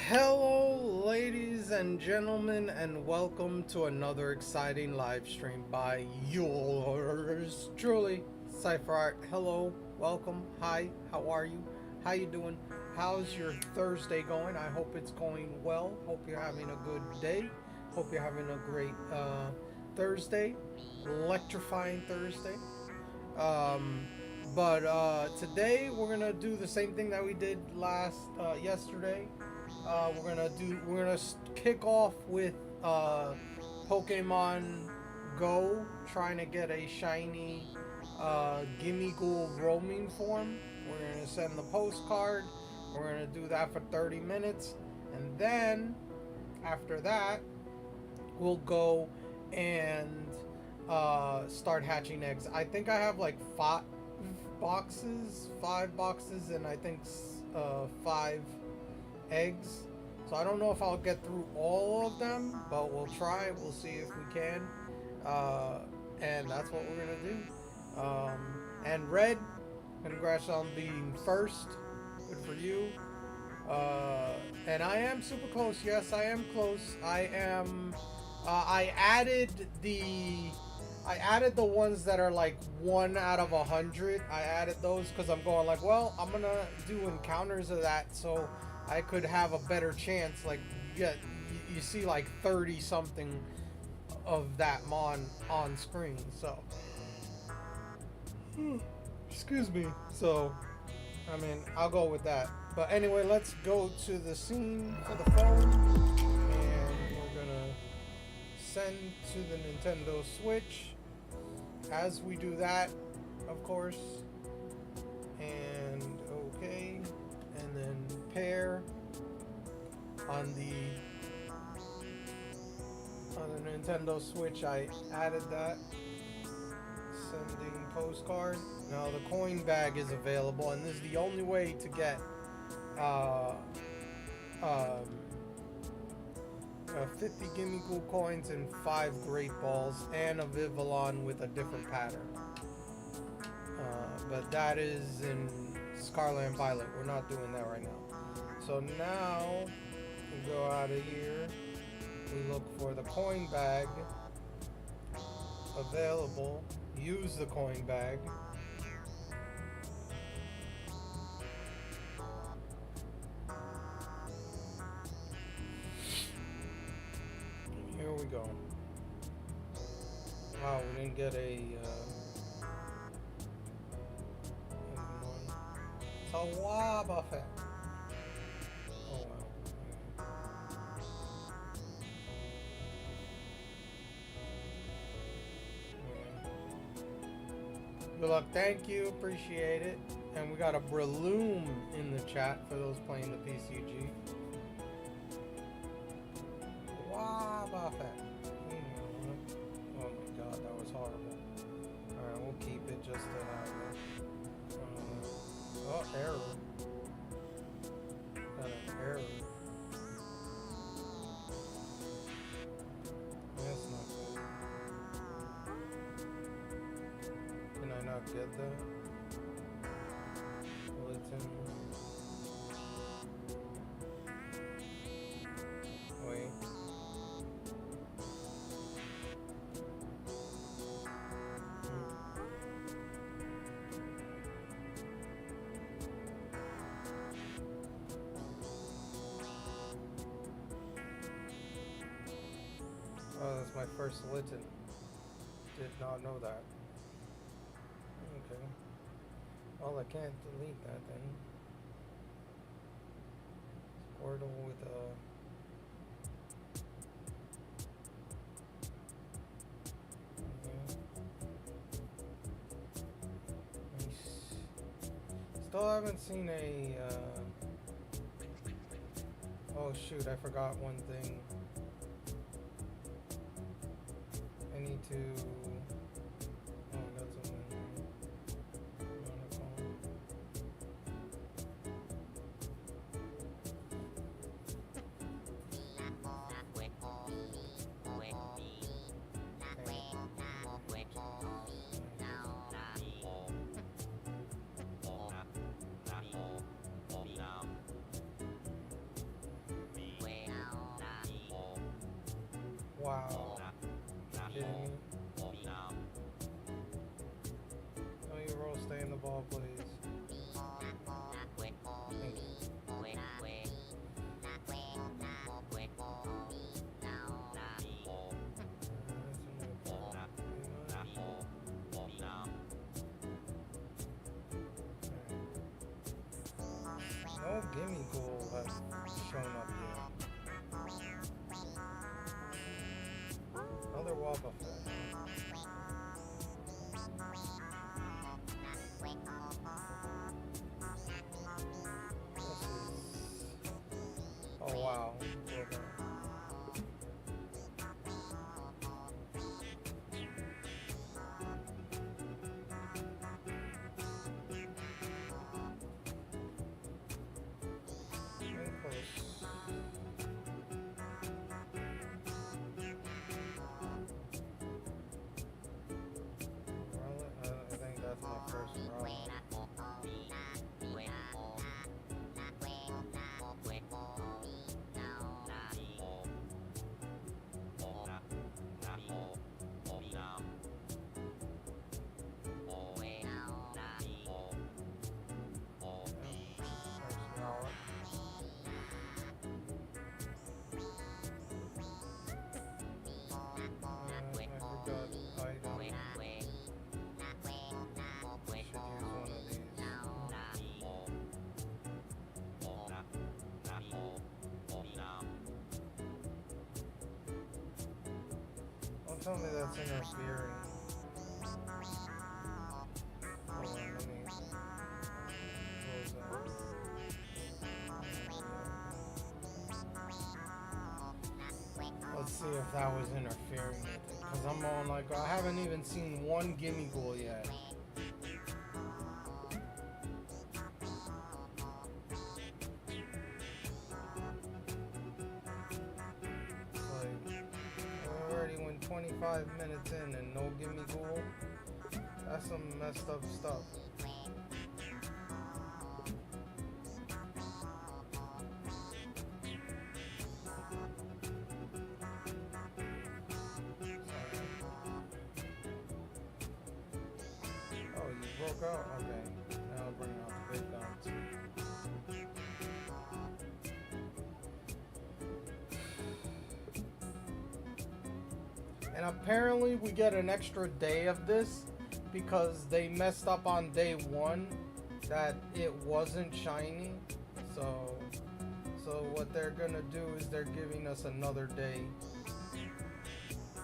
Hello, ladies and gentlemen, and welcome to another exciting live stream by yours truly, Cypher Art. Hello, welcome, hi, how are you? How you doing? How's your Thursday going? I hope it's going well. Hope you're having a good day. Hope you're having a great Thursday, electrifying Thursday. Um, but today we're gonna do the same thing that we did yesterday. We're gonna kick off with Pokemon Go, trying to get a shiny Gimme Ghoul roaming form. We're gonna send the postcard. We're gonna do that for 30 minutes, and then after that, we'll go and start hatching eggs. I think I have like five boxes, and I think five eggs. So I don't know if I'll get through all of them, but we'll try. We'll see if we can. And that's what we're gonna do. And Red, congrats on being first. Good for you. And I am super close. Yes, I am close. I am. I added the ones that are like 1 out of 100. I added those because I'm going like, well, I'm gonna do encounters of that, so I could have a better chance. Like, you see like 30 something of that mon on screen. So, excuse me. So, I mean, I'll go with that. But anyway, let's go to the scene for the phone, and we're gonna send to the Nintendo Switch. As we do that, of course, and okay, and then pair on the Nintendo Switch. I added that. Sending postcard. Now the coin bag is available, and this is the only way to get uh, um, 50 Gimme Ghoul coins and 5 Great Balls, and a Vivillon with a different pattern. But that is in Scarlet and Violet. We're not doing that right now. So now we go out of here. We look for the coin bag available. Use the coin bag. Here we go. Wow, we didn't get a Tawaba Buffet. Oh wow. Good luck, thank you, appreciate it. And we got a Breloom in the chat for those playing the PCG. Wow, Buffet. Oh my god, that was horrible. Alright, we'll keep it just to have it. Oh, error. Got an error. That's not good. Can I not get that? Bulletin. Wait. Oh, that's my first Litten. Did not know that. Okay. Well, I can't delete that then. Squirtle with a... Okay. Still haven't seen a... Oh shoot, I forgot one thing. I need to... Oh, I got something. Wow. Kidding me? No, you roll, stay in the ball, please. Thank you. No gimme goal has shown up yet. Another Wobba Fett. Oh wow. I think that's my first round. Don't tell me that's interfering. Hold on, let me close that. Let's see if that was interfering with it. Because I'm on like, I haven't even seen one gimme goal yet. It's like, we already went 25 minutes in and no gimme goal. That's some messed up stuff. Broke out? Okay. Now I'll bring out the big guns. And apparently we get an extra day of this because they messed up on day one that it wasn't shiny. So what they're gonna do is they're giving us another day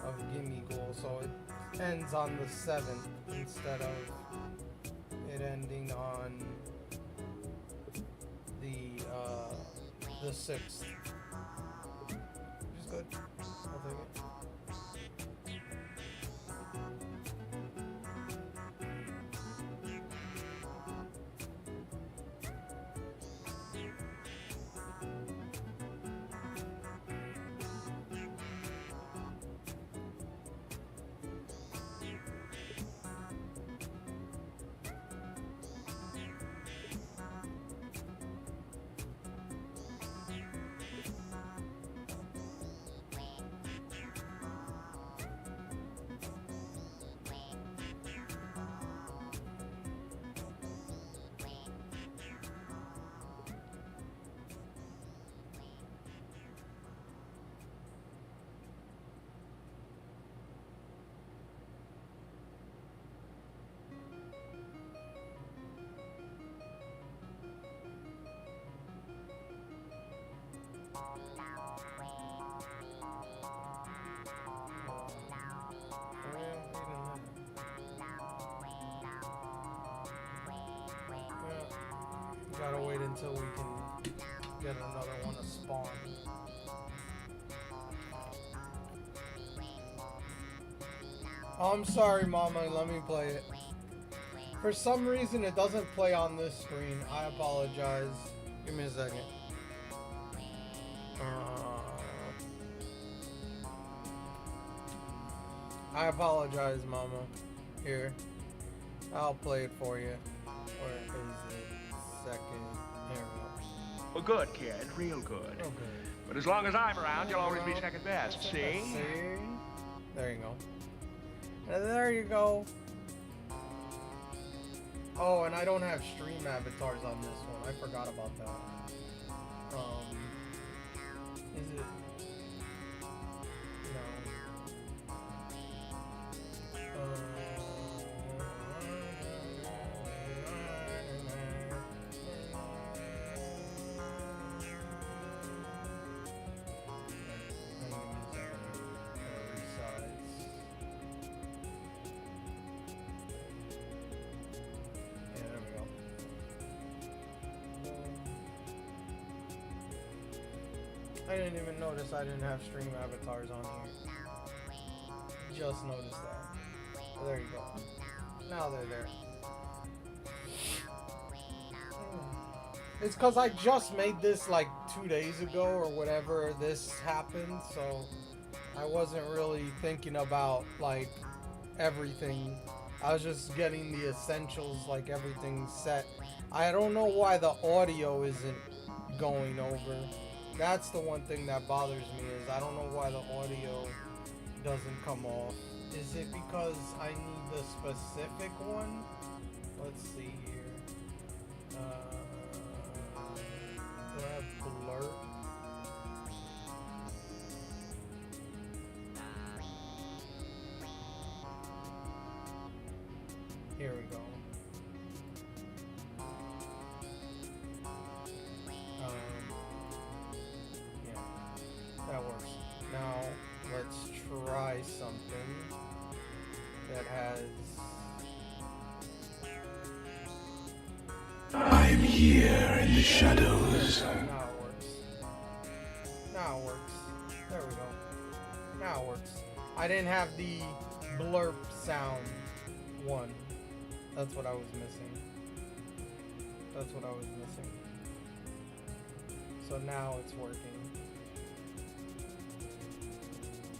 of gimme goal. So it ends on the 7th instead of it ending on the 6th. Which is good. I'll take it. Gotta wait until we can get another one to spawn. Oh, I'm sorry, Mama. Let me play it. For some reason, it doesn't play on this screen. I apologize. Give me a second. I apologize, Mama. Here. I'll play it for you. Where is it? Second. Here we go. Well, good, kid. Real good. Real good. But as long as I'm around, you'll always be second best. See? See? There you go. And there you go. Oh, and I don't have stream avatars on this one. I forgot about that. Is it? No. I didn't even notice I didn't have stream avatars on here. Just noticed that. So there you go. Now they're there. It's because I just made this like 2 days ago or whatever this happened, so I wasn't really thinking about like everything. I was just getting the essentials, like everything set. I don't know why the audio isn't going over. That's the one thing that bothers me, is I don't know why the audio doesn't come off. Is it because I need the specific one? Let's see here. Do I have blur? Here we go. That works. Now let's try something that has. I'm here in the shadows. Now it works. Now it works. There we go. Now it works. I didn't have the blurb sound one. That's what I was missing. That's what I was missing. So now it's working.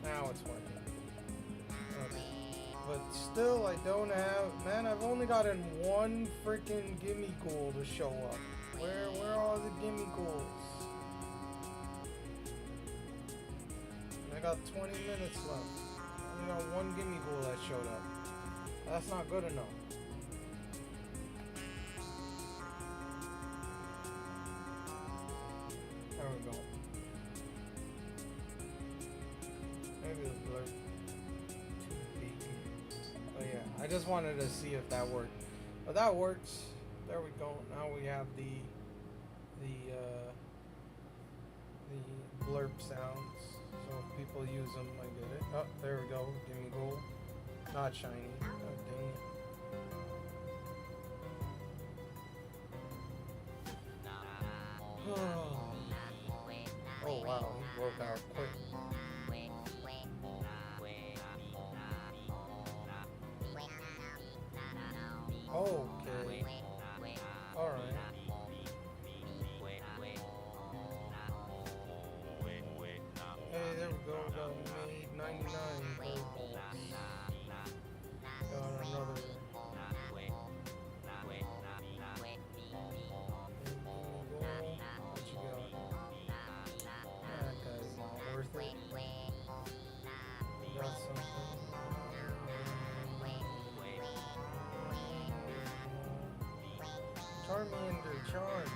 Now it's working. Okay. But still, I don't have... Man, I've only gotten one freaking gimme ghoul to show up. Where are the gimme ghouls? I got 20 minutes left. I only got one gimme ghoul that showed up. That's not good enough. There we go. Maybe the blur too big. But yeah, I just wanted to see if that worked. But that works. There we go. Now we have the blurb sounds. So if people use them, I get it. Oh, there we go. Gimme gold. Not shiny. Oh, dang it. Oh wow, he broke out quick. Okay. Alright. Hey, there we go. Got made 99 purples. Got another. What you got? That guy's not worth it. We got something. Charmander, charm.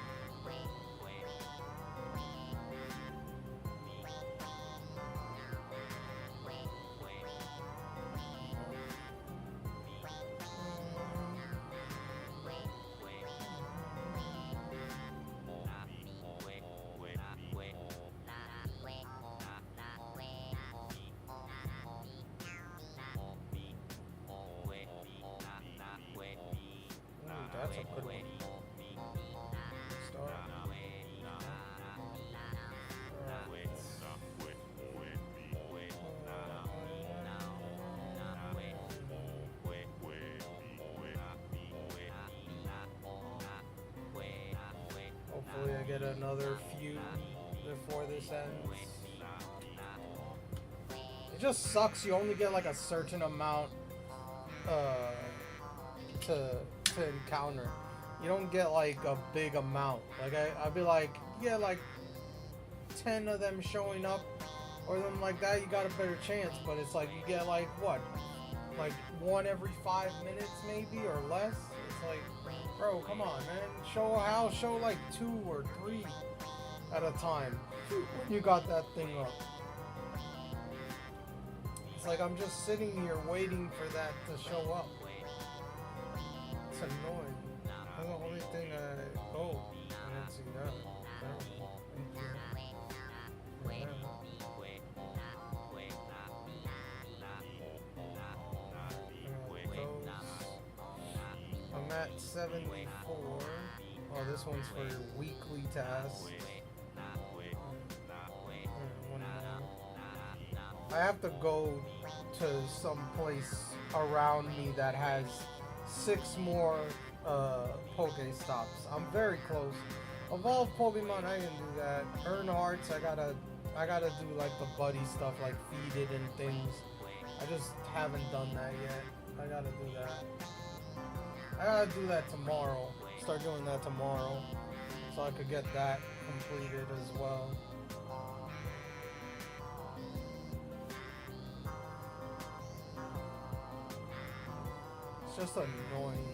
That's a good one. Start. Hopefully I get another few before this ends. It just sucks, you only get like a certain amount to encounter. You don't get like a big amount. Like I'd be like you get like 10 of them showing up or something like that, you got a better chance. But it's like you get like what? Like one every 5 minutes maybe or less. It's like, bro, come on, man. Show like 2 or 3 at a time when you got that thing up. It's like I'm just sitting here waiting for that to show up. It's annoying. That's the only thing I... Oh, I didn't see that. Yeah. I'm at 74. Oh, this one's for your weekly tasks. I have to go to some place around me that has 6 more Pokestops. I'm very close. Evolve Pokemon, I can do that. Earn hearts, I gotta do like the buddy stuff, like feed it and things. I just haven't done that yet. I gotta do that. I gotta do that tomorrow. Start doing that tomorrow, so I could get that completed as well. It's just annoying.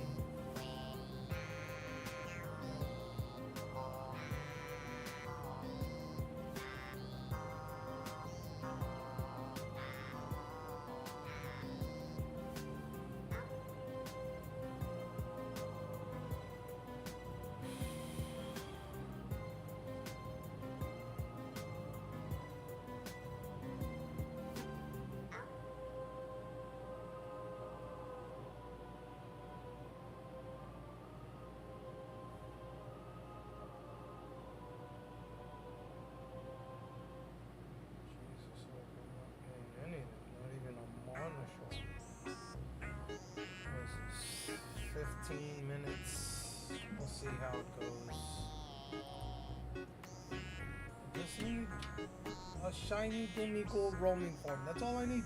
This is 15 minutes. We'll see how it goes. Just need a shiny Gimme Gold roaming form. That's all I need.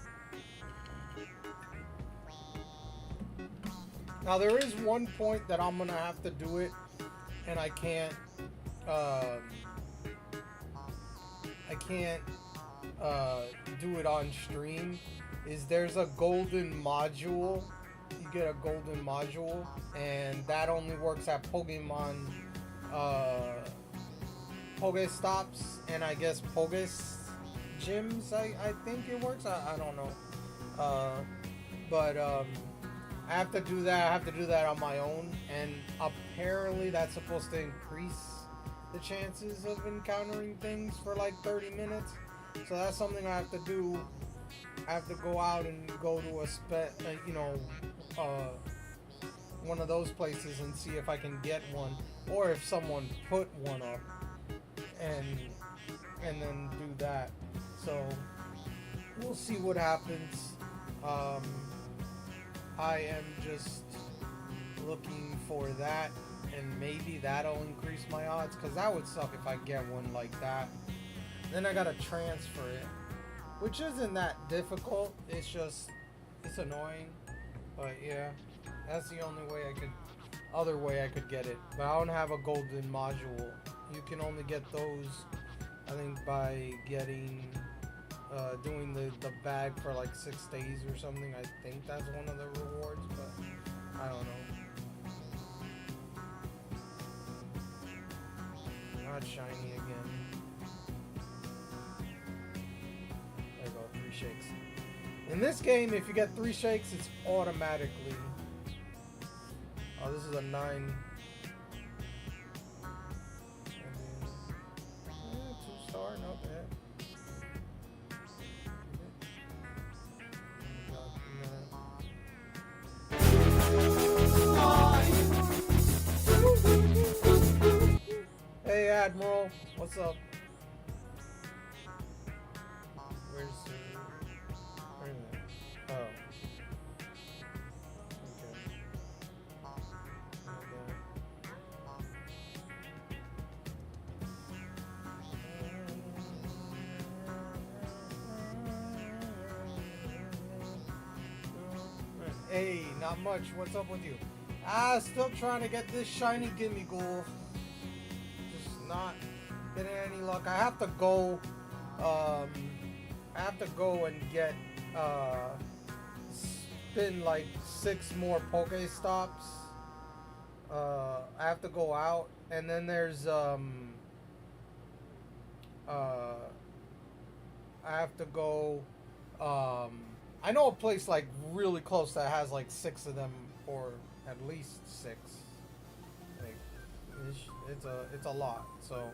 Now there is one point that I'm gonna have to do it, and I can't do it on stream. Is there's a golden module. You get a golden module, and that only works at Pokemon Pokestops and I guess Poges gyms. I think it works. I don't know. But I have to do that. I have to do that on my own, and apparently that's supposed to increase the chances of encountering things for like 30 minutes. So that's something I have to do. I have to go out and go to one of those places and see if I can get one, or if someone put one up, and then do that. So we'll see what happens. I am just looking for that, and maybe that'll increase my odds, because that would suck if I get one like that. Then I gotta transfer it, which isn't that difficult. It's just, it's annoying. But yeah, that's the only way other way I could get it. But I don't have a golden module. You can only get those, I think, by getting, doing the bag for like 6 days or something. I think that's one of the rewards, but I don't know. Not shiny again. There you go, 3 shakes. In this game, if you get 3 shakes, it's automatically... Oh, this is a 9. 2-star, not bad. Hey Admiral, what's up? Where's where is it? Oh. Okay. Hey, not much. What's up with you? Still trying to get this shiny Gimme Ghoul. Just not Getting any luck? I have to go. Um, I have to go and get spin like 6 more Pokestops. I have to go out, and then there's uh, I have to go. I know a place like really close that has like 6 of them, or at least 6. Like, it's a lot. So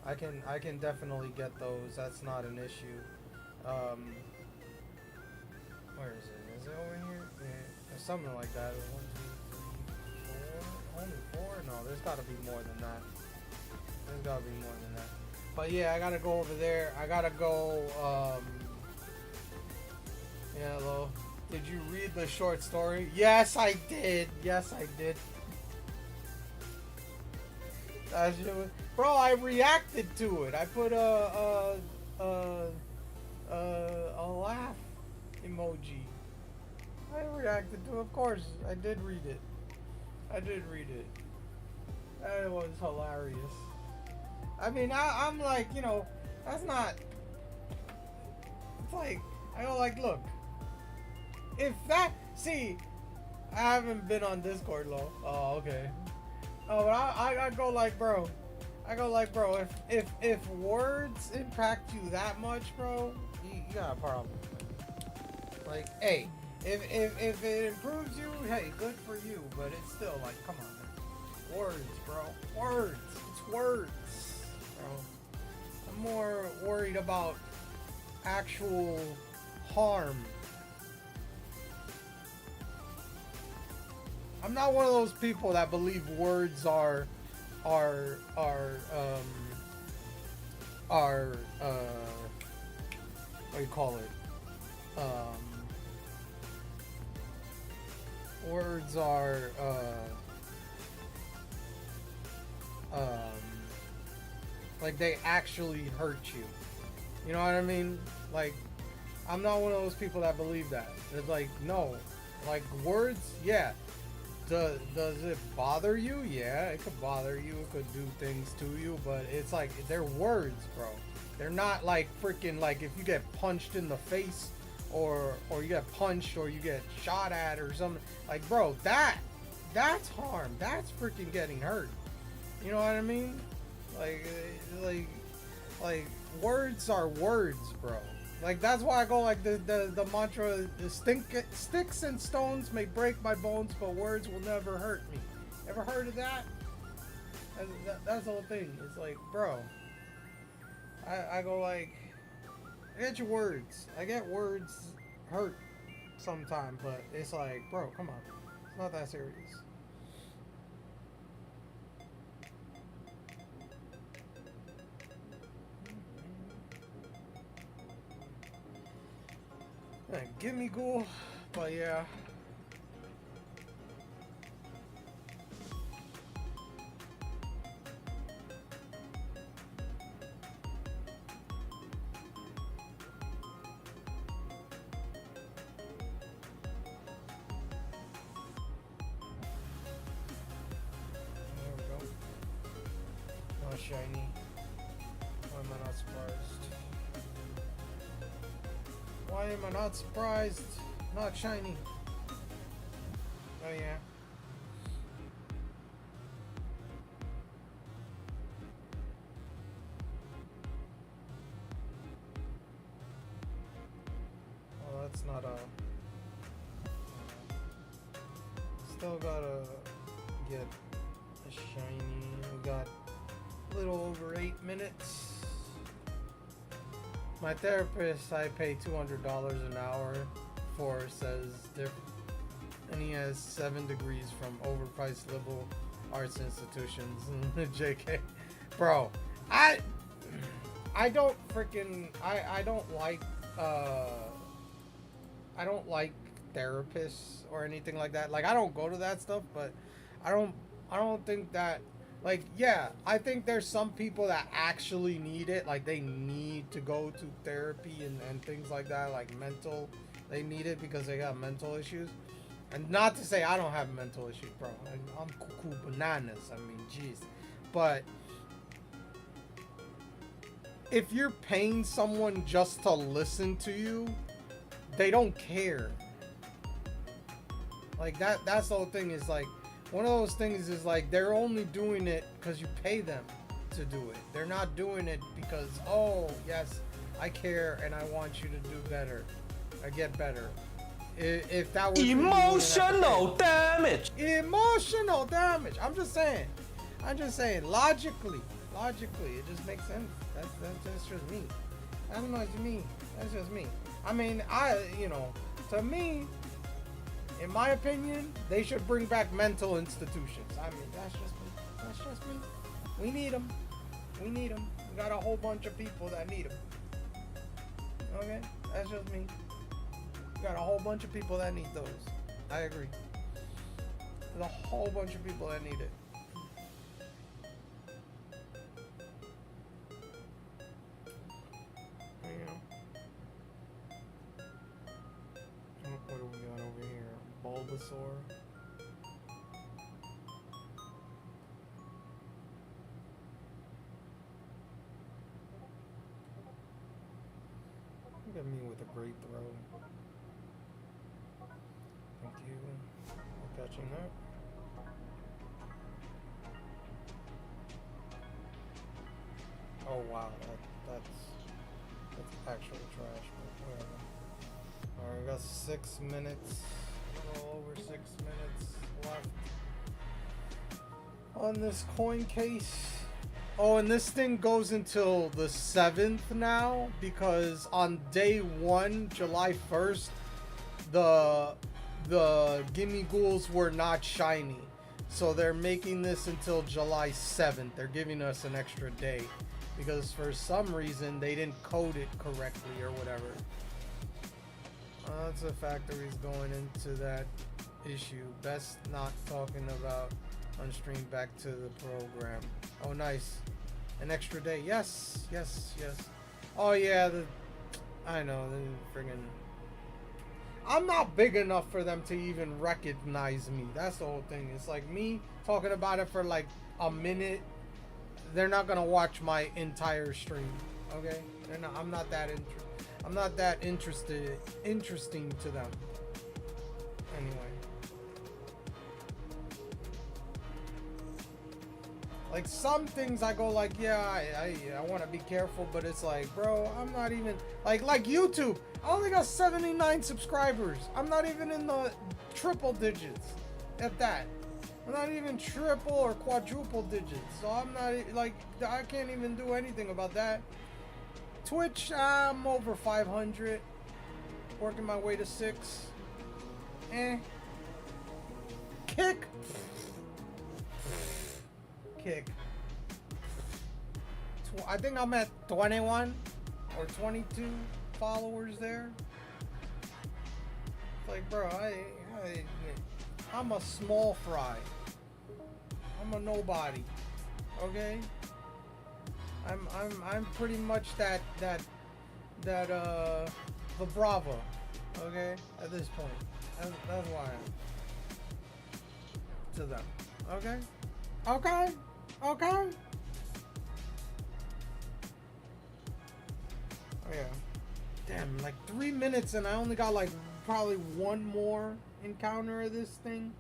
I can definitely get those. That's not an issue. Where is it? Is it over here? Yeah, something like that. 1, 2, 3, 4. Only 4? No, there's got to be more than that. There's got to be more than that. But yeah, I gotta go over there. I gotta go. Yeah, hello. Did you read the short story? Yes, I did. Yes, I did. That shit was, bro, I reacted to it. I put a laugh emoji. I reacted to it, of course. I did read it. I did read it. That was hilarious. I mean, I'm like, you know, that's not. It's like, I go like, look. If that, see, I haven't been on Discord low. Oh, okay. Oh, but I go like, bro. I go like, bro. If words impact you that much, bro, you got a problem. Like, hey, if it improves you, hey, good for you. But it's still like, come on, man. Words, bro. Words. It's words, bro. I'm more worried about actual harm. I'm not one of those people that believe words are what do you call it? Words are like they actually hurt you. You know what I mean? Like, I'm not one of those people that believe that. It's like, no. Like, words, yeah. Does it bother you? Yeah, it could bother you. It could do things to you, but it's like, they're words, bro. They're not like freaking, like if you get punched in the face or you get punched or you get shot at or something. Like, bro, that's harm. That's freaking getting hurt. You know what I mean? Like words are words, bro. Like, that's why I go like the mantra, sticks and stones may break my bones, but words will never hurt me. Ever heard of that? That's the whole thing. It's like, bro, I go like, I get your words. I get words hurt sometimes, but it's like, bro, come on. It's not that serious. Give me ghoul, but yeah. There we go. Not shiny. Why am I not surprised? Why am I not surprised? Not shiny. Oh yeah. Oh, that's not a... Still gotta get a shiny. We got a little over 8 minutes. My therapist I pay $200 an hour for says different, and he has 7 degrees from overpriced liberal arts institutions. JK, bro, I don't freaking I don't like therapists or anything like that. Like, I don't go to that stuff, but I don't think that, like, yeah, I think there's some people that actually need it. Like, they need to go to therapy and things like that. Like, they need it because they got mental issues. And not to say I don't have mental issues, bro. I'm cuckoo bananas. I mean, jeez. But if you're paying someone just to listen to you, they don't care. Like that's the whole thing. Is like one of those things is like they're only doing it because you pay them to do it. They're not doing it because, oh yes, I care and I want you to do better. I get better. If that was emotional damage. Emotional damage. I'm just saying. Logically, it just makes sense. That's just me. I don't know what you mean. That's just me. I mean, to me, in my opinion, they should bring back mental institutions. I mean, that's just me. We need them. We got a whole bunch of people that need them. Okay? That's just me. We got a whole bunch of people that need those. I agree. There's a whole bunch of people that need it. What do we got over here? Bulbasaur. Look at me with a great throw. Thank you for catching that. Oh wow, that's actual trash, but whatever. Alright, we got 6 minutes, a little over 6 minutes left on this coin case. Oh, and this thing goes until the 7th now, because on day 1, July 1st, the Gimme Ghouls were not shiny. So they're making this until July 7th. They're giving us an extra day, because for some reason they didn't code it correctly or whatever. Lots of factories going into that issue. Best not talking about on stream. Back to the program. Oh, nice. An extra day. Yes. Oh yeah, I know. The friggin'. I'm not big enough for them to even recognize me. That's the whole thing. It's like me talking about it for like a minute. They're not gonna watch my entire stream. Okay? They're not. I'm not that interesting to them. Anyway. Like some things I go like, yeah, I want to be careful, but it's like, bro, I'm not even like YouTube. I only got 79 subscribers. I'm not even in the triple digits at that. I'm not even triple or quadruple digits. So I'm not like, I can't even do anything about that. Twitch, I'm over 500. Working my way to 6. Kick. I think I'm at 21 or 22 followers there. Like, bro, I'm a small fry. I'm a nobody. Okay? I'm pretty much that the Bravo. Okay? At this point. That's why I am. To them. Okay? Okay? Oh yeah. Damn, like 3 minutes and I only got like probably one more encounter of this thing.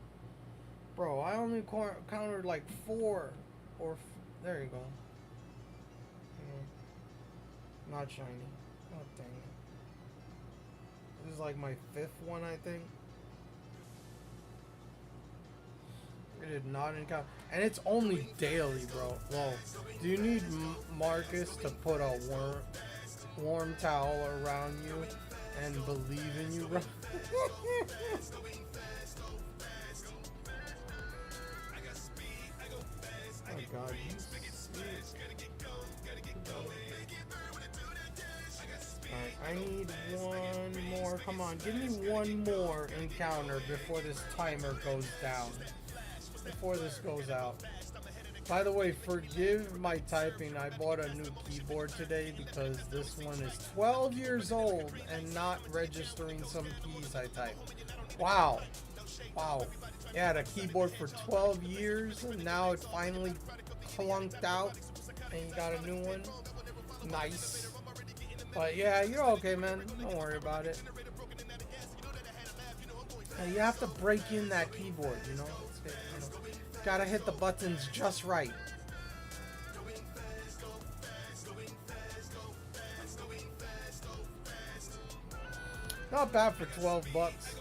Bro, I only encountered like 4 or there you go. Not shiny. Oh dang it. This is like my 5th one, I think. I did not encounter, and it's only daily, bro. Well, do you need Marcus to put a warm towel around you and believe in you, bro? Oh God, I need one more. Come on, give me one more encounter before this timer goes down. Before this goes out. By the way, forgive my typing. I bought a new keyboard today because this one is 12 years old and not registering some keys I typed. Wow. Yeah, the keyboard for 12 years and now it finally clunked out and you got a new one. nice. But yeah, you're okay, man. Don't worry about it. You have to break in that keyboard, you know? Gotta hit the buttons just right. Not bad for 12 bucks.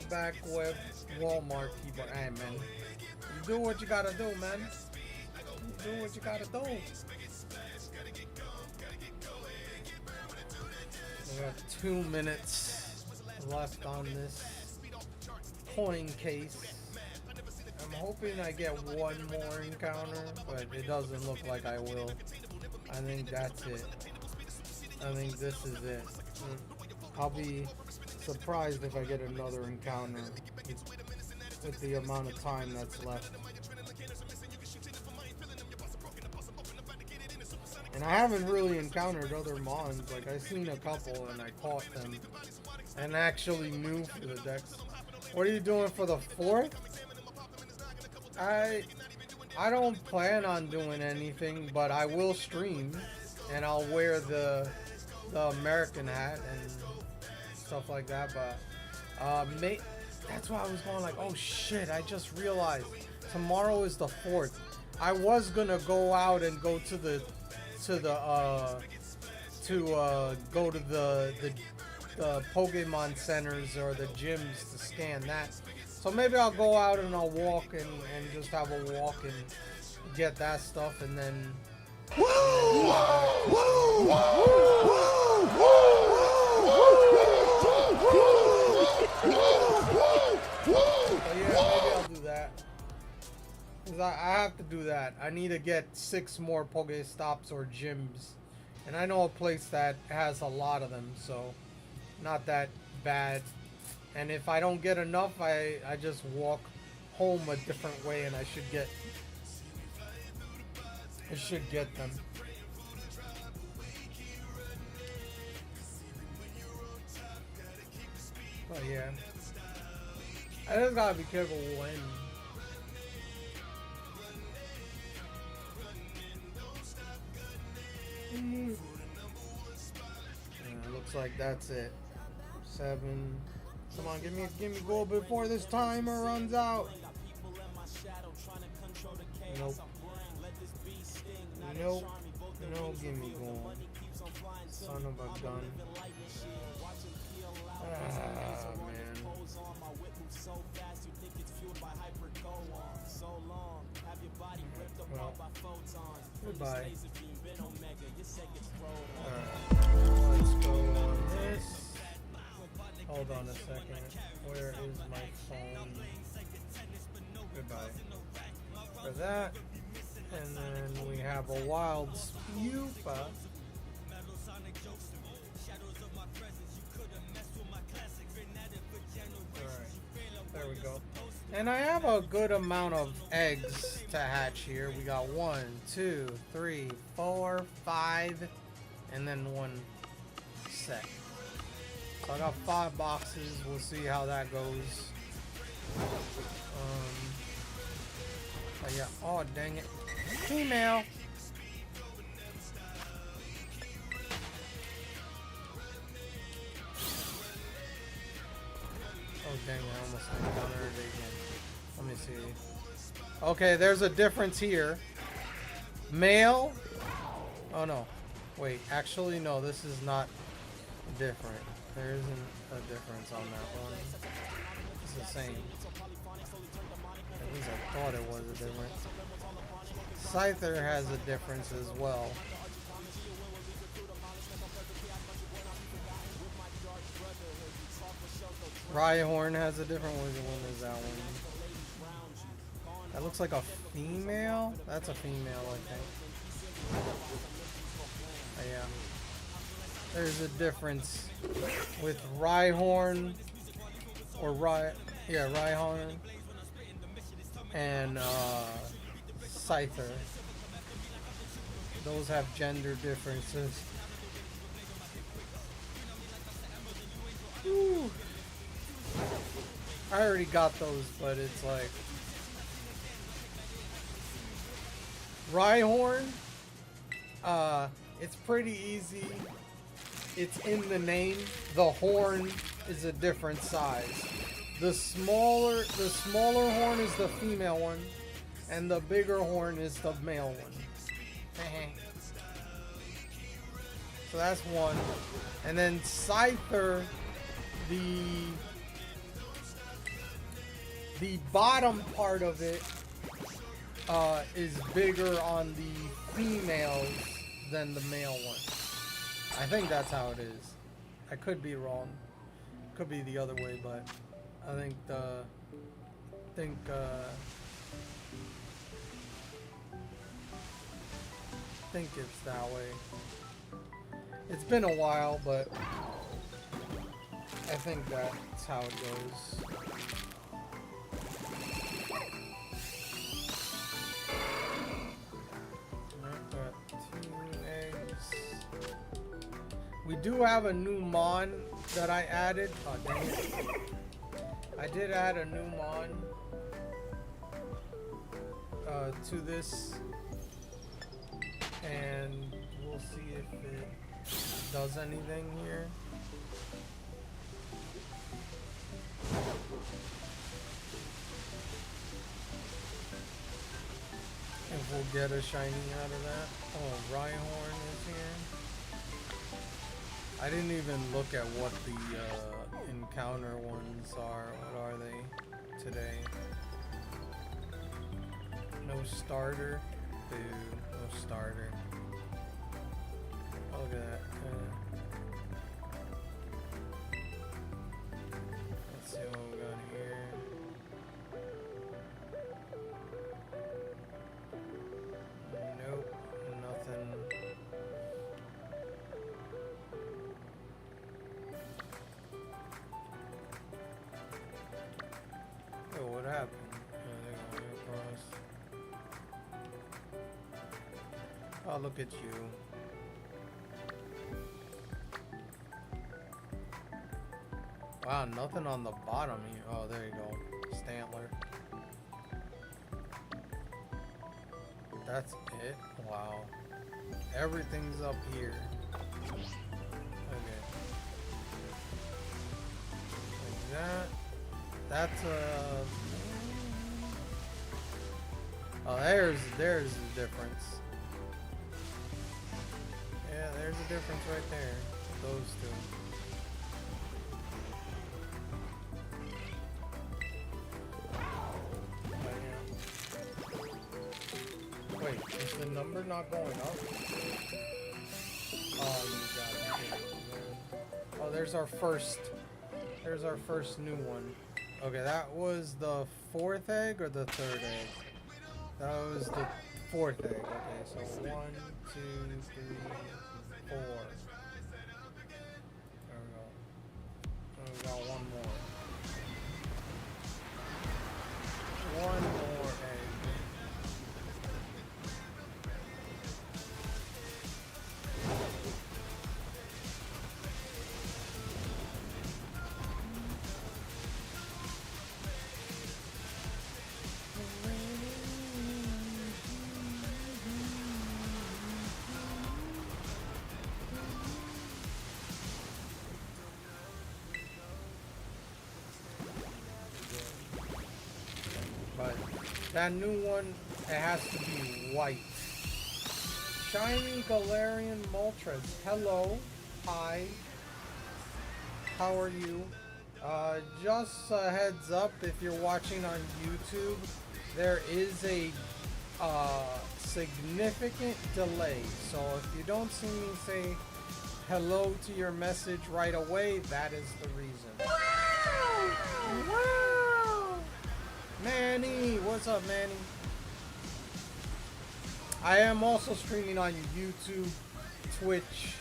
Back with Walmart keyboard. Hey, man. You do what you gotta do, man. You do what you gotta do. We have 2 minutes left on this coin case. I'm hoping I get one more encounter, but it doesn't look like I will. I think that's it. I think this is it. I'll be surprised if I get another encounter with the amount of time that's left. And I haven't really encountered other mons. Like, I've seen a couple and I caught them and actually knew for the decks. What are you doing for the 4th? I don't plan on doing anything, but I will stream and I'll wear the American hat and stuff like that. But that's why I was going like, oh shit, I just realized tomorrow is the 4th. I was gonna go out and go to the Pokemon centers or the gyms to scan that. So maybe I'll go out and I'll walk and just have a walk and get that stuff and then. But yeah, maybe I'll do that. Cause I have to do that. I need to get 6 more Pokestops or gyms. And I know a place that has a lot of them, so not that bad. And if I don't get enough, I just walk home a different way and I should get them. But yeah. I just gotta be careful when. Looks like that's it. 7. Come on, give me gold before this timer runs out. Nope. Nope. No, give me gold. Son of a gun. Ah, man. Well, goodbye. Let's go on this. Hold on a second. Where is my phone? Goodbye. For that. And then we have a wild Spupa. Alright. There we go. And I have a good amount of eggs to hatch here. We got 1, 2, 3, 4, 5, and then 1 set. So I got 5 boxes. We'll see how that goes. But yeah. Oh, dang it. Female. Oh, dang it. I almost encountered it again. Let me see. Okay, there's a difference here. Male. Oh, no. Wait. Actually, no. This is not different. There isn't a difference on that one. It's the same. At least I thought it was a difference. Scyther has a difference as well. Rhyhorn has a different one. Which one is that one? That looks like a female? That's a female, I think. Oh, yeah. There's a difference with Rhyhorn or Rhyhorn and Scyther. Those have gender differences. Whew. I already got those, but it's like Rhyhorn It's pretty easy. It's in the name. The horn is a different size. The smaller horn is the female one, and the bigger horn is the male one. So that's one. And then Scyther, the bottom part of it is bigger on the females than the male one. I think that's how it is. I could be wrong. Could be the other way, but I think it's that way. It's been a while, but I think that's how it goes. We do have a new mon that I added. Oh, dang it. I did add a new mon to this, and we'll see if it does anything here. If we'll get a shiny out of that. Oh, Rhyhorn is here. I didn't even look at what the encounter ones are. What are they today? No starter. Boo. No starter. Look at that. Let's see what we got here. Nope. Nothing. Oh, what happened? Oh, they go across. Oh, look at you. Wow, nothing on the bottom here. Oh, there you go. Stantler. That's it? Wow. Everything's up here. Okay. Like that. That's oh, there's the difference. Yeah, there's a difference right there. Those two. Wait, is the number not going up? Oh, you got it. Oh, there's our first new one. Okay, that was the 4th egg or the 3rd egg? That was the 4th egg. Okay, so 1, 2, 3, 4. There we go. And we got one more. One more egg. But that new one, it has to be white. Shiny Galarian Moltres. Hello. Hi. How are you? Just a heads up, if you're watching on YouTube, there is a significant delay. So if you don't see me say hello to your message right away, that is the reason. Wow! Wow! Manny! What's up, Manny? I am also streaming on YouTube, Twitch,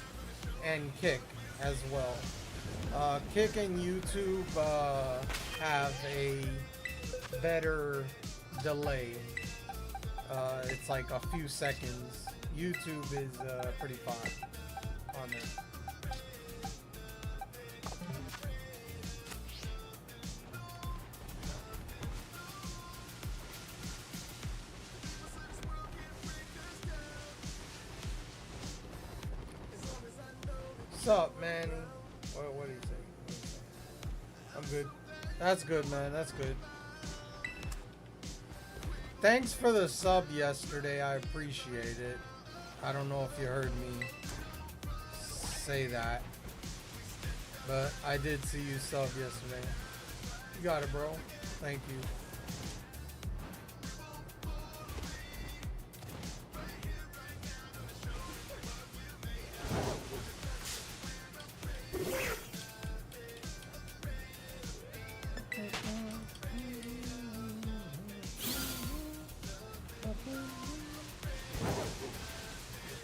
and Kick as well. Kick and YouTube have a better delay. It's like a few seconds. YouTube is pretty fast on there. What's up, Manny? What do you say? I'm good. That's good, man. That's good. Thanks for the sub yesterday. I appreciate it. I don't know if you heard me say that, but I did see you sub yesterday. You got it, bro. Thank you.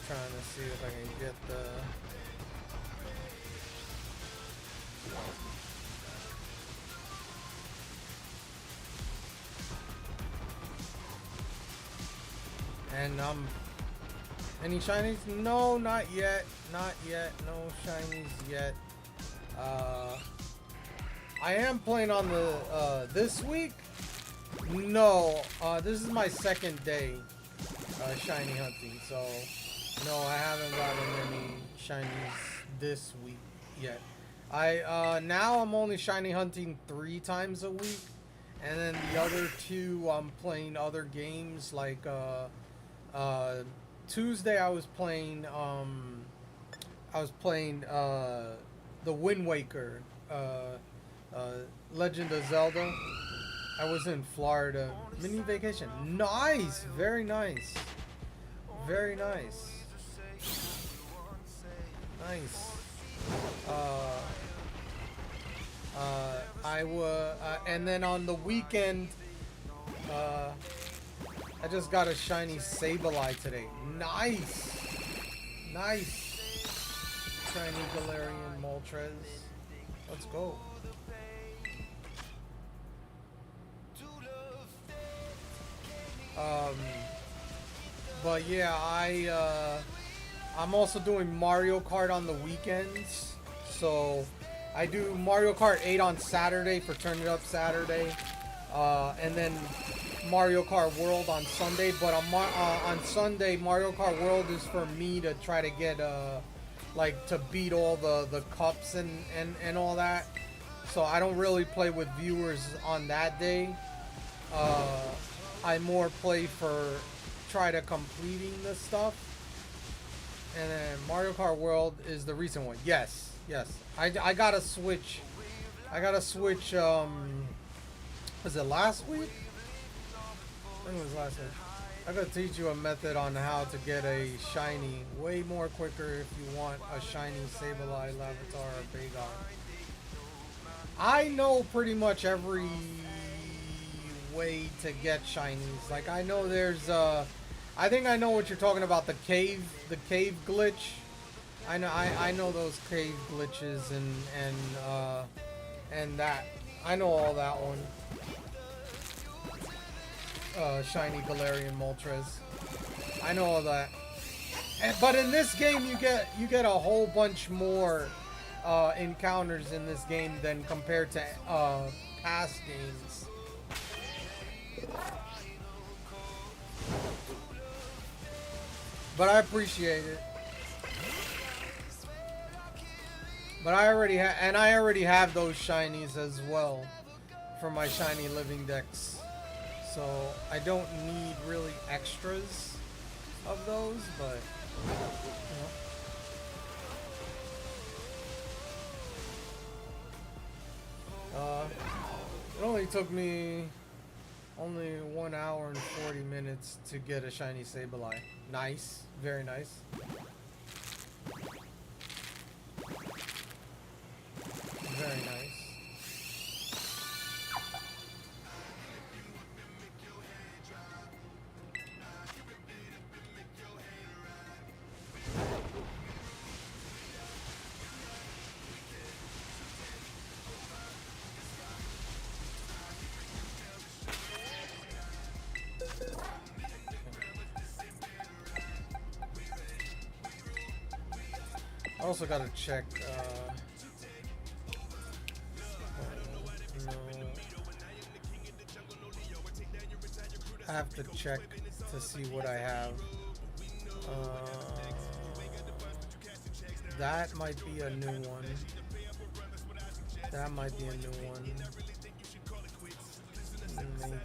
Trying to see if I can get the and any shinies? No, not yet. Not yet. No shinies yet. I am playing on the this week. No, this is my second day shiny hunting, so no, I haven't gotten any shinies this week yet. Now I'm only shiny hunting 3 times a week, and then the other 2 I'm playing other games. Like Tuesday I was playing the Wind Waker, Legend of Zelda. I was in Florida. Mini vacation. Nice! Very nice. Very nice. Nice. And then on the weekend, I just got a shiny Sableye today. Nice! Nice! Shiny Galarian Moltres. Let's go. But yeah, I'm also doing Mario Kart on the weekends. So I do Mario Kart 8 on Saturday for Turn It Up Saturday, and then Mario Kart World on Sunday. But on Sunday, Mario Kart World is for me to try to get like to beat all the cups and all that. So I don't really play with viewers on that day. I more play for try to completing the stuff. And then Mario Kart World is the recent one. Yes, yes. I gotta switch. Was it last week? I think it was last week. I gotta teach you a method on how to get a shiny way more quicker if you want a shiny Sableye, Larvitar, or Bagon. I know pretty much every way to get shinies. Like I know there's I think I know what you're talking about, the cave glitch. I know those cave glitches and that. I know all that one. Shiny Galarian Moltres. I know all that. But in this game you get a whole bunch more encounters in this game than compared to past games. But I appreciate it. But I already have those shinies as well for my shiny living decks. So I don't need really extras of those, but you know. It only took me 1 hour and 40 minutes to get a shiny Sableye. Nice. Very nice. Very nice. I also gotta check, no. I have to check to see what I have. That might be a new one. That might be a new one. Maybe.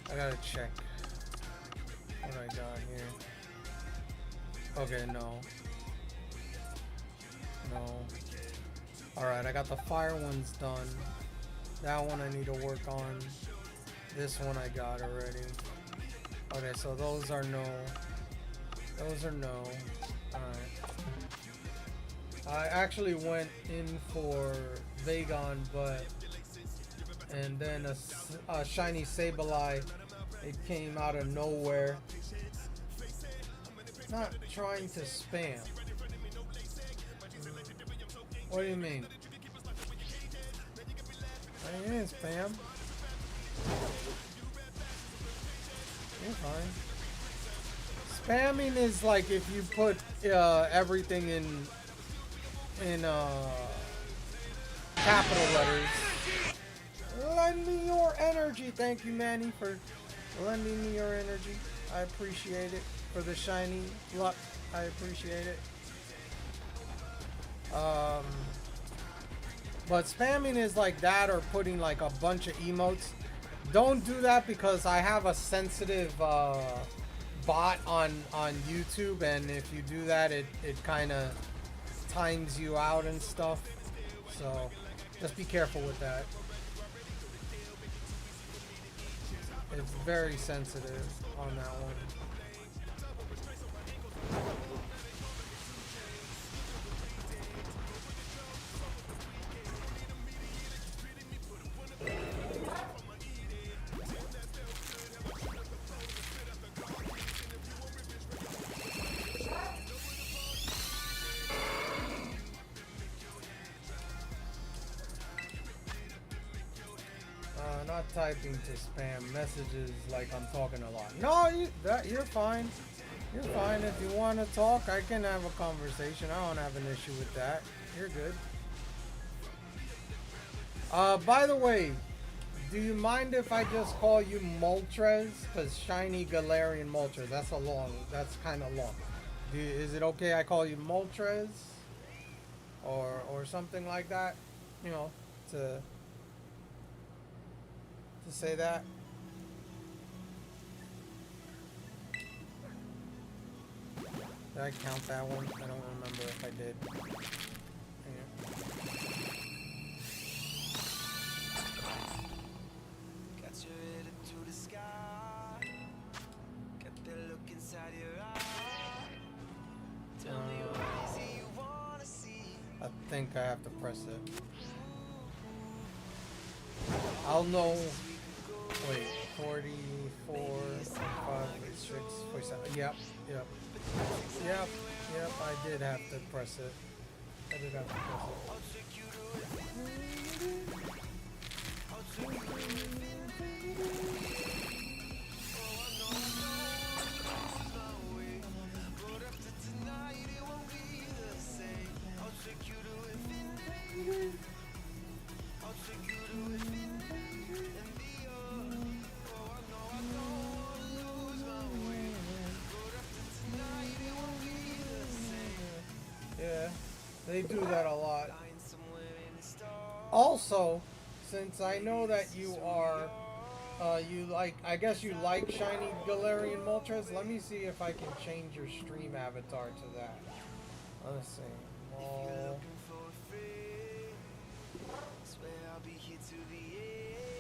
I gotta check what I got here. Okay, no. No. Alright, I got the fire ones done. That one I need to work on. This one I got already. Okay, so those are no. Those are no. Alright. I actually went in for Vagon, but... And then a shiny Sableye. It came out of nowhere. Not trying to spam. What do you mean? I didn't spam. You're fine. Spamming is like if you put everything in capital letters. Lend me your energy. Thank you, Manny, for lending me your energy. I appreciate it. For the shiny luck, I appreciate it. But spamming is like that, or putting like a bunch of emotes. Don't do that, because I have a sensitive bot on YouTube, and if you do that, it kind of times you out and stuff. So just be careful with that. It's very sensitive on that one. Not typing to spam messages like I'm talking a lot. No, you're fine. You're fine. If you want to talk, I can have a conversation. I don't have an issue with that. You're good. By the way, do you mind if I just call you Moltres? Because Shiny Galarian Moltres, that's kind of long. Is it okay I call you Moltres? Or something like that? You know, to say that. Did I count that one? I don't remember if I did. Yeah. Got your head to the sky. Got that look inside your eye. Tell me what is it you wanna see. I think I have to press it. I'll know. Wait, 44, 45, 46, 47. Yep. I did have to press it. I did have to press Yeah, they do that a lot. Also, since I know that you are, I guess you like Shiny Galarian Moltres, let me see if I can change your stream avatar to that. Let's see.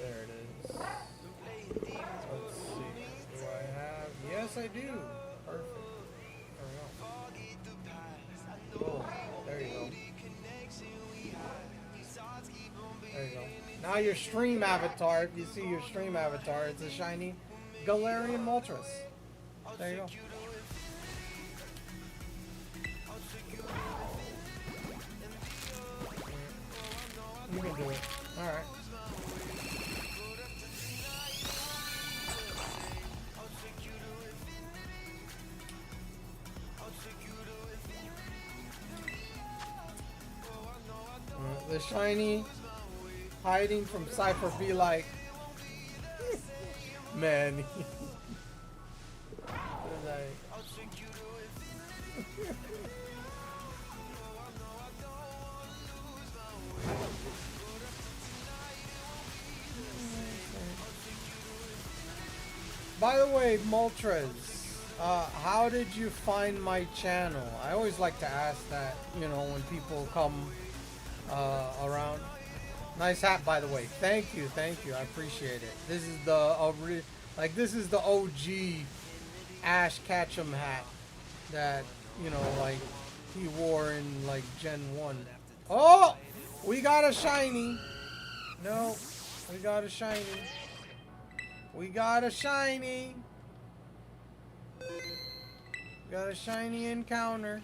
There it is. Let's see. Do I have? Yes, I do. Perfect. Oh, there you go. There you go. Now your stream avatar, if you see your stream avatar, it's a shiny Galarian Moltres. There you go. You can do it. Alright. the shiny hiding from Cypher be like, man. Like, by the way, Moltres, how did you find my channel? I always like to ask that, you know, when people come around. Nice hat, by the way. Thank you, thank you. I appreciate it. This is the this is the OG Ash Ketchum hat that, you know, like he wore in like Gen 1. Oh, we got a shiny. No, we got a shiny. We got a shiny. We got a shiny encounter.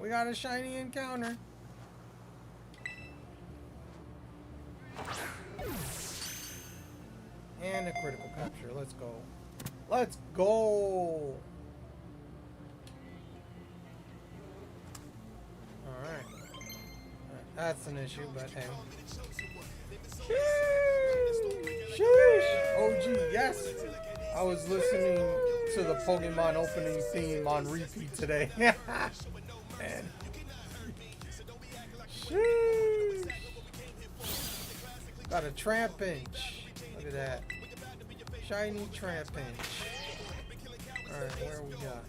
We got a shiny encounter. And a critical capture. Let's go. Let's go. Alright. That's an issue, but hey. Sheesh. OG, yes. I was listening to the Pokemon opening theme on repeat today. Man. Sheesh. Got a Trampinch. Look at that. Shiny Trampinch. Alright, where we got?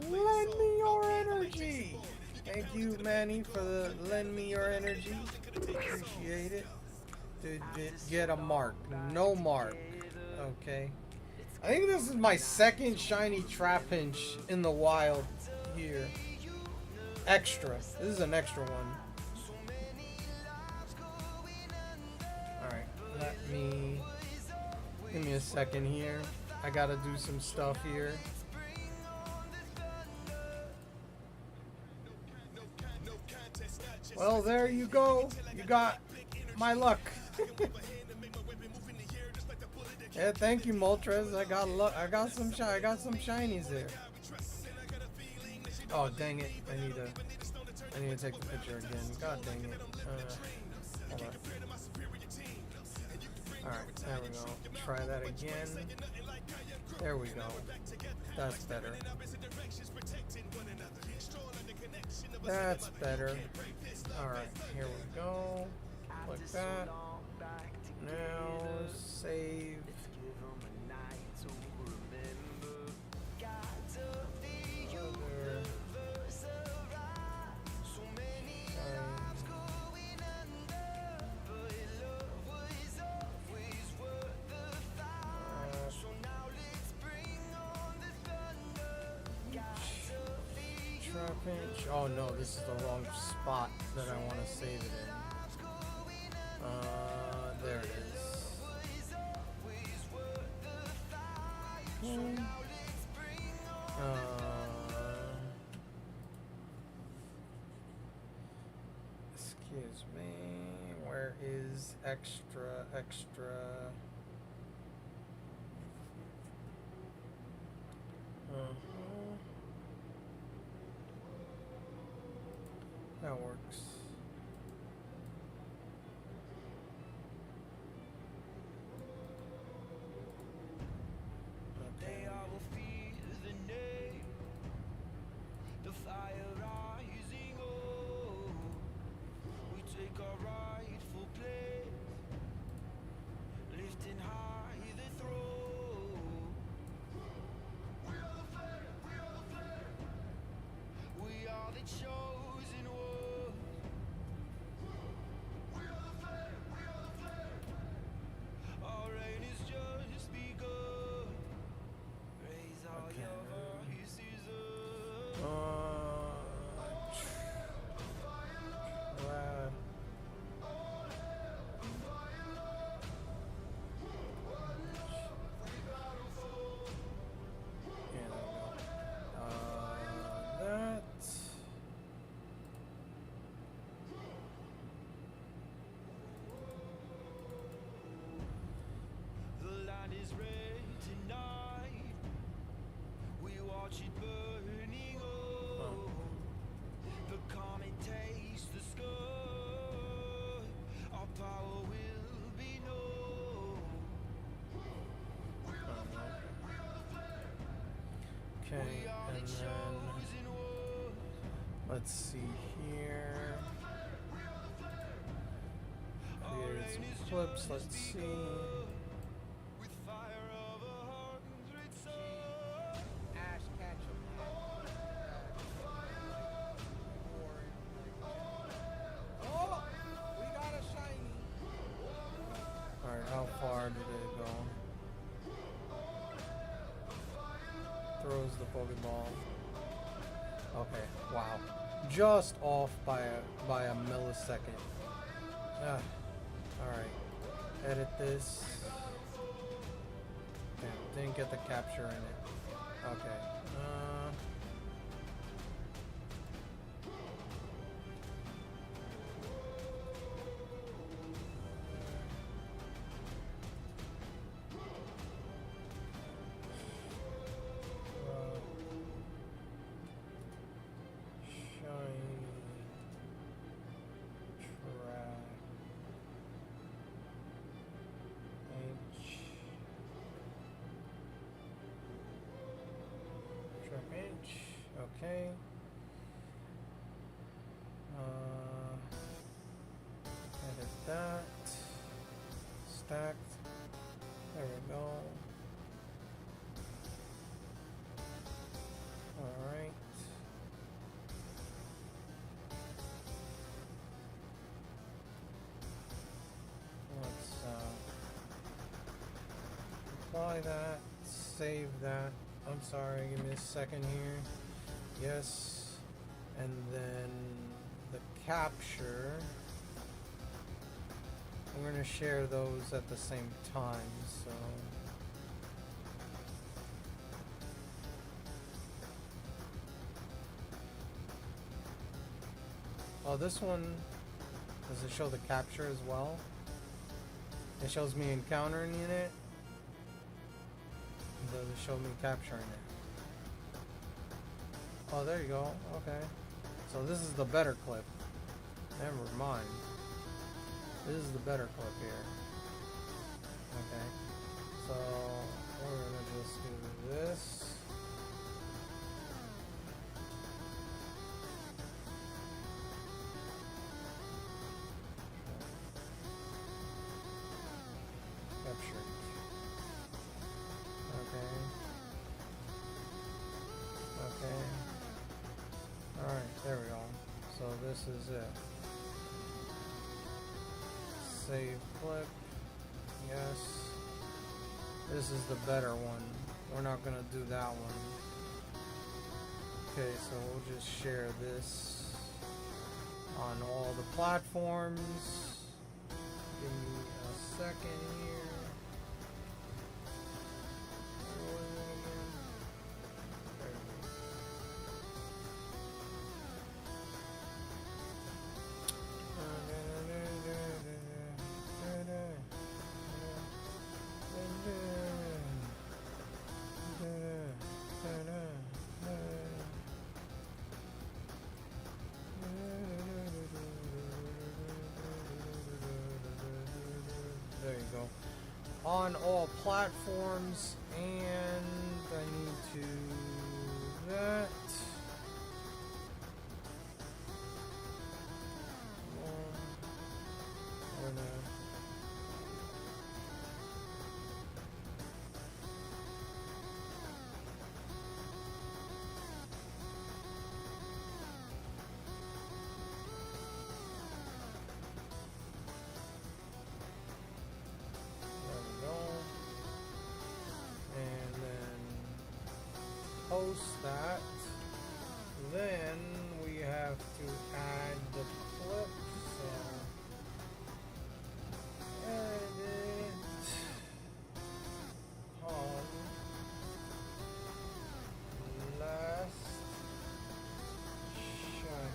Lend me your energy. Thank you, Manny, for the lend me your energy. Appreciate it. Did get a mark. No mark. Okay. I think this is my second shiny Trapinch in the wild here. Extra. This is an extra one. Alright, give me a second here. I gotta do some stuff here. Well, there you go. You got my luck. Yeah, thank you, Moltres. I got luck. I got some shinies there. Oh, dang it! I need to take the picture again. God dang it! Hold on. All right, there we go. Try that again. There we go. That's better. That's better. Alright, here we go. Like that. Now, save. Pinch. Oh no, this is the wrong spot that I want to save it in. There it is. Excuse me. Where is extra? That works. Okay. I will feel the name, the fire rising. Oh, we take our rightful place, lifting high the throne. We are the flame, we are the flame. We are the chosen one. Okay, and then let's see here. Created some clips. Let's see. Ash Ketchum. Oh, we got a shiny. All right, how far did it go? Throws the Pokeball. Okay, wow. Just off by a millisecond. Ah, alright. Edit this. Damn, didn't get the capture in it. Okay. Okay. Edit that. Stacked. There we go. Alright. Let's apply that. Save that. I'm sorry, give me a second here. Yes, and then the capture. We're going to share those at the same time, so. Oh, this one, does it show the capture as well? It shows me encountering it. Does it show me capturing it? Oh, there you go. Okay. So this is the better clip. Never mind. This is the better clip here. Okay. So we're gonna just do this. Capture. Okay. Okay. Alright, there we go. So this is it. Save clip. Yes. This is the better one. We're not gonna do that one. Okay, so we'll just share this on all the platforms. Give me a second here. There you go. On all platforms, and I need to do that. Post that, then we have to add the clip, so edit on last shot.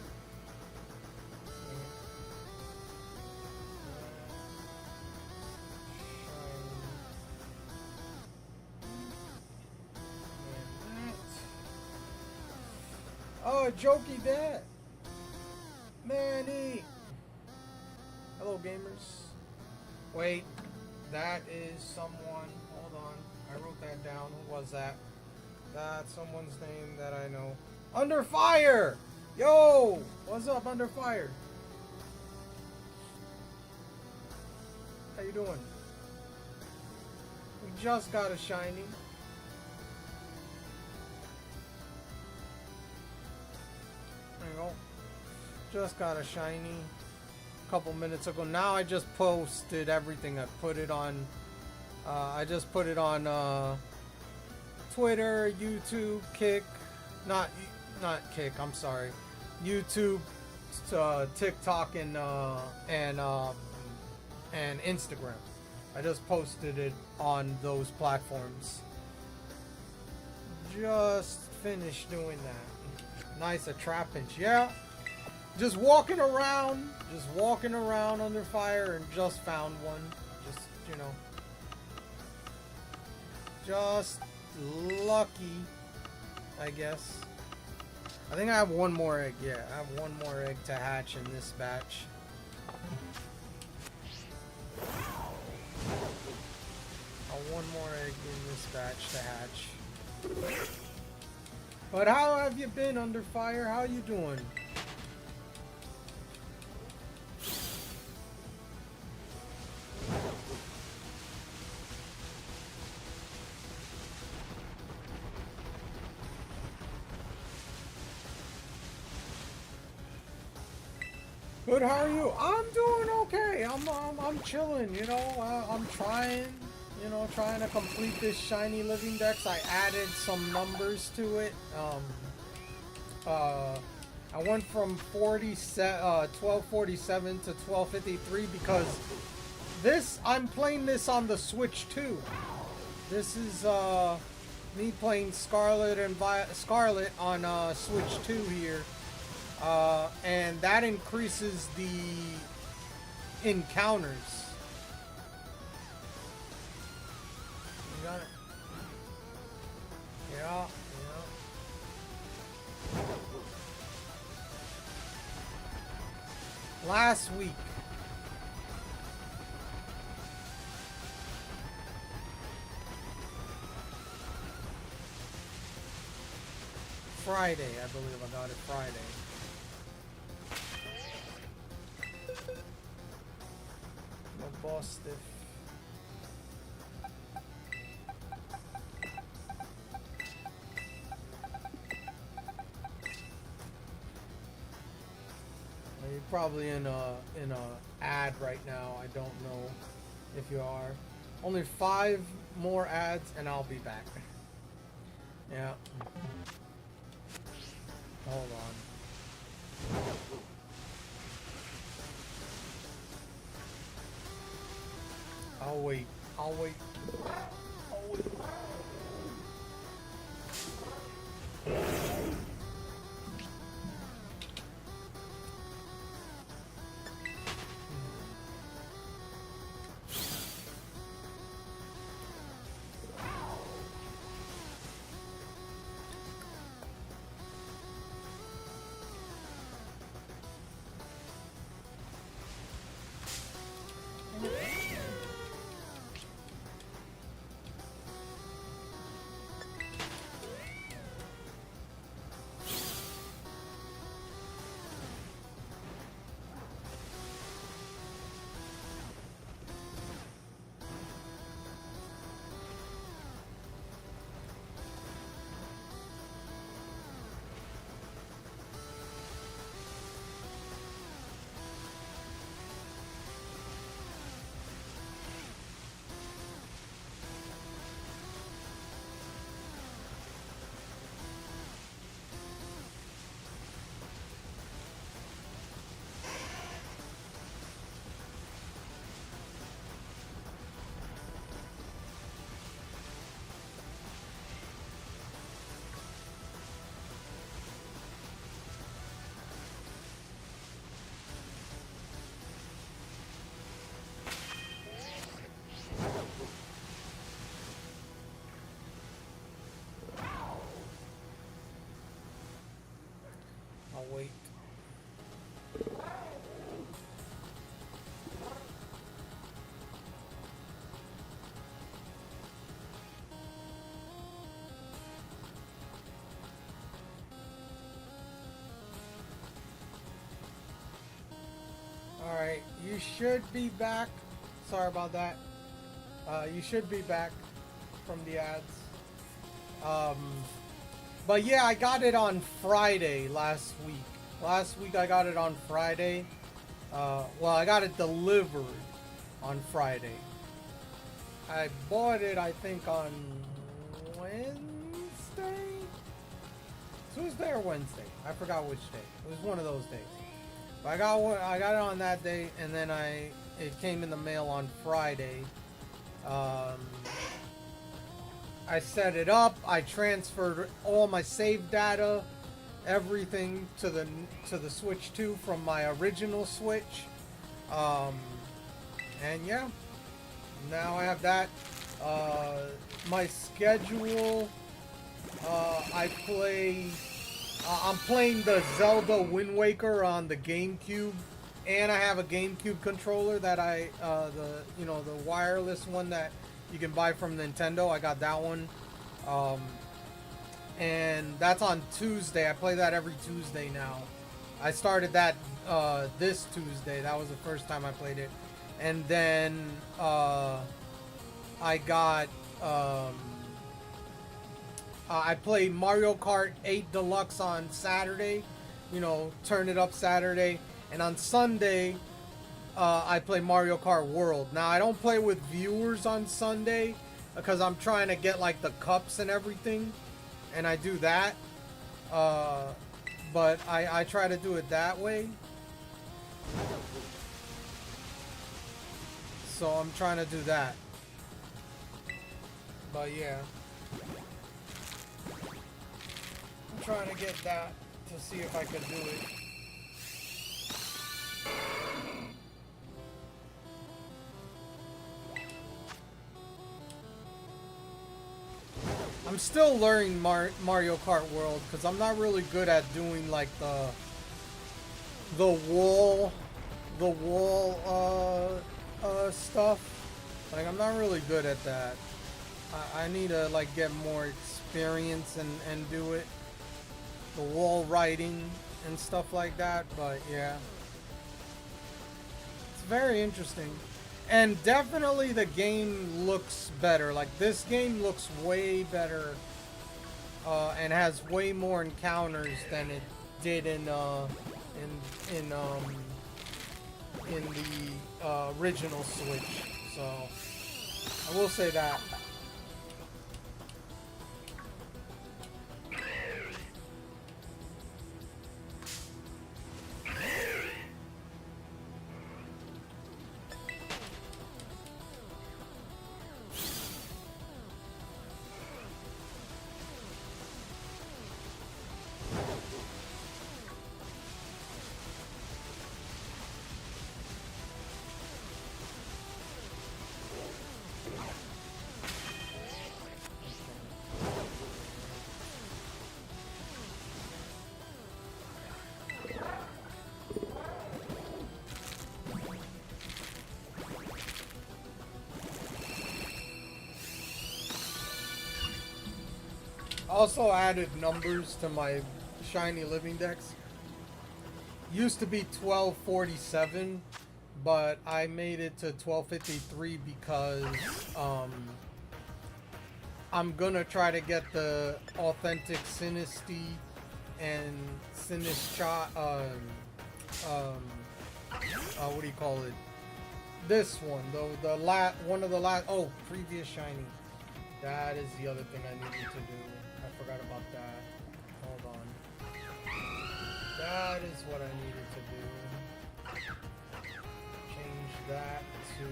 Oh, jokey dad. Manny. Hello, gamers. Wait, that is someone. Hold on. I wrote that down. Who was that? That's someone's name that I know. Under Fire! Yo! What's up, Under Fire? How you doing? We just got a shiny. There you go. Just got a shiny a couple minutes ago. Now I just posted everything. I put it on. I just put it on Twitter, YouTube, Kick, not Kick. I'm sorry, YouTube, TikTok, and Instagram. I just posted it on those platforms. Just finished doing that. Nice, a trap pinch. Yeah. Just walking around Under Fire and just found one. Just, you know. Just lucky, I guess. I think I have one more egg. Yeah, I have one more egg to hatch in this batch. One more egg in this batch to hatch. But how have you been, Under Fire? How you doing? Good, how are you? I'm doing okay. I'm chilling, you know. I'm trying to complete this shiny living dex. I added some numbers to it. I went from 1247 to 1253 because I'm playing this on the Switch too. This is me playing Scarlet and Scarlet on Switch 2 here. And that increases the encounters. You got it. Yeah, yeah. Last week. Friday, I believe I got it Friday. No boss stiff. You're probably in a ad right now. I don't know if you are. Only 5 more ads and I'll be back. Yeah. Hold on. I'll wait. I'll wait. I'll wait. I'll wait. you should be back. Sorry about that. You should be back from the ads. But yeah, I got it on Friday last week. Last week I got it on Friday. Well, I got it delivered on Friday. I bought it, I think, on Wednesday? Tuesday or Wednesday? I forgot which day. It was one of those days. But I got it on that day, and then it came in the mail on Friday. I set it up. I transferred all my save data, everything to the Switch 2 from my original Switch. And yeah, now I have that. My schedule. I'm playing the Zelda Wind Waker on the GameCube, and I have a GameCube controller that the wireless one that you can buy from Nintendo. I got that one, and that's on Tuesday. I play that every Tuesday now. I started that this Tuesday. That was the first time I played it, and then I got. I played Mario Kart 8 Deluxe on Saturday, turn it up Saturday. And on Sunday, I play Mario Kart World. Now, I don't play with viewers on Sunday because I'm trying to get like the cups and everything. And I do that. But I try to do it that way. So I'm trying to do that. But yeah. I'm trying to get that to see if I can do it. I'm still learning Mario Kart World because I'm not really good at doing like the wall stuff. Like I'm not really good at that. I need to like get more experience and do it. The wall riding and stuff like that, but yeah. It's very interesting. And definitely the game looks better. Like this game looks way better and has way more encounters than it did in the original Switch. So I will say that. Also added numbers to my shiny living dex. Used to be 1247, but I made it to 1253 because I'm gonna try to get the authentic Sinisty and Sinistcha what do you call it? This one, the one of the last. Oh, previous shiny. That is the other thing I needed to do. I forgot about that. Hold on. That is what I needed to do. Change that to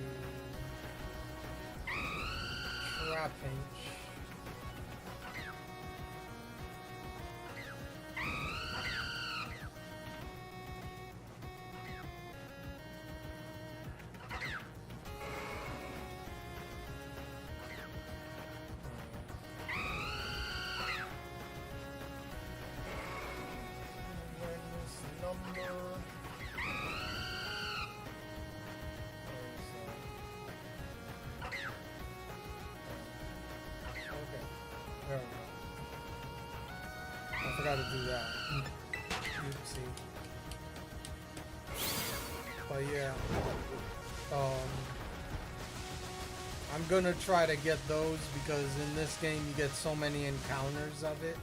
Trapinch. I forgot to do that. Oopsie. But yeah, I'm gonna try to get those because in this game you get so many encounters of it.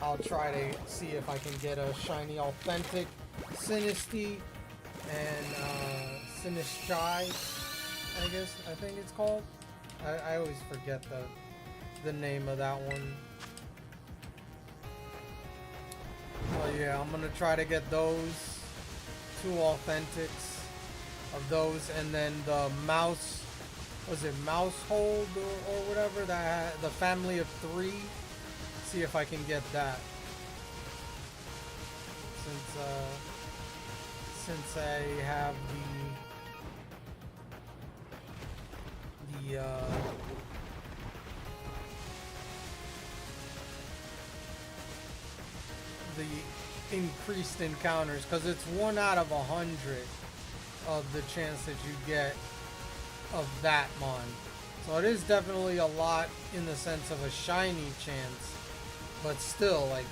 I'll try to see if I can get a shiny authentic Sinistea and Sinistrai, I think it's called. I always forget the name of that one. Oh yeah, I'm gonna try to get those 2 authentics of those, and then the mouse, was it Mousehold or whatever, that the family of 3. See if I can get that. Since I have the increased encounters, because it's 1 out of 100 of the chance that you get of that mon. So it is definitely a lot in the sense of a shiny chance, but still, like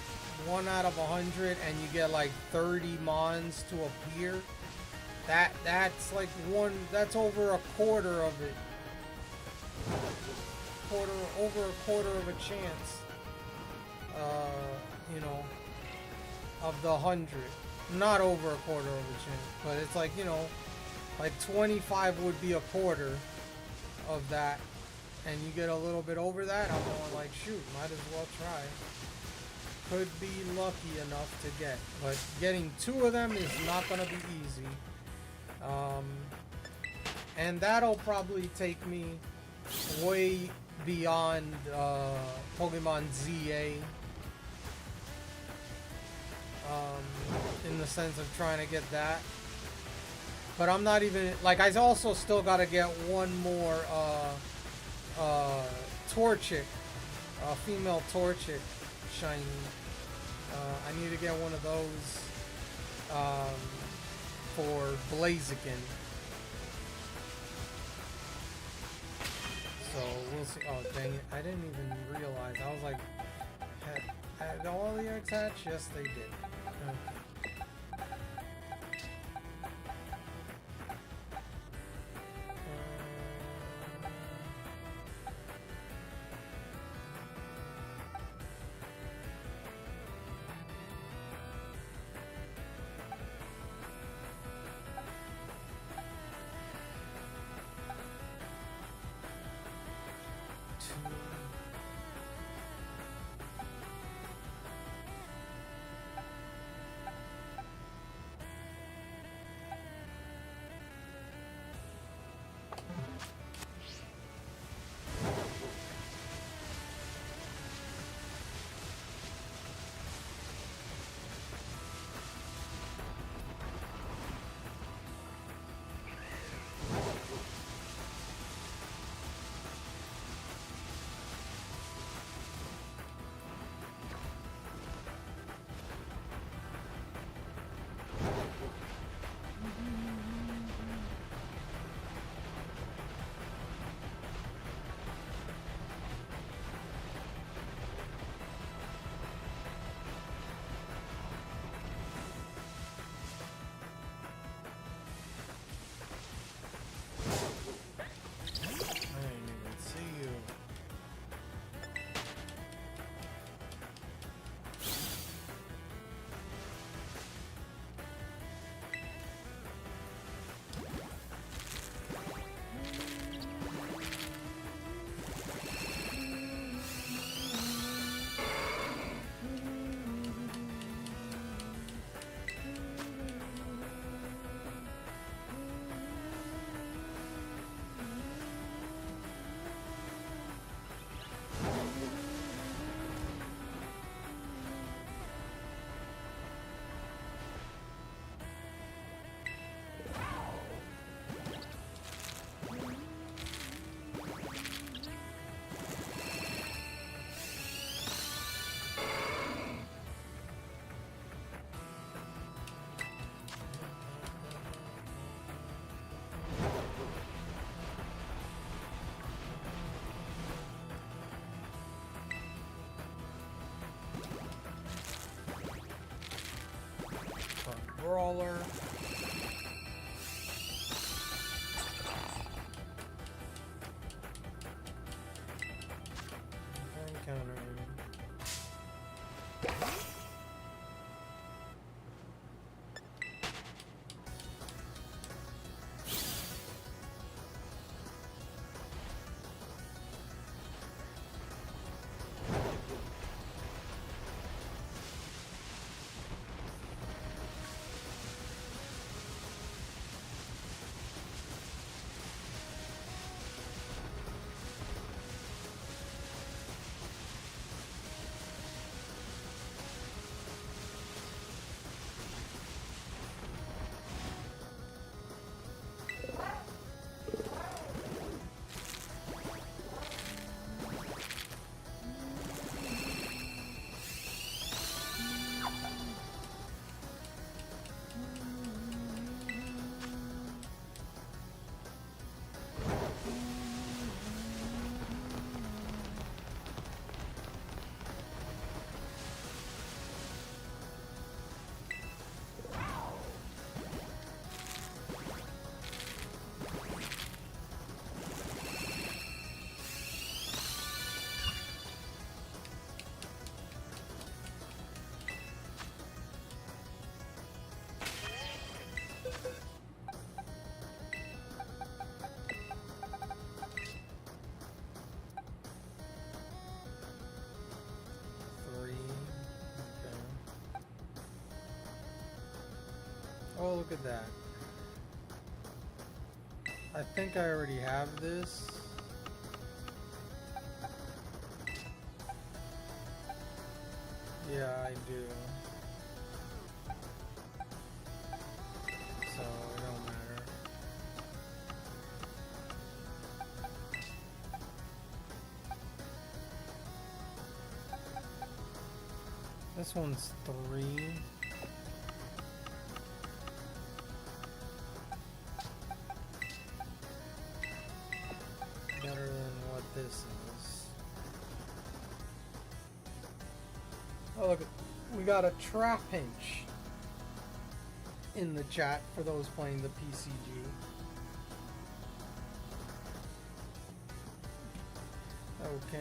1 out of 100, and you get like 30 mons to appear. That's like that's over a quarter of it. Over a quarter of a chance. You know, of the 100. Not over a quarter of a chance, but it's like, you know, like 25 would be a quarter of that, and you get a little bit over that, I'm going like, shoot, might as well try. Could be lucky enough to get, but getting 2 of them is not gonna be easy. And that'll probably take me way beyond Pokemon ZA. In the sense of trying to get that. But I'm not even, like, I also still gotta get 1 more Torchic, female Torchic shiny. I need to get 1 of those for Blaziken. So we'll see. Oh dang it, I didn't even realize. I was like, had all the attached? Yes, they did. Okay. Brawler. Oh, look at that. I think I already have this. Yeah, I do. So it don't matter. This one's 3. Better than what this is. Oh look, we got a Trapinch in the chat for those playing the PCG. Okay.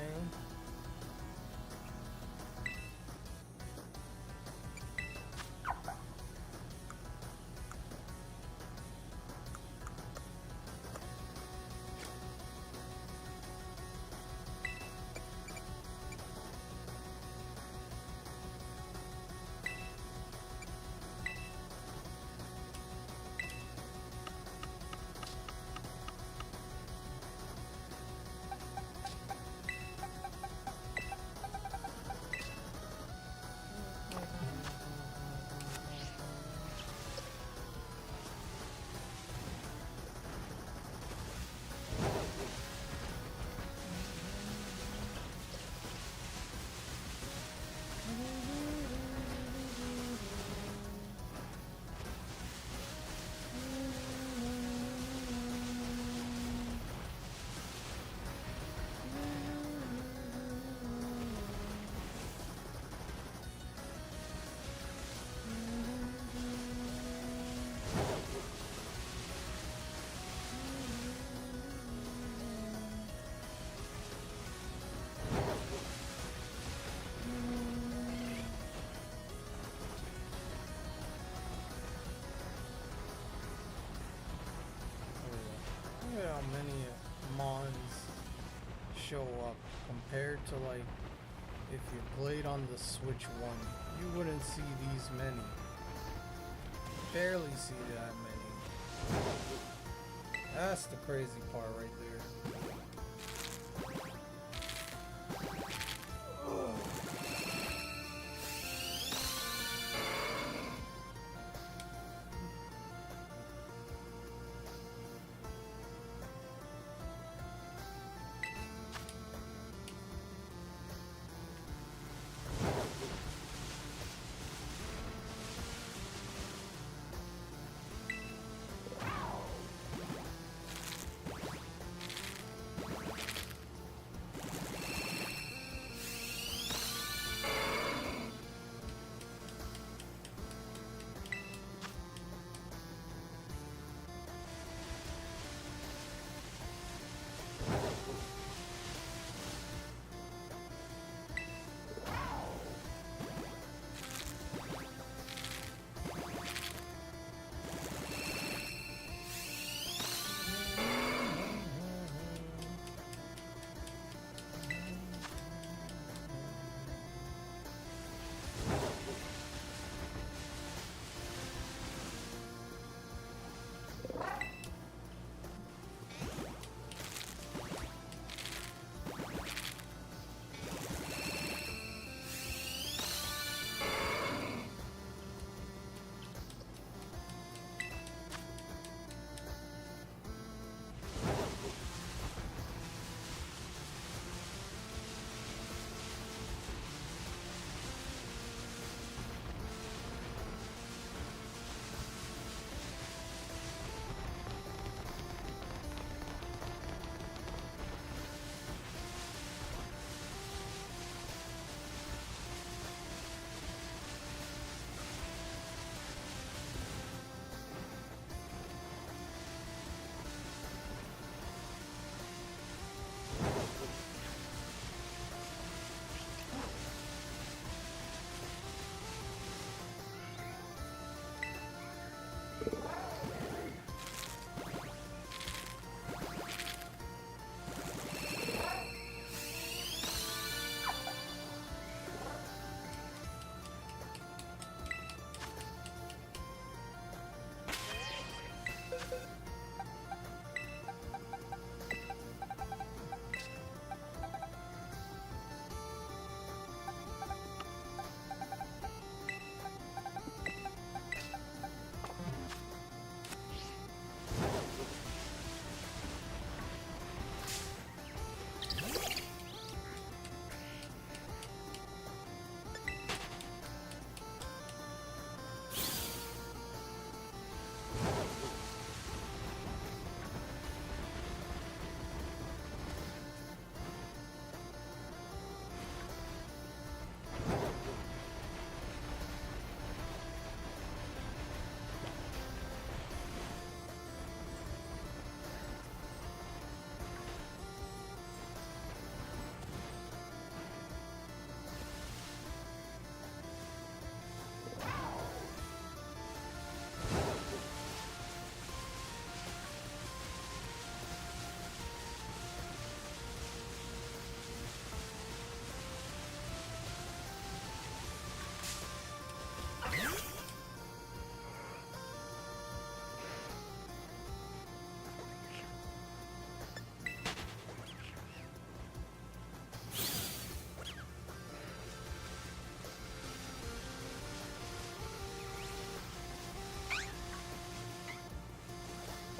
Look at how many Mons show up compared to like if you played on the Switch 1. You wouldn't see these many. Barely see that many. That's the crazy part right there.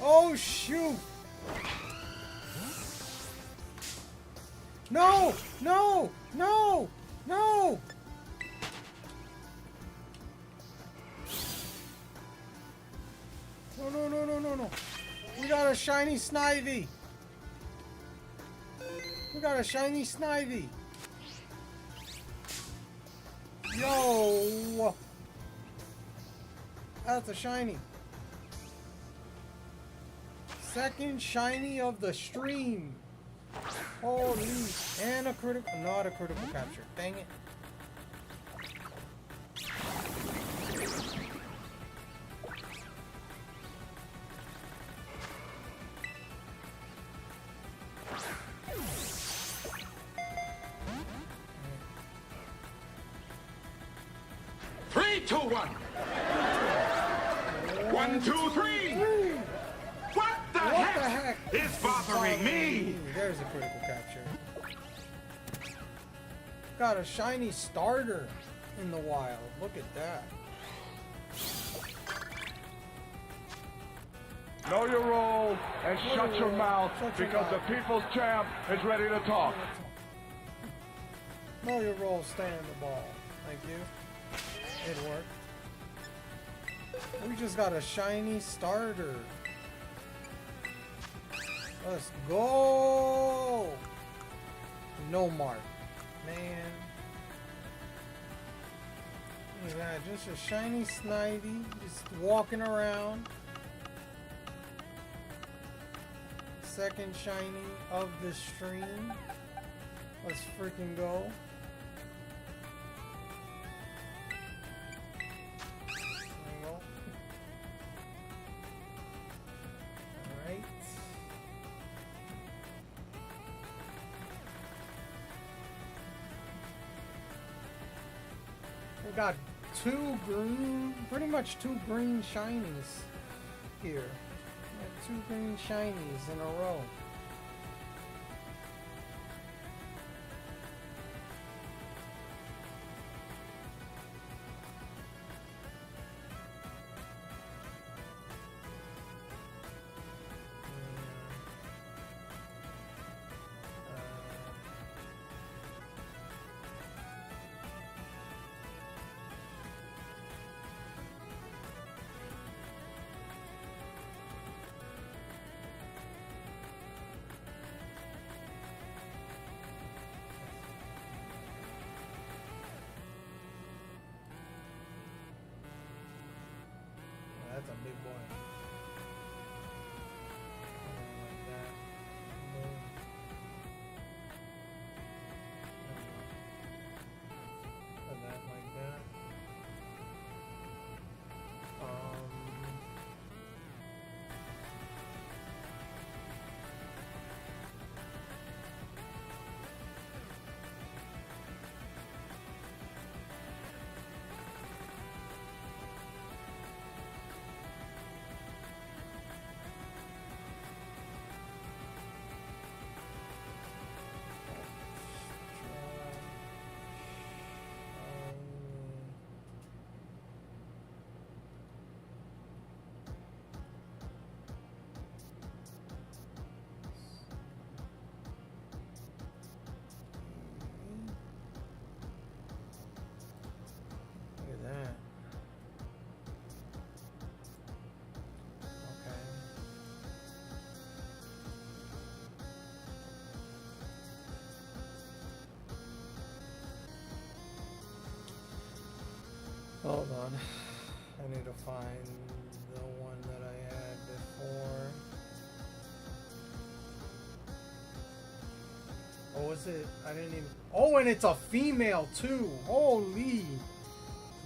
Oh shoot! No! No! No! No! No, no, no, no, no, no. We got a shiny Snivy. We got a shiny Snivy. Yo! That's a shiny. Second shiny of the stream. Holy. And a critical. Not a critical capture. Dang it. Three, two, one. 1, 2, 3. What the What heck? the heck? It's bothering me. There's a critical capture. Got a shiny starter in the wild. Look at that. Know your role and shut your mouth Shut your because the mouth. people's champ is ready to talk. Know your role, stay on the ball. Thank you. It worked. We just got a shiny starter. Let's go! No mark. Man. Look at that, just a shiny Snivy, just walking around. Second shiny of the stream. Let's freaking go. There we go. Alright. We got two green, pretty much two green shinies here. We got two green shinies in a row. That's a big boy. Like that. Boom. Put that like that. Look at that. Okay. Hold on. I need to find the one that I had before. Oh, is it? I didn't even. Oh, and it's a female too. Holy.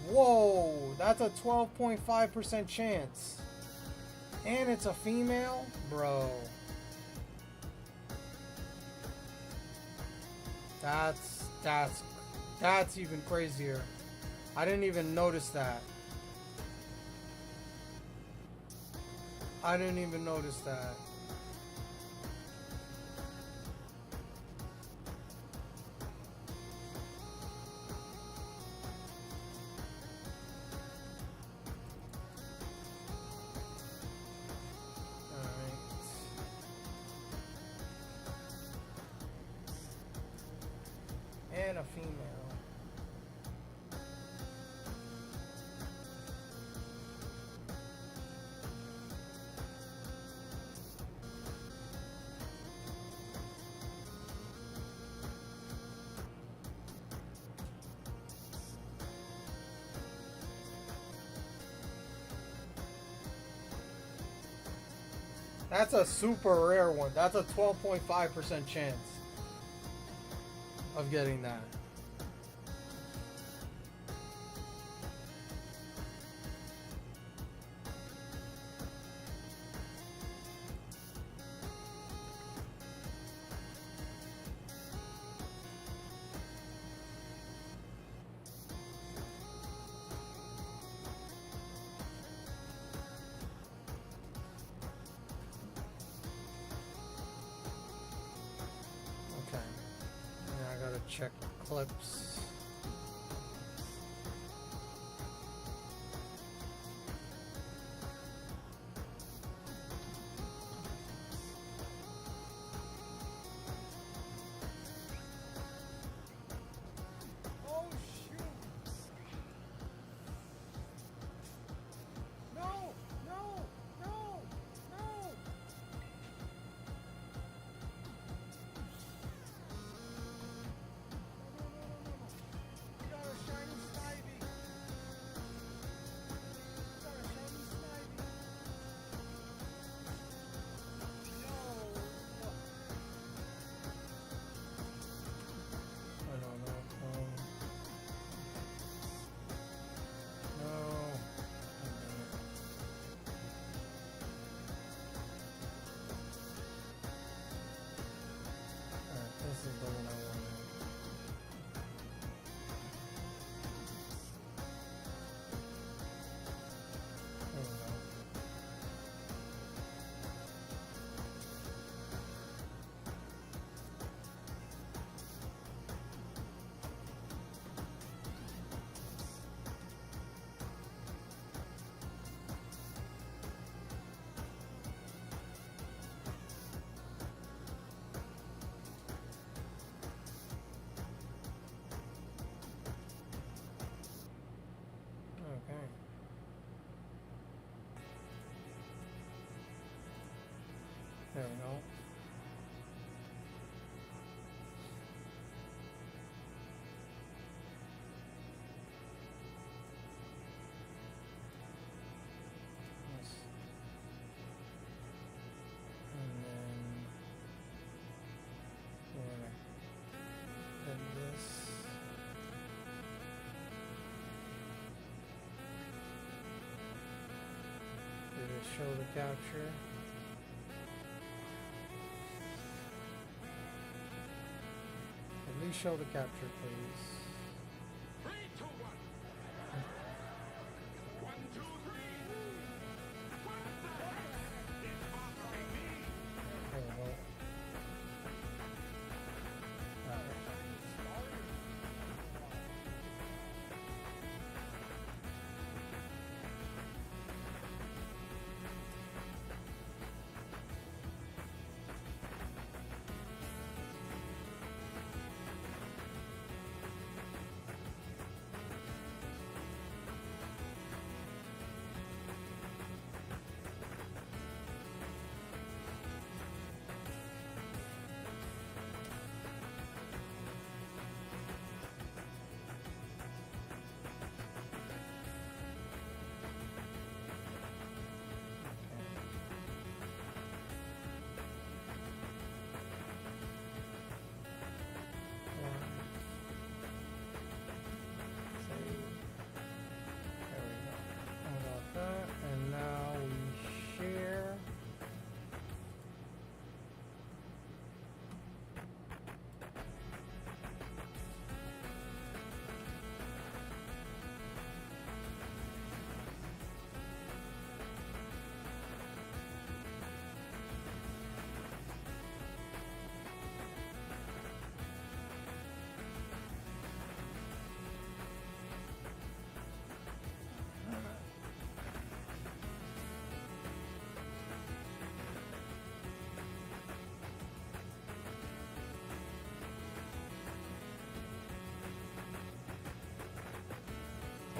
Whoa. That's a 12.5% chance. And it's a female? Bro. That's even crazier. I didn't even notice that. I didn't even notice that. a female. That's a super rare one. That's a 12.5% chance of getting that. Okay. Now I gotta check clips. Oh shoot! No! No! No! No! We got a shiny Snivy. We got a shiny Snivy. No. I don't know. No. Alright, this is the one I wanted. There we go. Okay. There we go. Yes. And then we're gonna hit this. Did it show the capture? At least show the capture, please. 3, 2, 1. 1, 2, 3. What the heck is bothering me? There we go. Alright.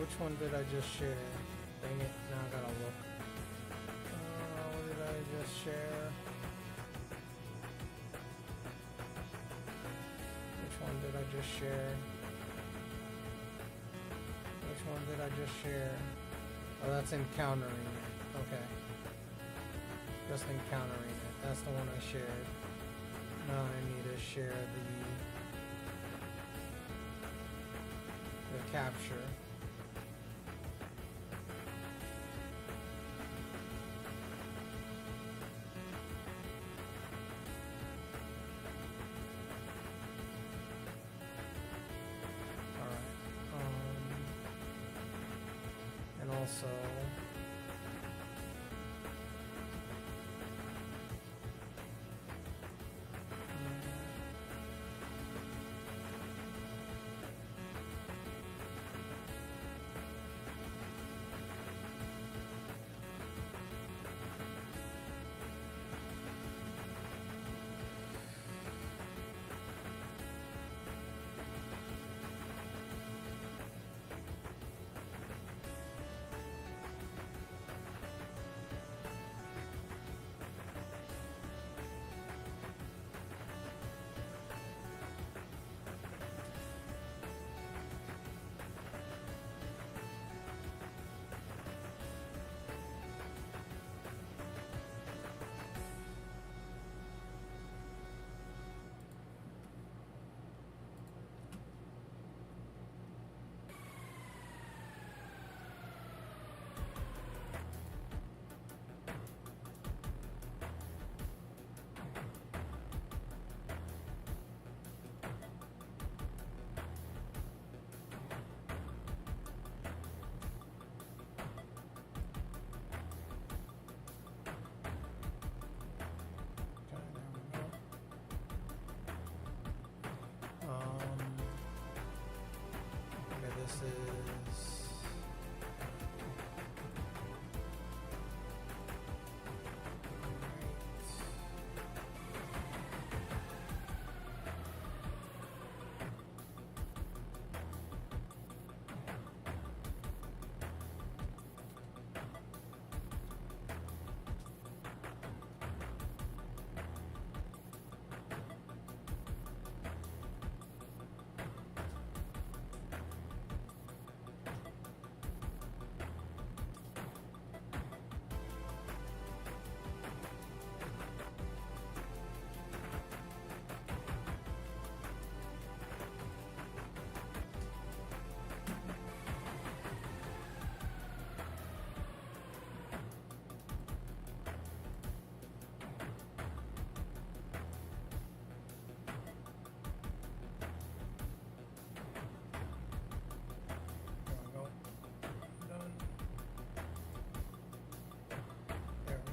Which one did I just share? Dang it, now I gotta look. What did I just share? Which one did I just share? Which one did I just share? Oh, that's encountering it. Okay. Just encountering it. That's the one I shared. Now I need to share the capture. And also this is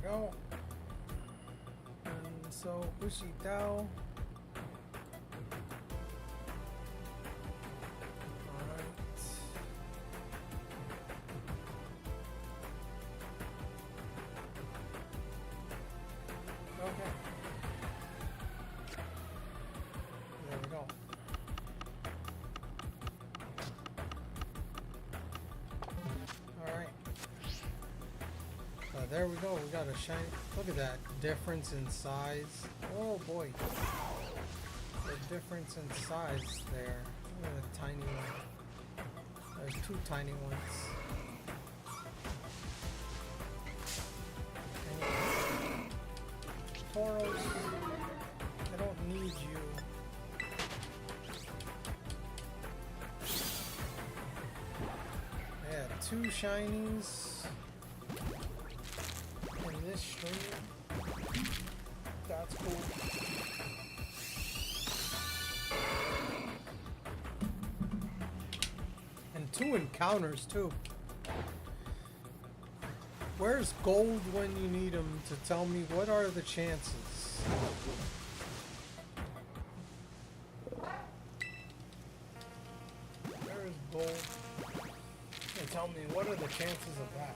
go. And so Ushidao. Alright. Okay. There we go. Alright. There we go, we got a shiny. Look at that difference in size. Oh boy. The difference in size there. Look at the tiny one. There's two tiny ones. And Tauros, I don't need you. Yeah, two shinies. This stream, that's cool. And two encounters too. Where's gold when you need them to tell me what are the chances? Where is gold? And tell me what are the chances of that?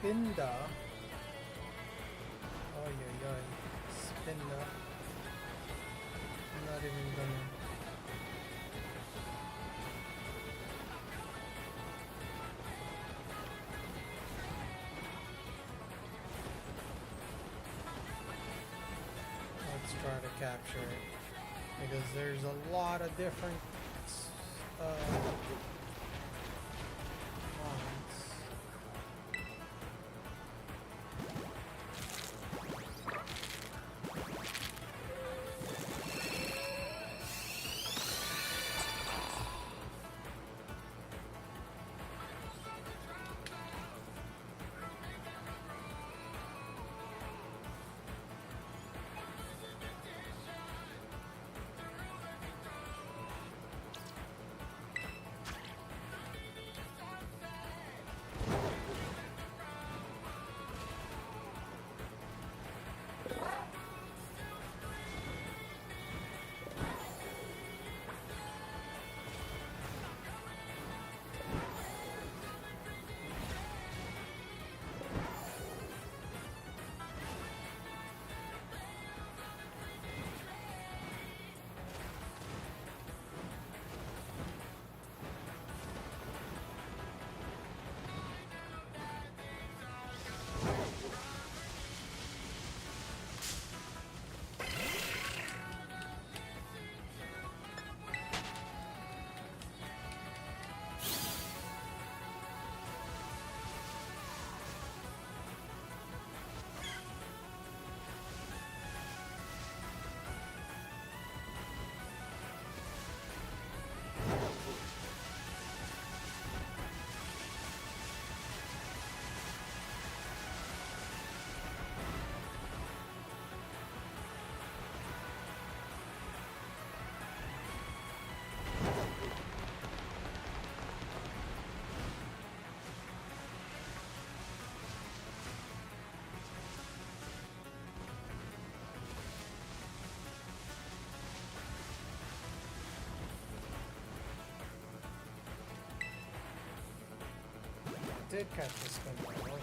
Spinda. Oh yeah. Spinda. I'm not even gonna. Let's try to capture it because there's a lot of different lines. Did catch the spin ball.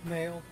Male.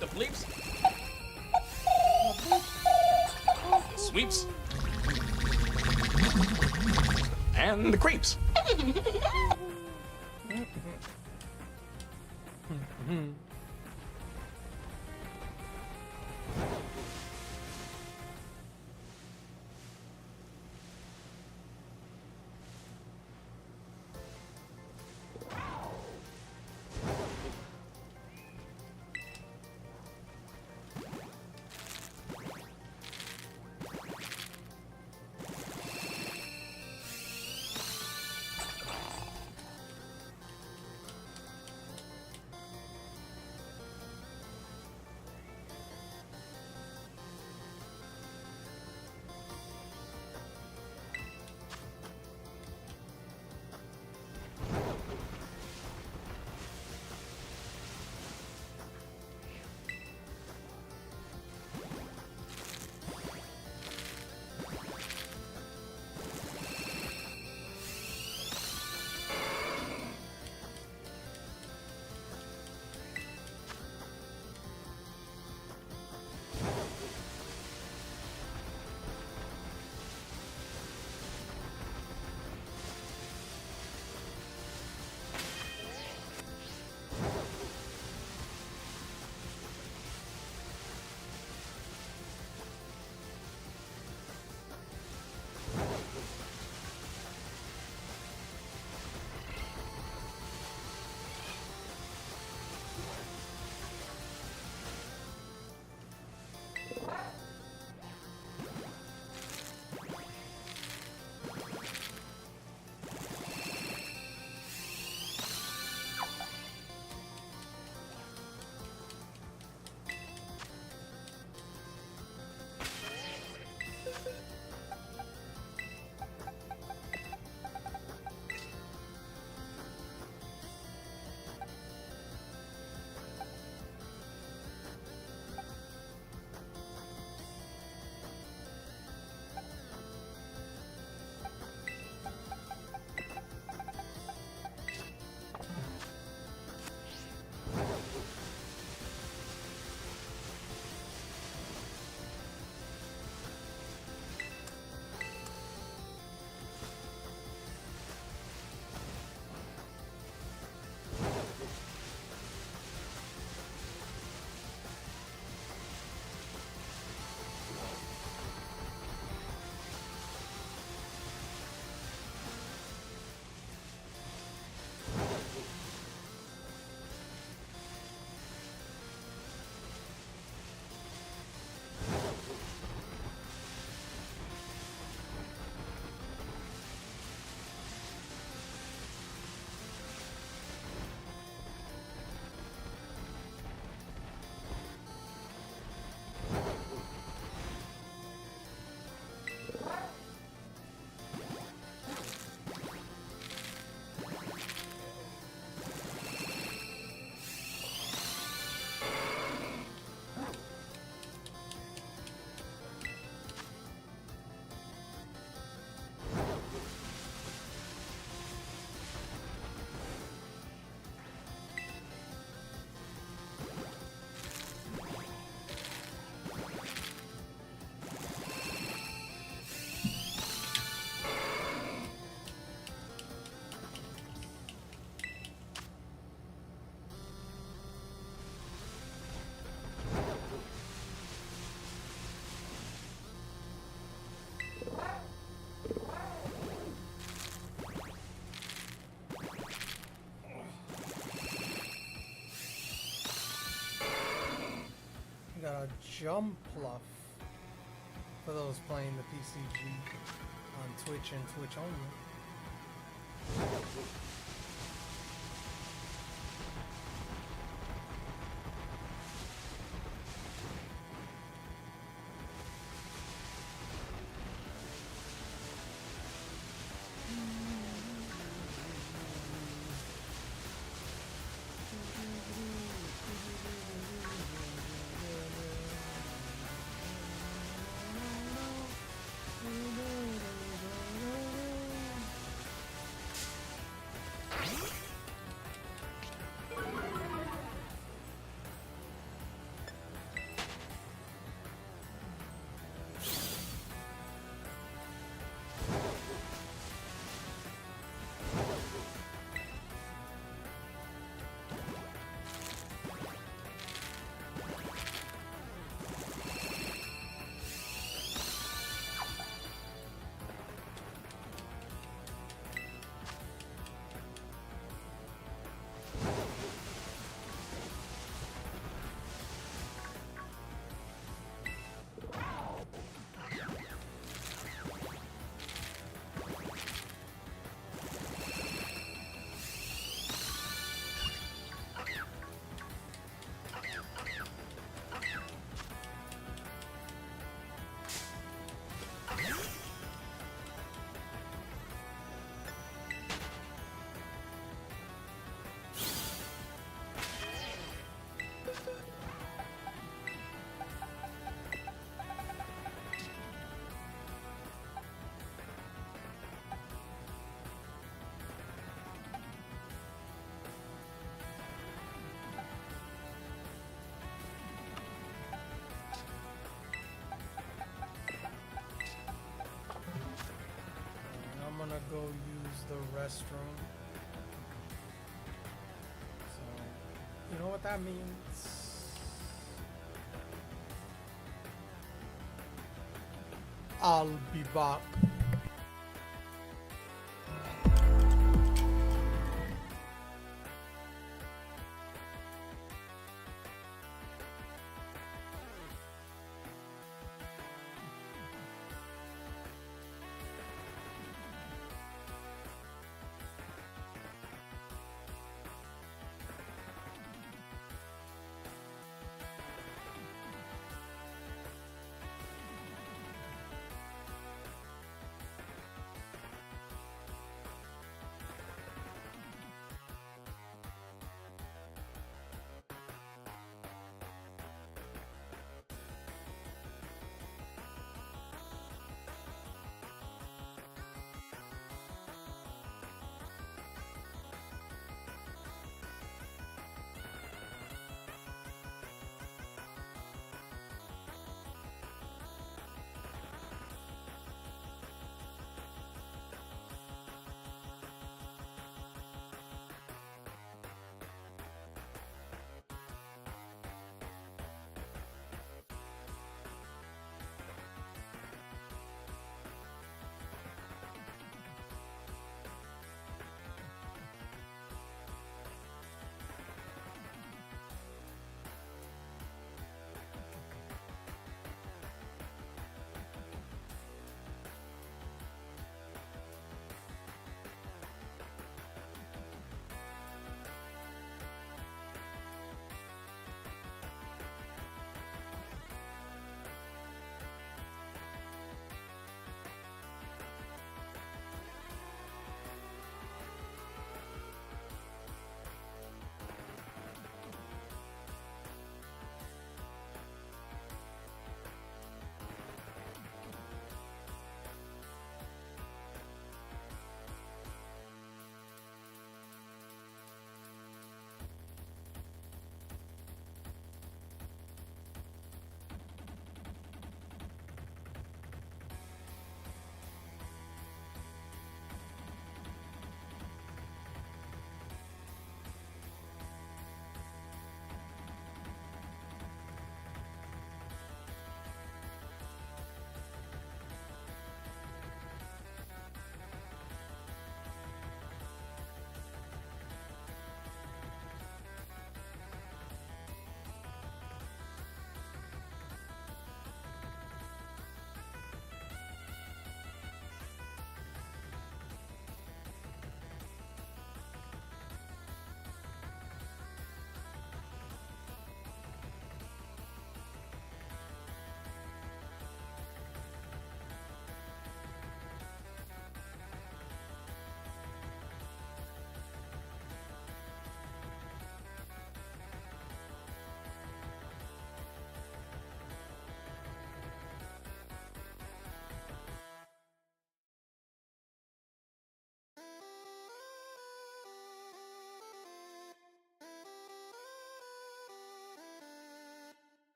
The bleeps. Sweeps. And the creeps. Jump Pluff for those playing the PCG on Twitch and Twitch only. I'm gonna go use the restroom. So, you know what that means? I'll be back.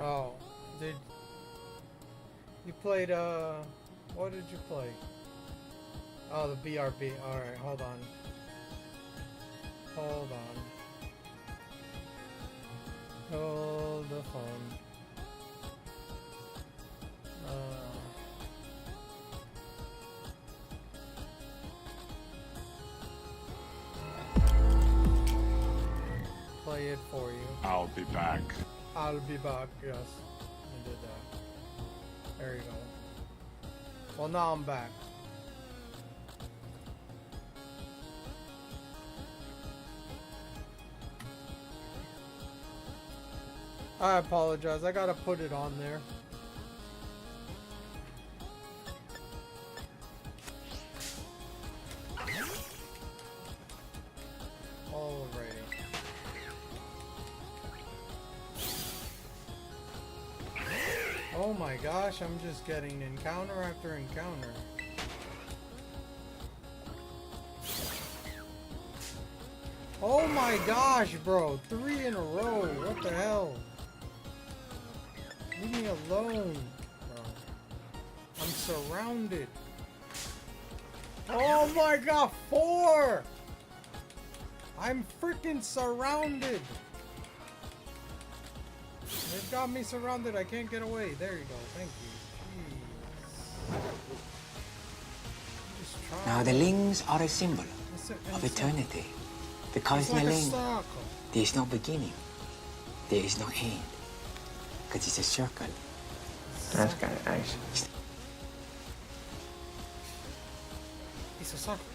Oh, did you played what did you play? Oh, the BRB. Alright, hold on. Hold on. Hold the phone. Play it for you. I'll be back. I'll be back, yes. I did that. There you go. Well, now I'm back. I apologize. I gotta put it on there. Alrighty. Oh my gosh, I'm just getting encounter after encounter. Oh my gosh, bro. 3 in a row. What the hell? Leave me alone, bro. I'm surrounded. Oh my god, 4! I'm freaking surrounded. They've got me surrounded. I can't get away. There you go. Thank you. Jeez. Just try. Now the links are a symbol of It's eternity. Because like my a link, circle. there is no beginning. There is no end. Because it's a circle. That's kind of nice. It's a circle.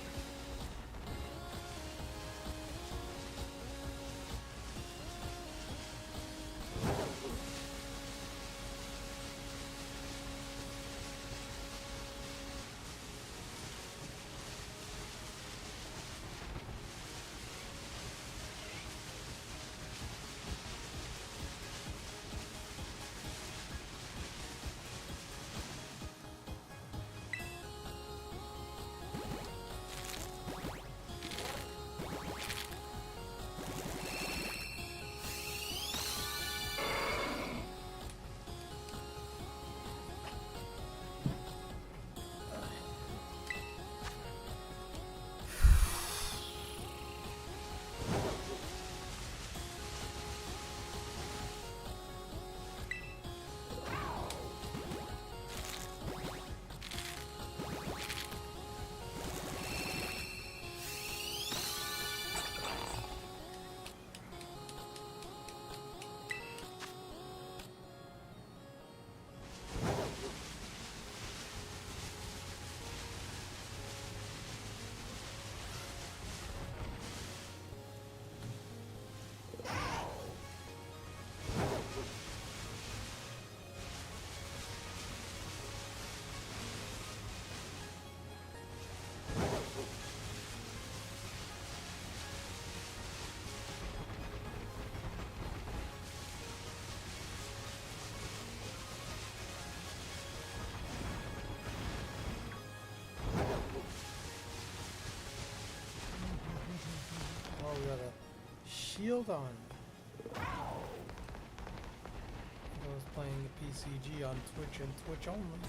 Oh, we got a shield on. I was playing the PCG on Twitch and Twitch only.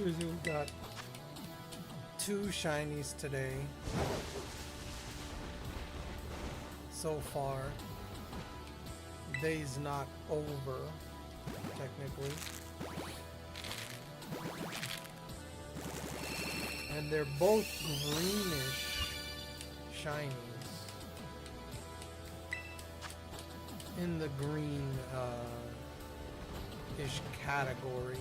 We got 2 shinies today. So far. Day's not over, technically. And they're both greenish shinies. In the green ish category.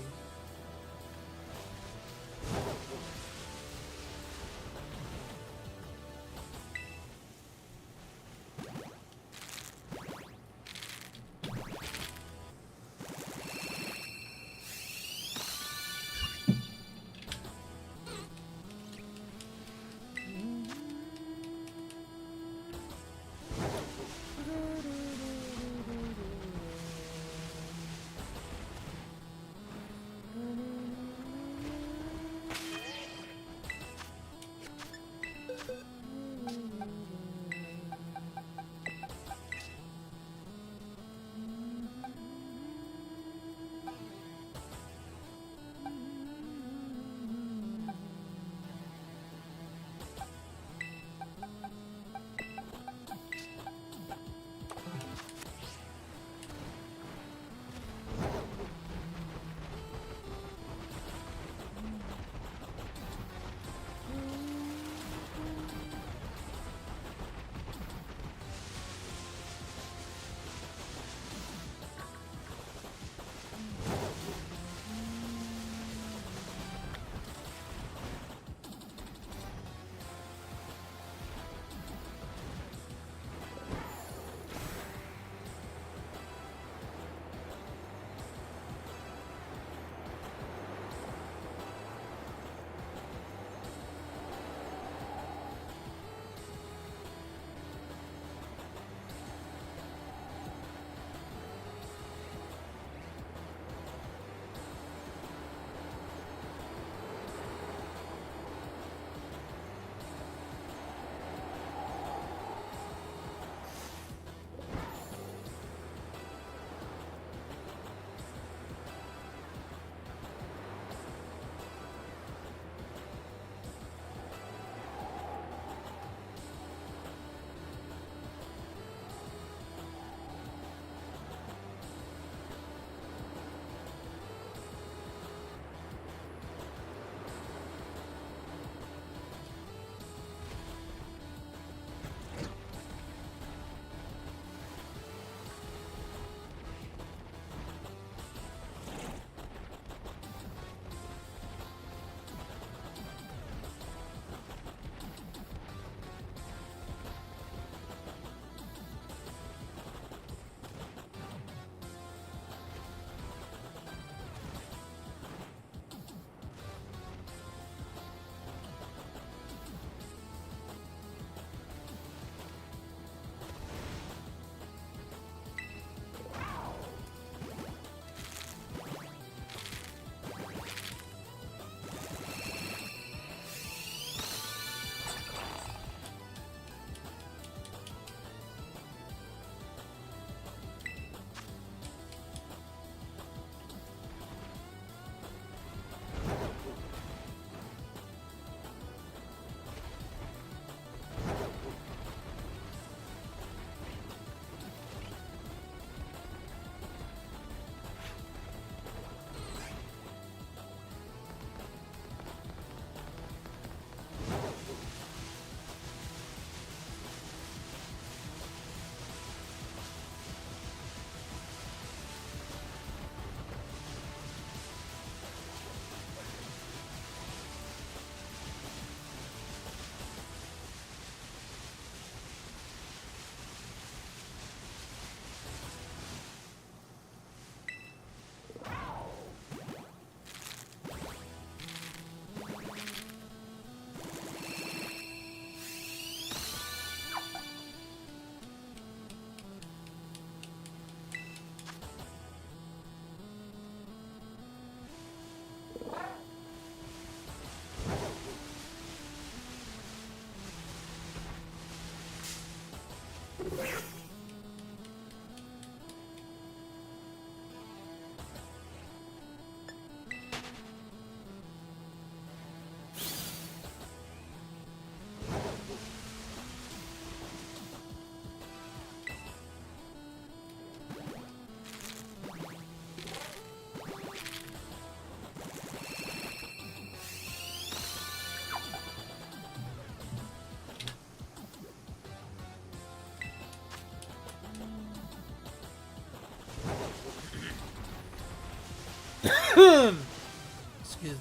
Excuse me.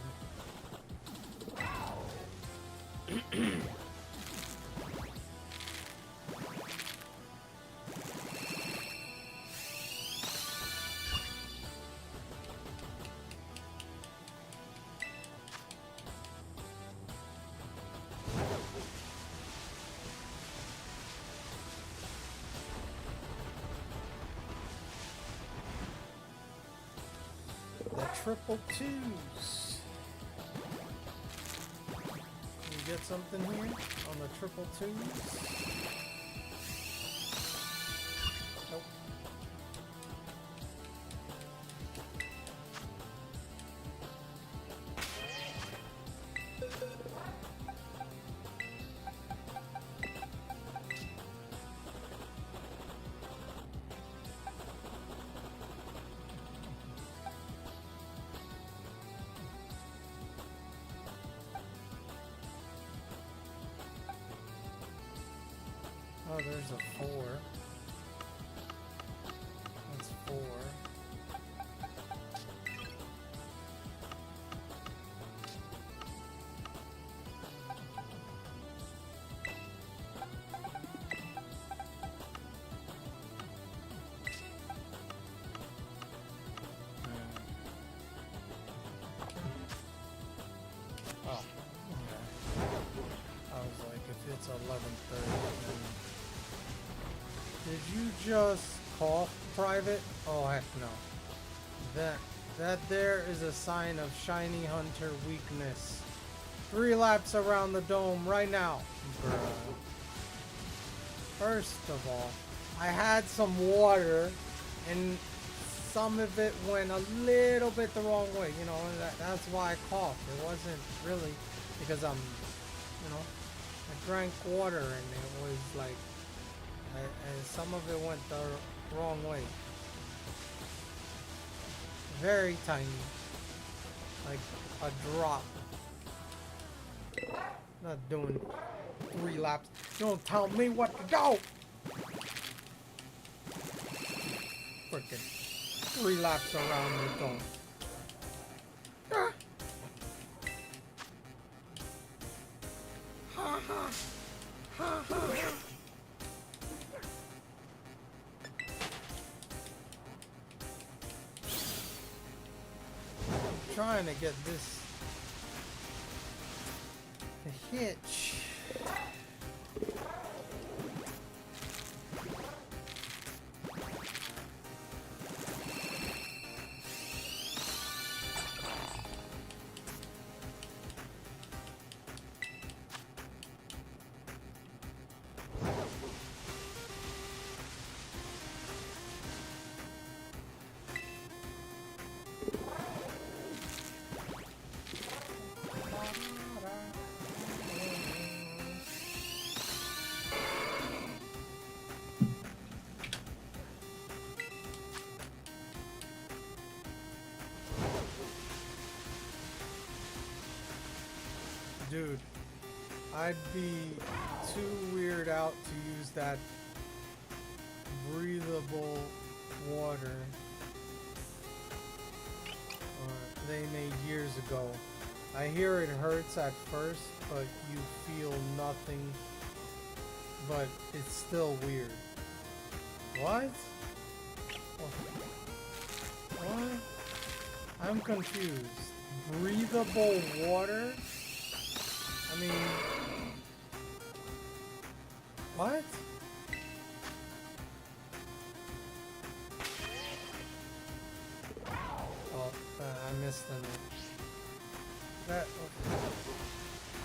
The triple twos. Can you get something here on the triple twos? Nope. Oh, there's a 4. That's 4. Oh, okay. I was like, if it's 11:30, then... Did you just cough, Private? Oh, heck no. That there is a sign of Shiny Hunter weakness. 3 laps around the dome right now. Bruh. First of all, I had some water, and some of it went a little bit the wrong way. You know, that's why I coughed. It wasn't really because I'm, you know, I drank water and it was like, and some of it went the wrong way. Very tiny. Like a drop. Not doing 3 laps. You don't tell me what to do! Frickin' 3 laps around the dome. Ah. Ha ha. Ha ha. Trying to get this to hitch. Dude, I'd be too weird out to use that breathable water they made years ago. I hear it hurts at first, but you feel nothing, but it's still weird. What? What? I'm confused. Breathable water? I mean, what? Oh, I missed them. That. Okay.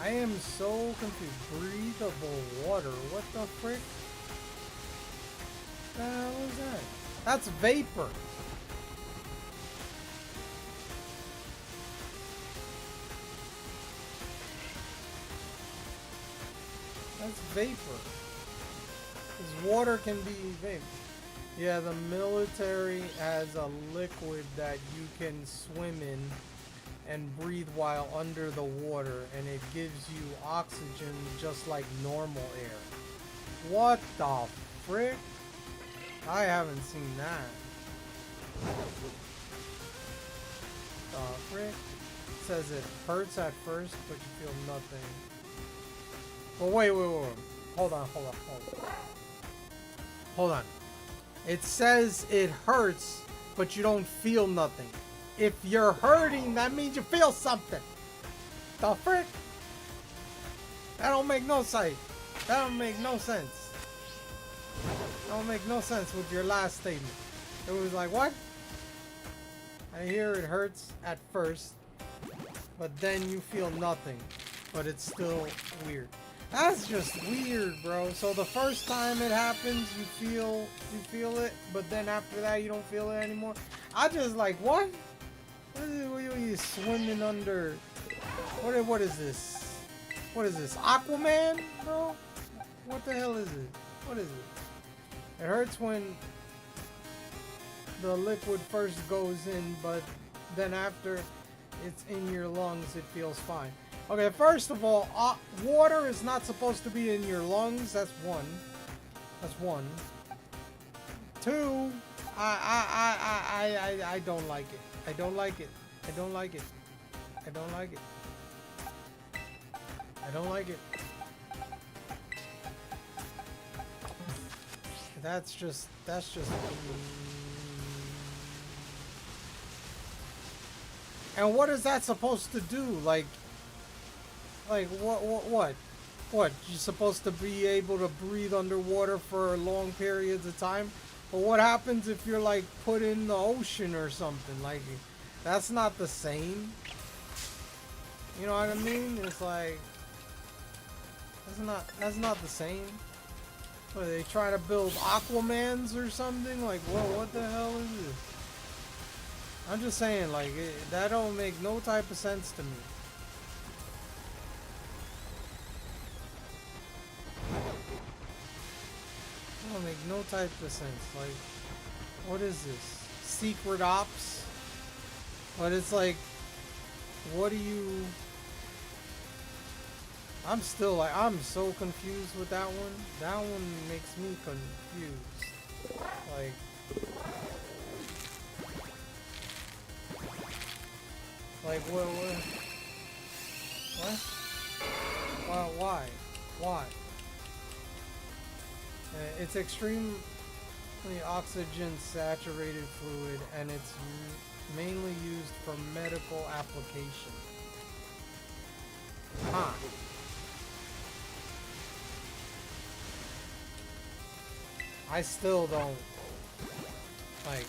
I am so confused. Breathable water. What the frick? The hell is that? That's vapor. That's vapor. Because water can be vapor. Yeah, the military has a liquid that you can swim in and breathe while under the water, and it gives you oxygen just like normal air. What the frick? I haven't seen that. Frick. It says it hurts at first, but you feel nothing. Well, wait. Hold on. Hold on. It says it hurts, but you don't feel nothing. If you're hurting, that means you feel something. The frick? That don't make no sense. That don't make no sense. That don't make no sense with your last statement. It was like, what? I hear it hurts at first, but then you feel nothing. But it's still weird. That's just weird, bro. So the first time it happens, you feel it, but then after that, you don't feel it anymore. I just like, what? What are you swimming under? What is this? What is this? Aquaman, bro? What the hell is it? What is it? It hurts when the liquid first goes in, but then after it's in your lungs, it feels fine. Okay, first of all, water is not supposed to be in your lungs. That's one. That's one. Two, I don't like it. I don't like it. I don't like it. I don't like it. I don't like it. That's just. And what is that supposed to do? Like what? What? You're supposed to be able to breathe underwater for long periods of time? But what happens if you're like put in the ocean or something? Like, that's not the same. You know what I mean? It's like, that's not the same. What, are they trying to build Aquamans or something? Like, what the hell is this? I'm just saying, like, that don't make no type of sense to me. That don't make no type of sense. Like, what is this? Secret ops? But it's like, what do you... I'm still like, I'm so confused with that one. That one makes me confused. Like... Like, what? Why? It's extremely oxygen saturated fluid, and it's mainly used for medical application. Huh. I still don't like.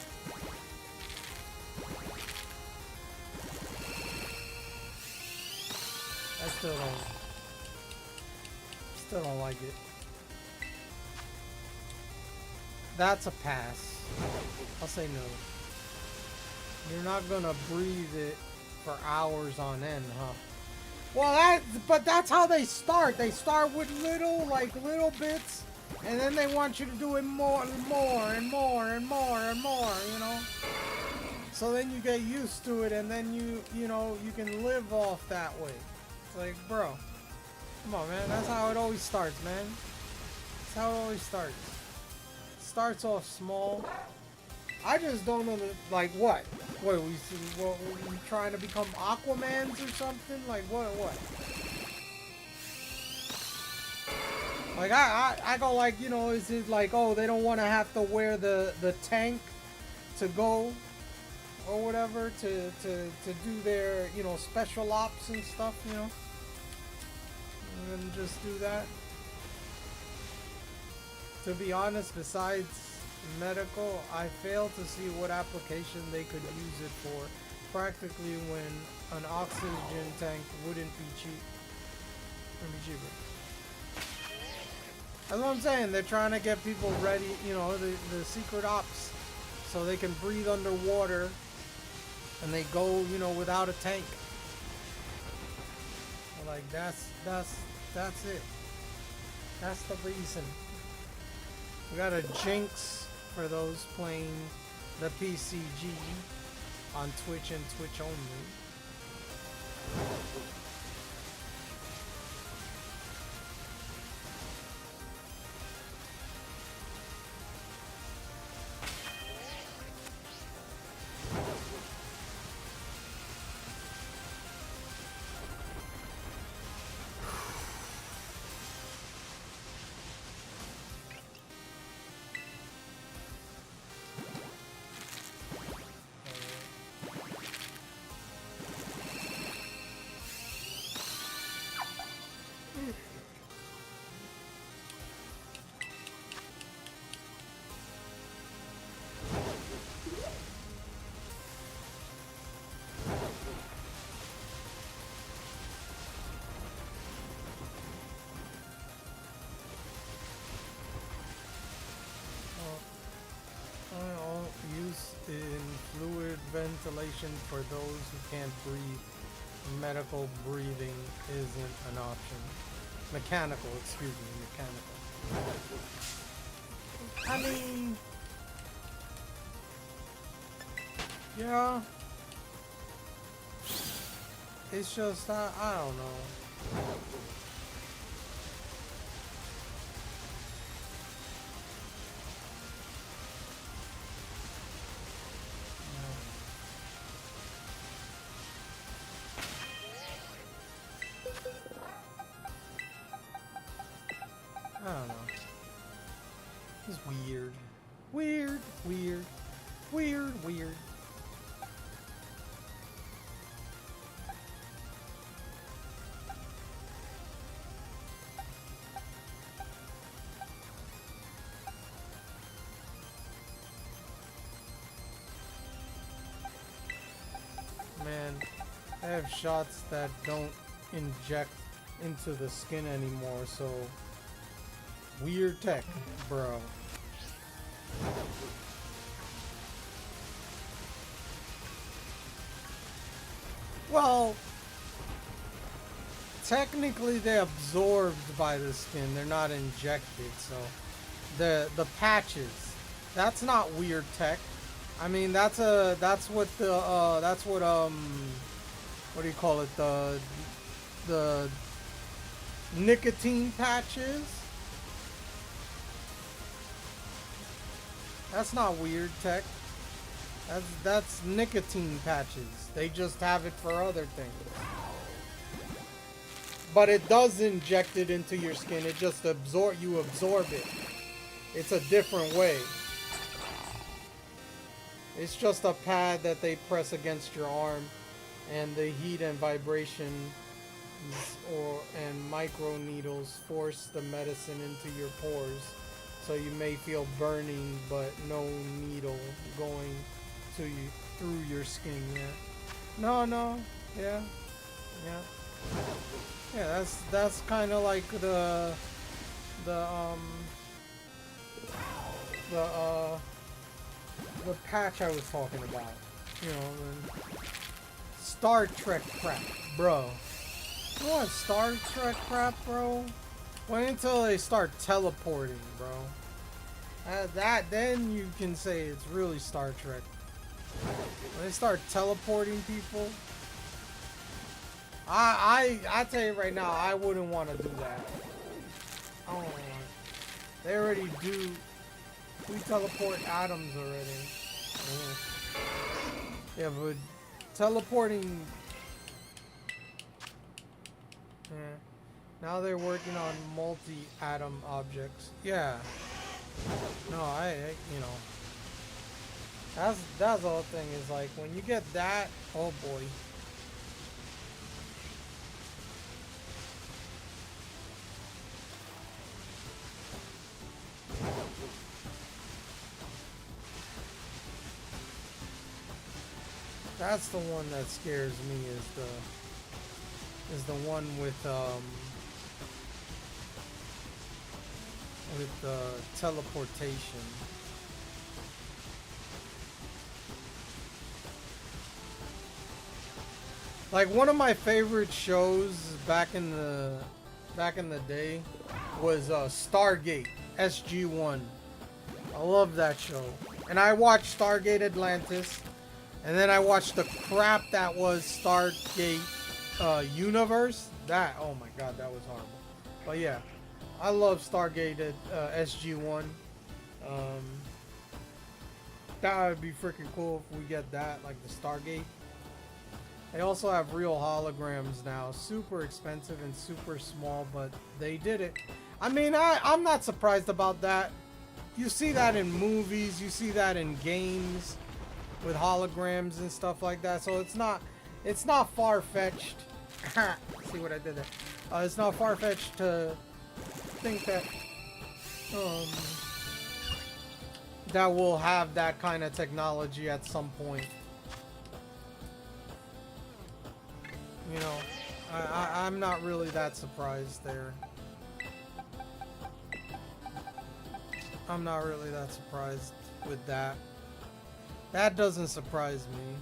I still don't like it. That's a pass. I'll say no. You're not gonna breathe it for hours on end, huh? Well, but that's how they start. They start with little bits, and then they want you to do it more and more, you know? So then you get used to it, and then you know, you can live off that way. It's like, bro, come on, man. That's how it always starts, man. That's how it always starts. It starts off small. I just don't know, like, what? What, we trying to become Aquamans or something? Like, what? Like, I go like, you know, is it like, oh, they don't want to have to wear the tank to go or whatever to do their, you know, special ops and stuff, you know? And just do that. To be honest, besides medical, I fail to see what application they could use it for. Practically, when an oxygen tank wouldn't be cheap. Wouldn't be cheaper. That's what I'm saying. They're trying to get people ready, you know, the secret ops, so they can breathe underwater, and they go, you know, without a tank. Like, that's it. That's the reason. We got a jinx for those playing the PCG on Twitch and Twitch only. ventilation for those who can't breathe. Medical breathing isn't an option. Mechanical, excuse me, mechanical. I mean, yeah. It's just, I don't know. I don't know. It's weird. Weird, weird, weird, weird. Man, I have shots that don't inject into the skin anymore, so weird tech, bro. Well, technically they're absorbed by the skin. They're not injected, so the patches, that's not weird tech. I mean, that's what what do you call it, the nicotine patches. That's not weird tech. That's nicotine patches. They just have it for other things. But it does inject it into your skin. It just you absorb it. It's a different way. It's just a pad that they press against your arm, and the heat and vibration and micro needles force the medicine into your pores. So you may feel burning, but no needle going to you through your skin yet. No, yeah. That's kind of like the patch I was talking about. You know, the Star Trek crap, bro. You want Star Trek crap, bro? Wait until they start teleporting, bro. Then you can say it's really Star Trek. When they start teleporting people, I tell you right now, I wouldn't want to do that. I don't want. They already do. We teleport atoms already. Yeah, but teleporting. Yeah. Now they're working on multi-atom objects. Yeah. No, you know. That's the whole thing, is like when you get that, oh boy. That's the one that scares me, is the one with teleportation. Like, one of my favorite shows back in the day was Stargate SG-1. I love that show. And I watched Stargate Atlantis, and then I watched the crap that was Stargate Universe. That, oh my god, that was horrible. But yeah, I love Stargate SG-1. That would be freaking cool if we get that, like the Stargate. They also have real holograms now. Super expensive and super small, but they did it. I mean, I'm not surprised about that. You see that in movies, you see that in games with holograms and stuff like that. So it's not far-fetched. See what I did there? It's not far-fetched to think that that we'll have that kind of technology at some point. You know, I'm not really that surprised there. I'm not really that surprised with that. That doesn't surprise me.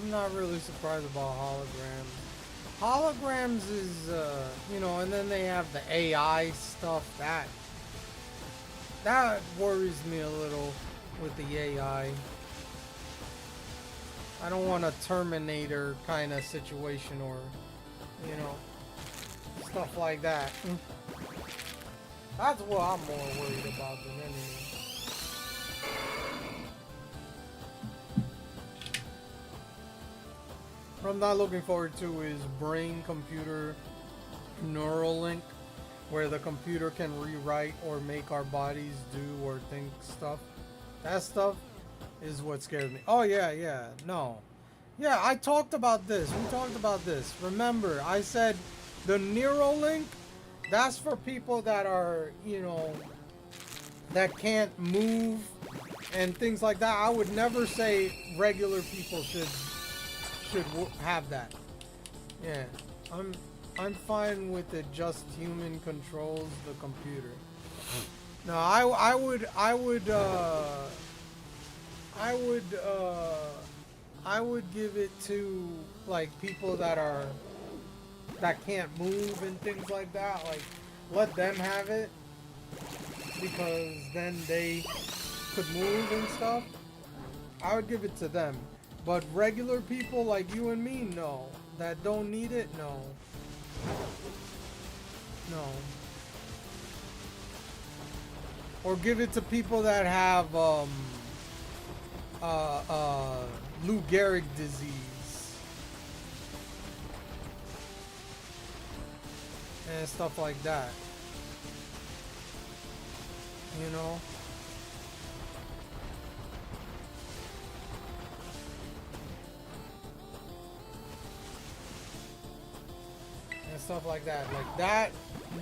I'm not really surprised about holograms. Holograms is, you know, and then they have the AI stuff. That worries me a little with the AI. I don't want a Terminator kind of situation or, you know, stuff like that. That's what I'm more worried about than anything. What I'm not looking forward to is brain-computer neural link, where the computer can rewrite or make our bodies do or think stuff. That stuff is what scares me. Oh yeah, no. Yeah, I talked about this. We talked about this. Remember, I said the neural link, that's for people that are, you know, that can't move and things like that. I would never say regular people should have that. Yeah, I'm fine with it. Just human controls the computer. No, I would give it to like people that can't move and things like that. Like, let them have it because then they could move and stuff. I would give it to them. But regular people like you and me, no. That don't need it, no. No. Or give it to people that have Lou Gehrig disease and stuff like that. You know? And stuff like that. Like that,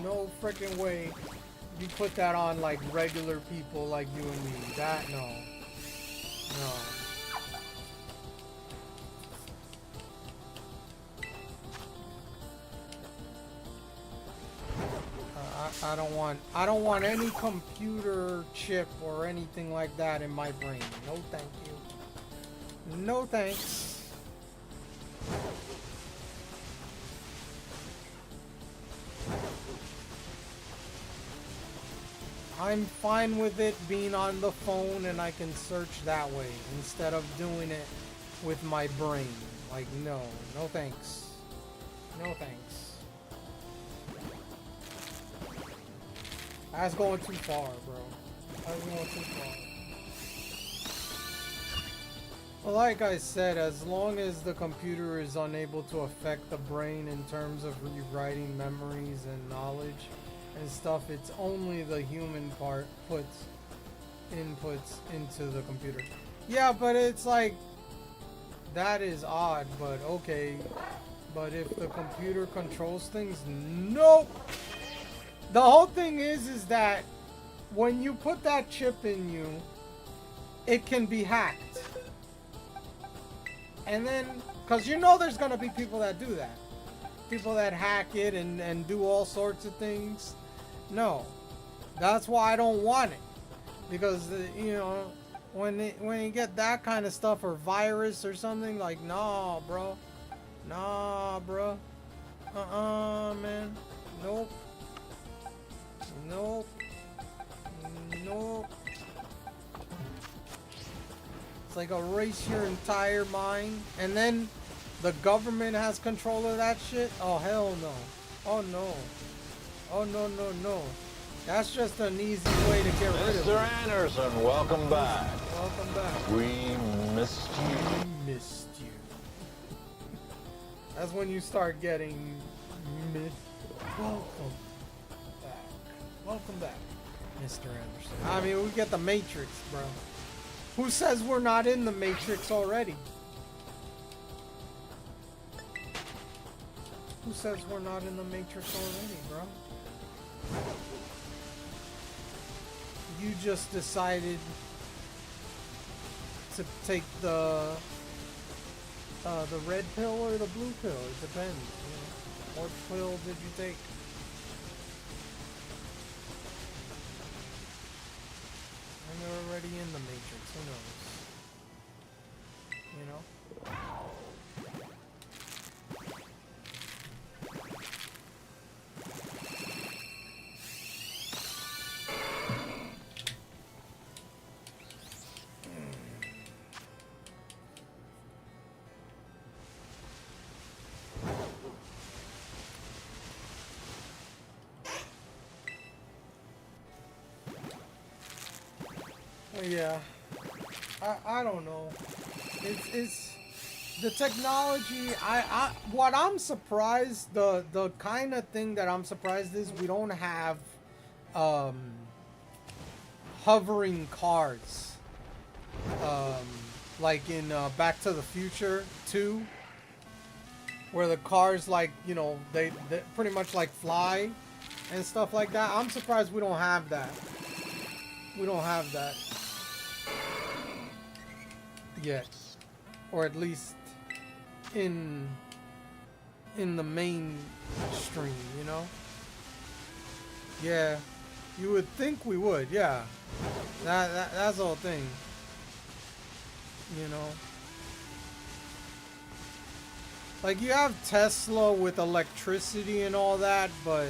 no freaking way you put that on like regular people like you and me. That, no. No. I don't want any computer chip or anything like that in my brain. No thank you. No thanks. I'm fine with it being on the phone and I can search that way instead of doing it with my brain. Like, no thanks. No thanks. That's going too far, bro. That's going too far. Well, like I said, as long as the computer is unable to affect the brain in terms of rewriting memories and knowledge and stuff, it's only the human part puts inputs into the computer. Yeah, but it's like, that is odd, but okay. But if the computer controls things, nope. The whole thing is that when you put that chip in you, it can be hacked. And then, because you know there's going to be people that do that. People that hack it and do all sorts of things. No. That's why I don't want it. Because, you know, when you get that kind of stuff or virus or something, like, nah, bro. Nah, bro. Man. Nope. Nope. Nope. It's like erase your entire mind, and then the government has control of that shit? Oh, hell no. Oh, no. Oh, no. That's just an easy way to get rid of it. Mr. Anderson, welcome back. Welcome back. We missed you. We missed you. That's when you start getting missed. Welcome back. Welcome back, Mr. Anderson. I mean, we get the Matrix, bro. Who says we're not in the Matrix already? Who says we're not in the Matrix already, bro? You just decided to take the red pill or the blue pill. It depends. You know? What pill did you take? And they're already in the Matrix. Who knows? You know? Yeah. I don't know. It's the technology. What I'm surprised, the kind of thing that I'm surprised is we don't have um hovering cars. Like in Back to the Future 2, where the cars, like, you know, they pretty much like fly and stuff like that. I'm surprised we don't have that. We don't have that yet, or at least in the mainstream, you know. Yeah, you would think we would. Yeah, that's the whole thing, you know. Like, you have Tesla with electricity and all that, but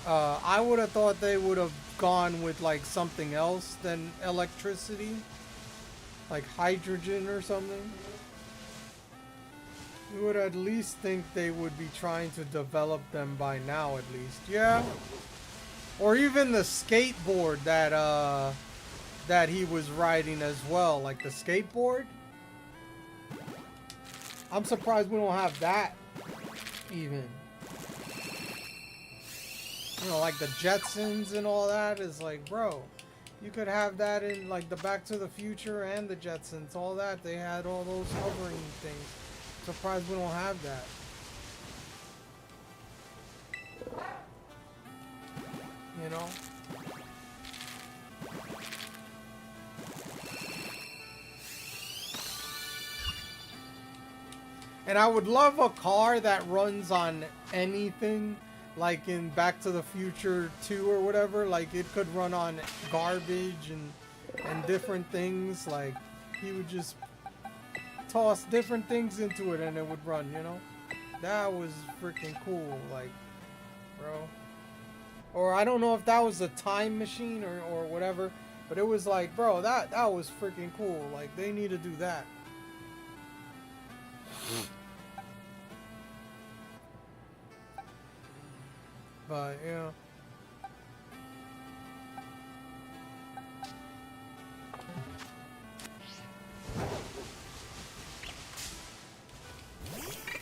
I would have thought they would have gone with like something else than electricity, like hydrogen or something. You would at least think they would be trying to develop them by now, at least. Yeah. Or even the skateboard that he was riding as well, like the skateboard. I'm surprised we don't have that even. You know, like the Jetsons and all that is like, bro, you could have that in like the Back to the Future and the Jetsons, all that. They had all those hovering things. Surprised we don't have that. You know? And I would love a car that runs on anything, like in Back to the Future 2 or whatever. Like, it could run on garbage and different things. Like, he would just toss different things into it and it would run, you know? That was freaking cool, like, bro. Or I don't know if that was a time machine or whatever, but it was like, bro, that was freaking cool. Like, they need to do that. But, yeah.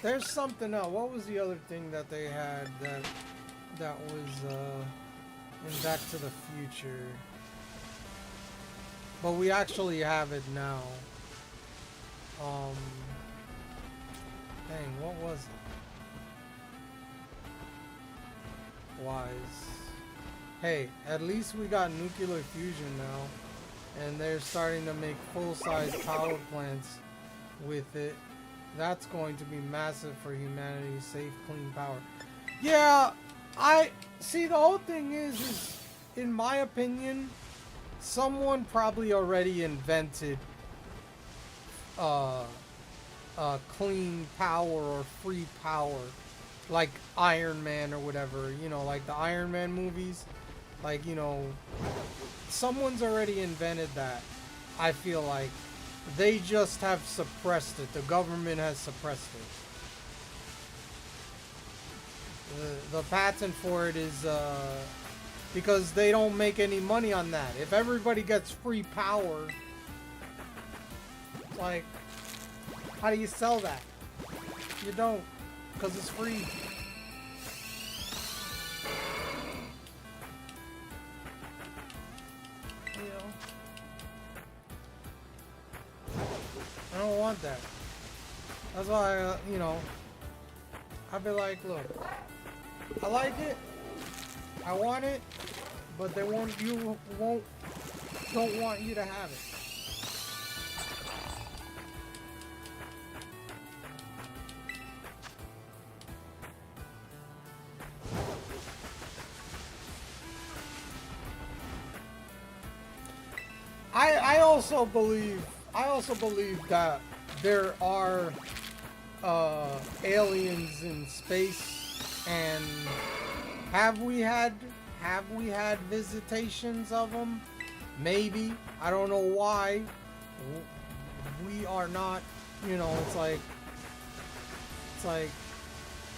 There's something else. What was the other thing that they had that was in Back to the Future? But we actually have it now. Dang, what was it? Wise. Hey, at least we got nuclear fusion now, and they're starting to make full-size power plants with it. That's going to be massive for humanity. Safe, clean power. Yeah, I see. The whole thing is in my opinion, someone probably already invented clean power or free power, like Iron Man or whatever. You know, like the Iron Man movies. Like, you know, someone's already invented that. I feel like. They just have suppressed it. The government has suppressed it. The patent for it is because they don't make any money on that. If everybody gets free power, like, how do you sell that? You don't, because it's free. You know? I don't want that. That's why, you know, I'd be like, look, I like it, I want it, but they don't want you to have it. I also believe that there are aliens in space, and have we had visitations of them? Maybe. I don't know why. We are not, you know, it's like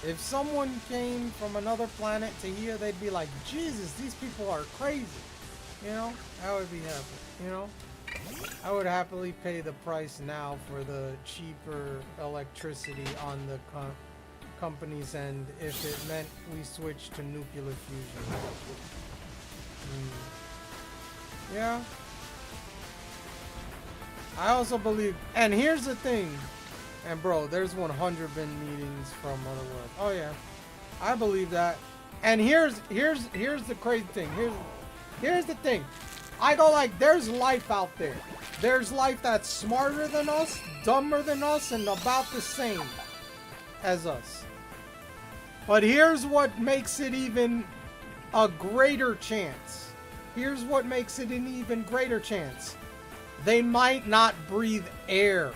if someone came from another planet to here, they'd be like, Jesus, these people are crazy. You know, I would be happy. You know, I would happily pay the price now for the cheaper electricity on the company's end if it meant we switched to nuclear fusion. Yeah. I also believe, and here's the thing, and bro, there's 100 been meetings from other worlds. Oh yeah, I believe that. And here's the crazy thing. Here's the thing. I go like, there's life out there. There's life that's smarter than us, dumber than us, and about the same as us. But here's what makes it even a greater chance. Here's what makes it an even greater chance. They might not breathe air.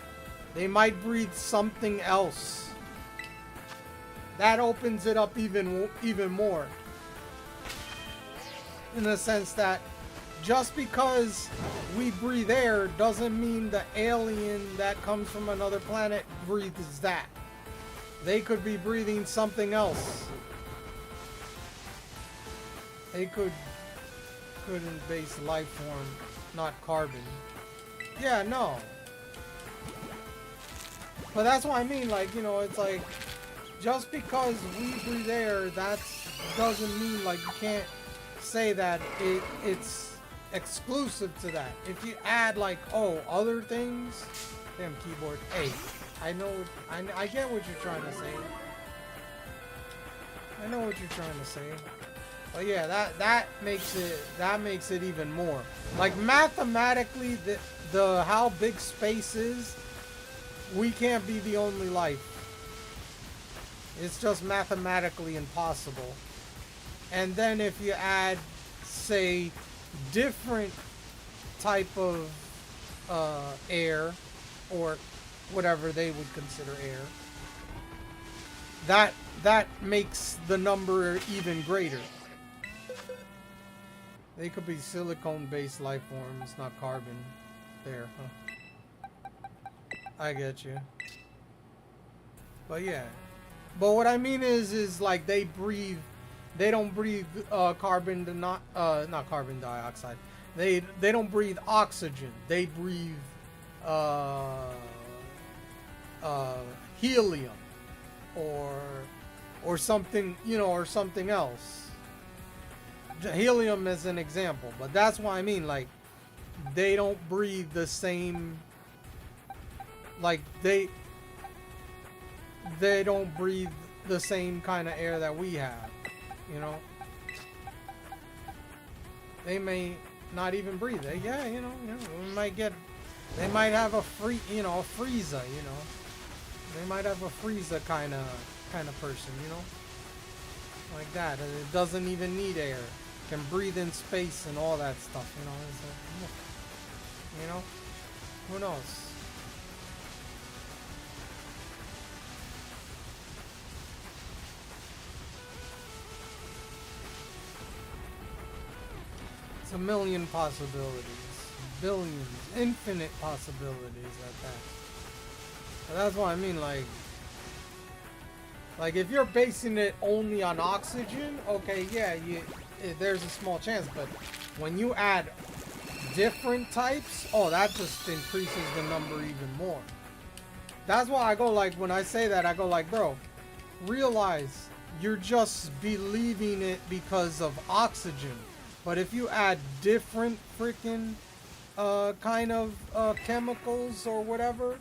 They might breathe something else. That opens it up even more. In the sense that just because we breathe air doesn't mean the alien that comes from another planet breathes that. They could be breathing something else. They couldn't base life form, not carbon. Yeah, no. But that's what I mean, like, you know, it's like, just because we breathe air, that doesn't mean, like, you can't say that it's exclusive to that. If you add, like, oh, other things, damn keyboard. Hey, I know, I get what you're trying to say. I know what you're trying to say. But yeah, that makes it even more. Like, mathematically, the how big space is, we can't be the only life. It's just mathematically impossible. And then if you add, say, different type of air, or whatever they would consider air, that makes the number even greater. They could be silicone-based life forms, not carbon. There, huh? I get you. But yeah. But what I mean is like they don't breathe carbon not carbon dioxide. They don't breathe oxygen. They breathe helium or something, you know, or something else. Helium is an example, but that's what I mean, like they don't breathe the same, like they don't breathe the same kind of air that we have, you know. They may not even breathe. Yeah, you know, they might have a free, you know, a freezer, you know. They might have a freezer kind of person, you know, like that. It doesn't even need air. Can breathe in space and all that stuff, you know. It's you know, who knows? It's a million possibilities, billions, infinite possibilities at that. But that's what I mean, like if you're basing it only on oxygen, okay, yeah, there's a small chance, but when you add different types, oh, that just increases the number even more. That's why I go like, when I say that, I go like, bro, realize you're just believing it because of oxygen. But if you add different freaking kind of chemicals or whatever,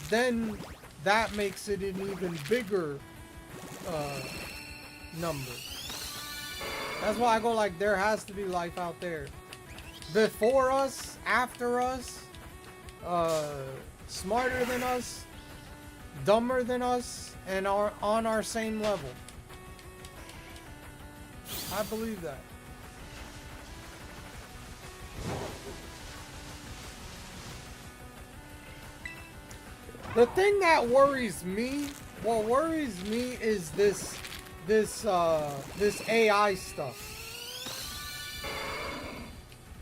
then that makes it an even bigger number. That's why I go like, there has to be life out there. Before us, after us, smarter than us, dumber than us, and are on our same level. I believe that. The thing that worries me, what worries me is this AI stuff.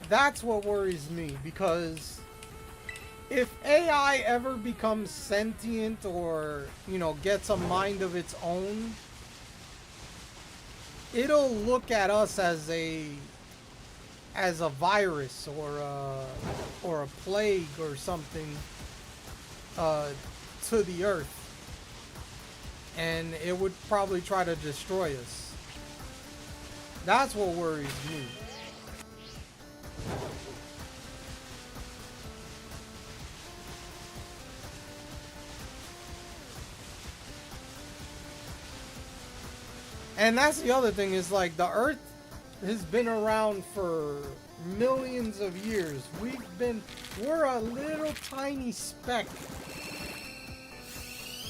That's what worries me, because if AI ever becomes sentient or, you know, gets a mind of its own, it'll look at us as as a virus or a plague or something to the earth, and it would probably try to destroy us. That's what worries me. And that's the other thing, is like the earth has been around for millions of years. We're a little tiny speck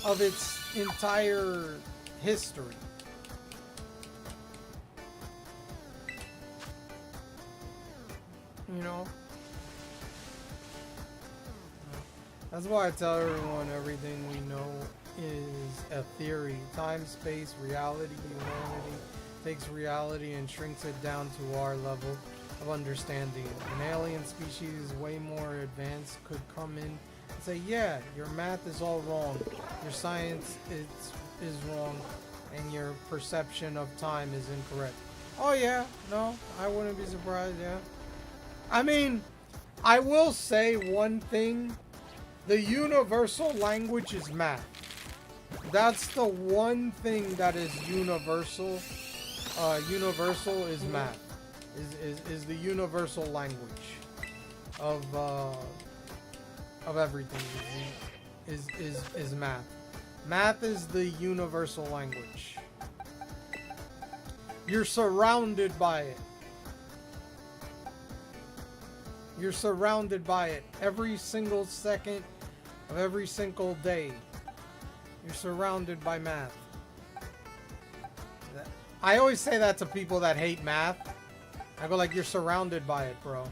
of its entire history. You know? That's why I tell everyone everything we know is a theory. Time, space, reality, humanity takes reality and shrinks it down to our level of understanding. An alien species way more advanced could come in and say, yeah, your math is all wrong, your science is wrong, and your perception of time is incorrect. Oh yeah, no, I wouldn't be surprised, yeah. I mean, I will say one thing. The universal language is math. That's the one thing that is universal. Universal is math. Is the universal language of everything. Is math. Math is the universal language. You're surrounded by it. You're surrounded by it every single second of every single day. You're surrounded by math. I always say that to people that hate math. I go like, you're surrounded by it, bro.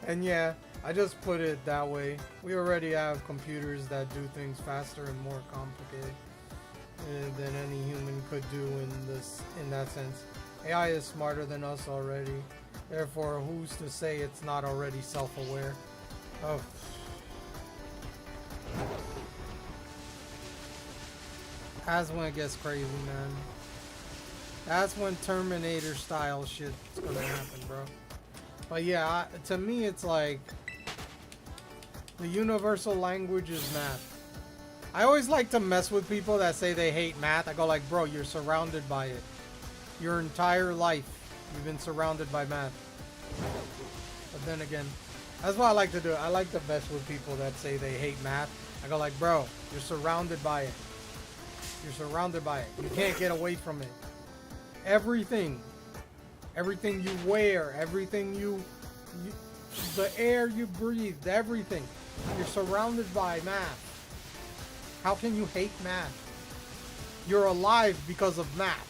And yeah, I just put it that way. We already have computers that do things faster and more complicated than any human could do in that sense. AI is smarter than us already. Therefore, who's to say it's not already self-aware? Oh. That's when it gets crazy, man. That's when Terminator style shit's gonna happen, bro. But yeah, to me it's like the universal language is math. I always like to mess with people that say they hate math. I go like, bro, you're surrounded by it. Your entire life, you've been surrounded by math. But then again, that's what I like to do. I like to mess with people that say they hate math. I go like, bro, you're surrounded by it. You're surrounded by it. You can't get away from it. Everything you wear, everything the air you breathe, everything. You're surrounded by math. How can you hate math? You're alive because of math.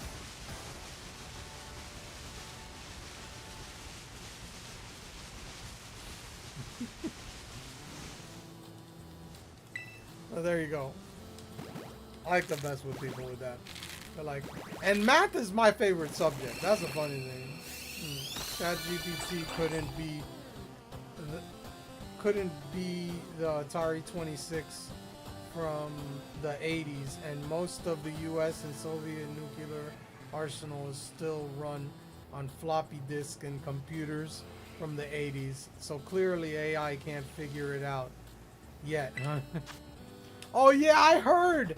Well, there you go. I like to mess with people with that. They're like, and math is my favorite subject. That's a funny thing. ChatGPT couldn't be the Atari 26 from the 80s, and most of the US and Soviet nuclear arsenal is still run on floppy disk and computers from the 80s. So clearly AI can't figure it out yet, huh? Oh yeah, I heard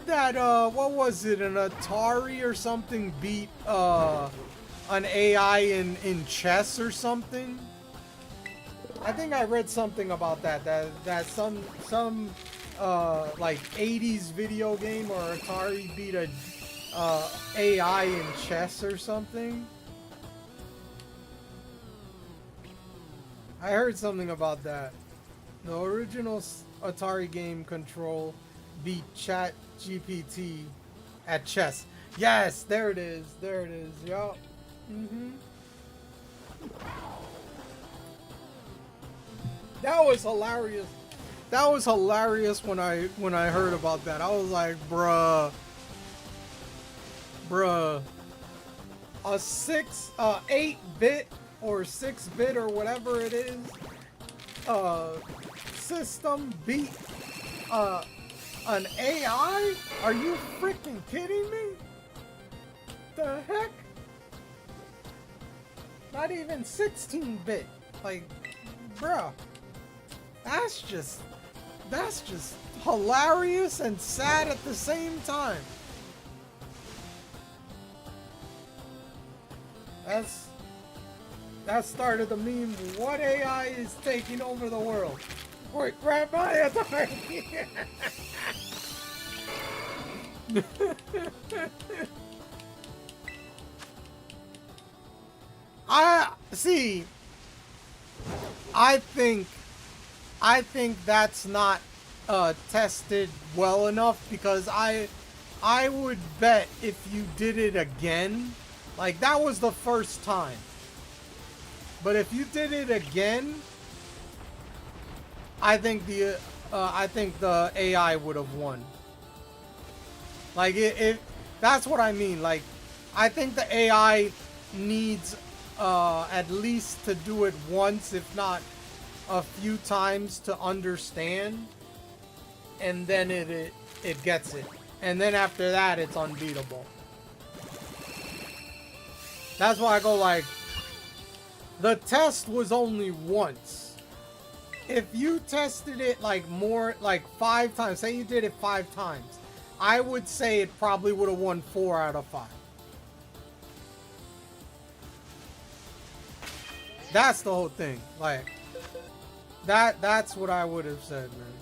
that what was it, an Atari or something beat an AI in chess or something. I think I read something about that some like 80s video game or Atari beat a AI in chess or something. I heard something about that. The original Atari game Control beat ChatGPT at chess. Yes, there it is. There it is. Yup. That was hilarious. That was hilarious when I heard about that. I was like, bruh. A 8-bit or 6-bit or whatever it is system beat an AI? Are you freaking kidding me? The heck? not even 16-bit. Like, bruh, that's just hilarious and sad at the same time. That started the meme. What AI is taking over the world? Wait, grab my authority. I see. I think that's not tested well enough, because I would bet if you did it again, like that was the first time. But if you did it again, I think the AI would have won. Like that's what I mean. Like, I think the AI needs at least to do it once, if not a few times, to understand, and then it gets it, and then after that it's unbeatable. That's why I go like, the test was only once. If you tested it like more, like 5 times, say you did it 5 times, I would say it probably would have won 4 out of 5. That's the whole thing. Like, that's what I would have said, man.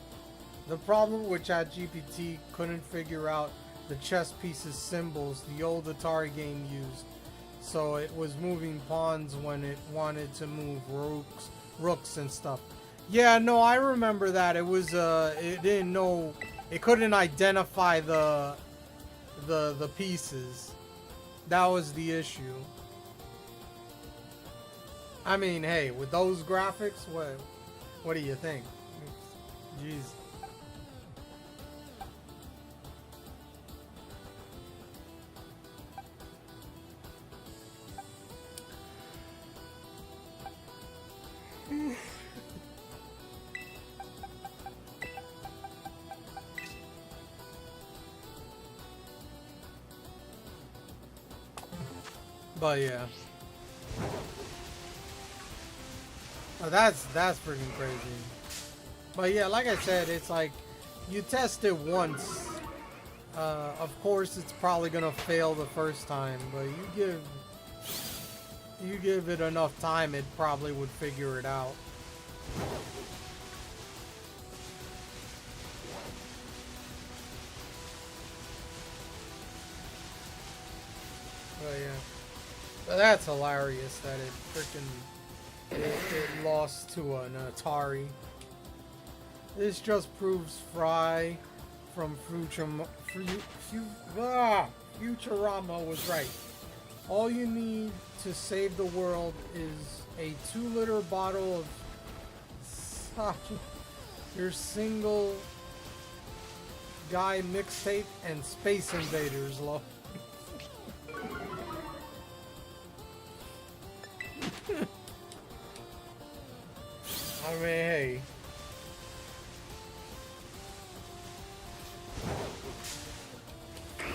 The problem with ChatGPT couldn't figure out the chess pieces symbols the old Atari game used. So it was moving pawns when it wanted to move rooks and stuff. Yeah, no, I remember that. It was it didn't know, it couldn't identify the pieces. That was the issue. I mean, hey, with those graphics, what do you think? Jeez. But yeah. Oh, that's freaking crazy. But yeah, like I said, it's like, you test it once. Of course, it's probably gonna fail the first time, but you give it enough time, it probably would figure it out. But yeah. But that's hilarious that it freaking it lost to an Atari. This just proves Fry from Futurama was right. All you need to save the world is a 2-liter bottle of sake, your single guy mixtape, and Space Invaders, lol. I mean, hey.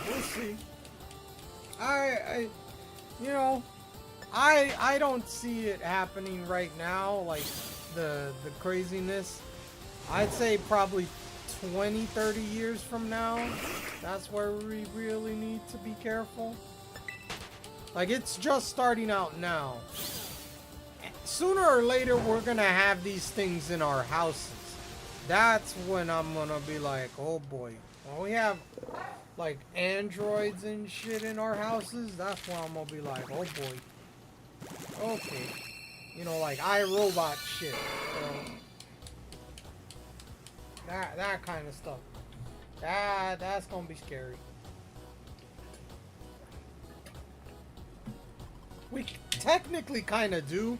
We'll see. I don't see it happening right now, like the craziness. I'd say probably 20, 30 years from now, that's where we really need to be careful. Like, it's just starting out now. Sooner or later, we're gonna have these things in our houses. That's when I'm gonna be like, oh boy. When we have, like, androids and shit in our houses, that's when I'm gonna be like, oh boy. Okay. You know, like, iRobot shit. So, that kind of stuff. That's gonna be scary. We technically kind of do.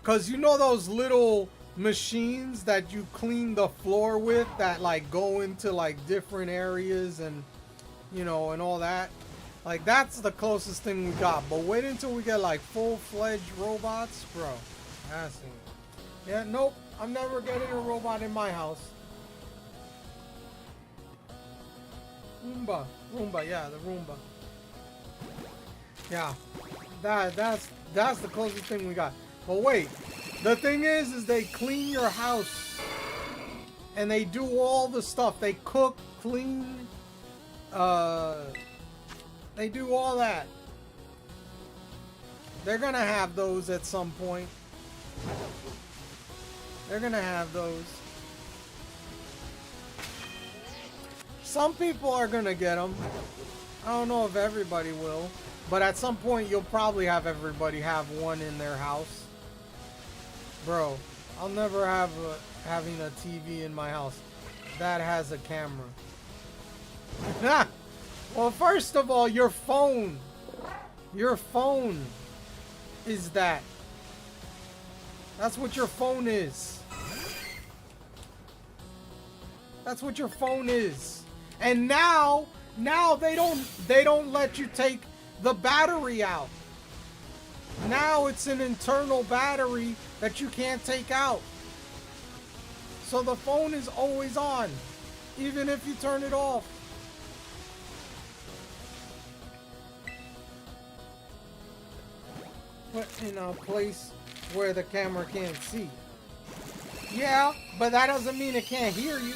Because you know those little machines that you clean the floor with that like go into like different areas and, you know, and all that? Like, that's the closest thing we got. But wait until we get like full-fledged robots, bro. That's it. Yeah, nope. I'm never getting a robot in my house. Roomba, yeah, the Roomba. Yeah. That's the closest thing we got. But wait, the thing is they clean your house, and they do all the stuff. They cook, clean, they do all that. They're gonna have those at some point. They're gonna have those. Some people are gonna get them. I don't know if everybody will, but at some point you'll probably have everybody have one in their house. Bro, I'll never have having a TV in my house that has a camera. Well, first of all, your phone is that. That's what your phone is. That's what your phone is. And now they don't let you take the battery out. Now it's an internal battery that you can't take out. So the phone is always on, even if you turn it off. But in a place where the camera can't see. Yeah, but that doesn't mean it can't hear you.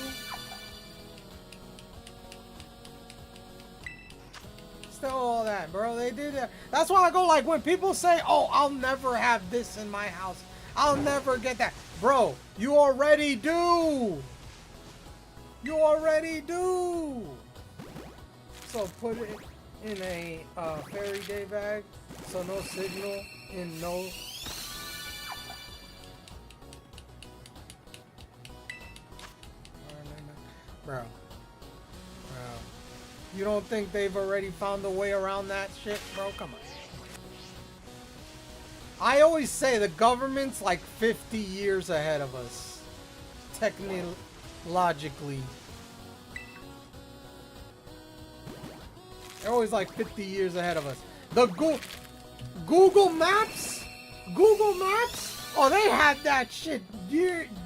Still all that, bro. They did that. That's why I go like when people say, "Oh, I'll never have this in my house. I'll never get that." Bro, you already do. You already do. So put it in a fairy day bag, so no signal in no. Bro. You don't think they've already found a way around that shit, bro? Come on. I always say the government's like 50 years ahead of us. Technologically. They're always like 50 years ahead of us. The Google Maps? Google Maps? Oh, they had that shit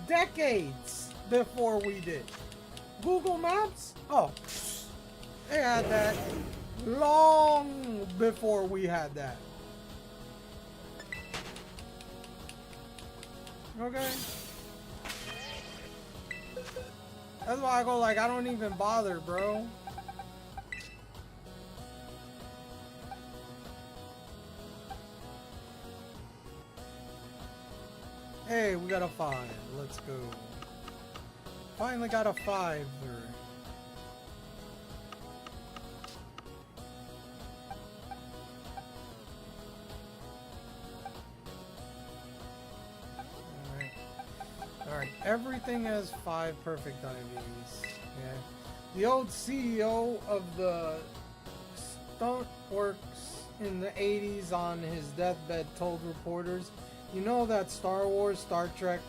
decades before we did. Google Maps? Oh. They had that long before we had that. Okay? That's why I go like, I don't even bother, bro. Hey, we got a 5. Let's go. Finally got a 5. Alright, everything has 5 perfect IVs. Yeah. The old CEO of the stunt works in the 80s on his deathbed told reporters, "You know that Star Wars, Star Trek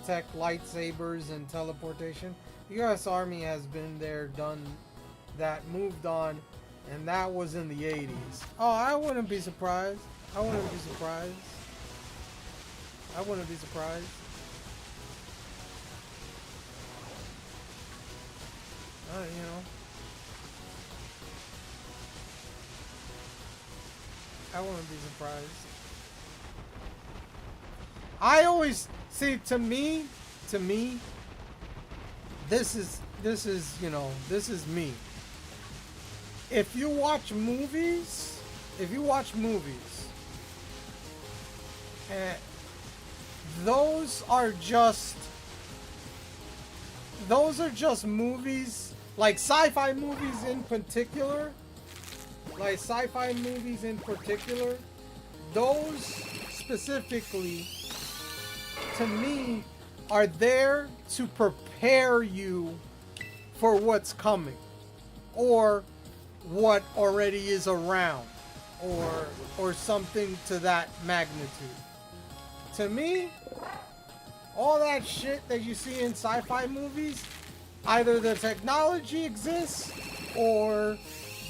tech lightsabers and teleportation? The US Army has been there, done that, moved on, and that was in the 80s. Oh, I wouldn't be surprised. I wouldn't be surprised. I wouldn't be surprised. You know. I wouldn't be surprised. I always see, to me, this is you know, this is me. If you watch movies, those are just movies, like sci-fi movies in particular. Those specifically, to me, are there to prepare you for what's coming, or what already is around, or something to that magnitude. To me, all that shit that you see in sci-fi movies, either the technology exists, or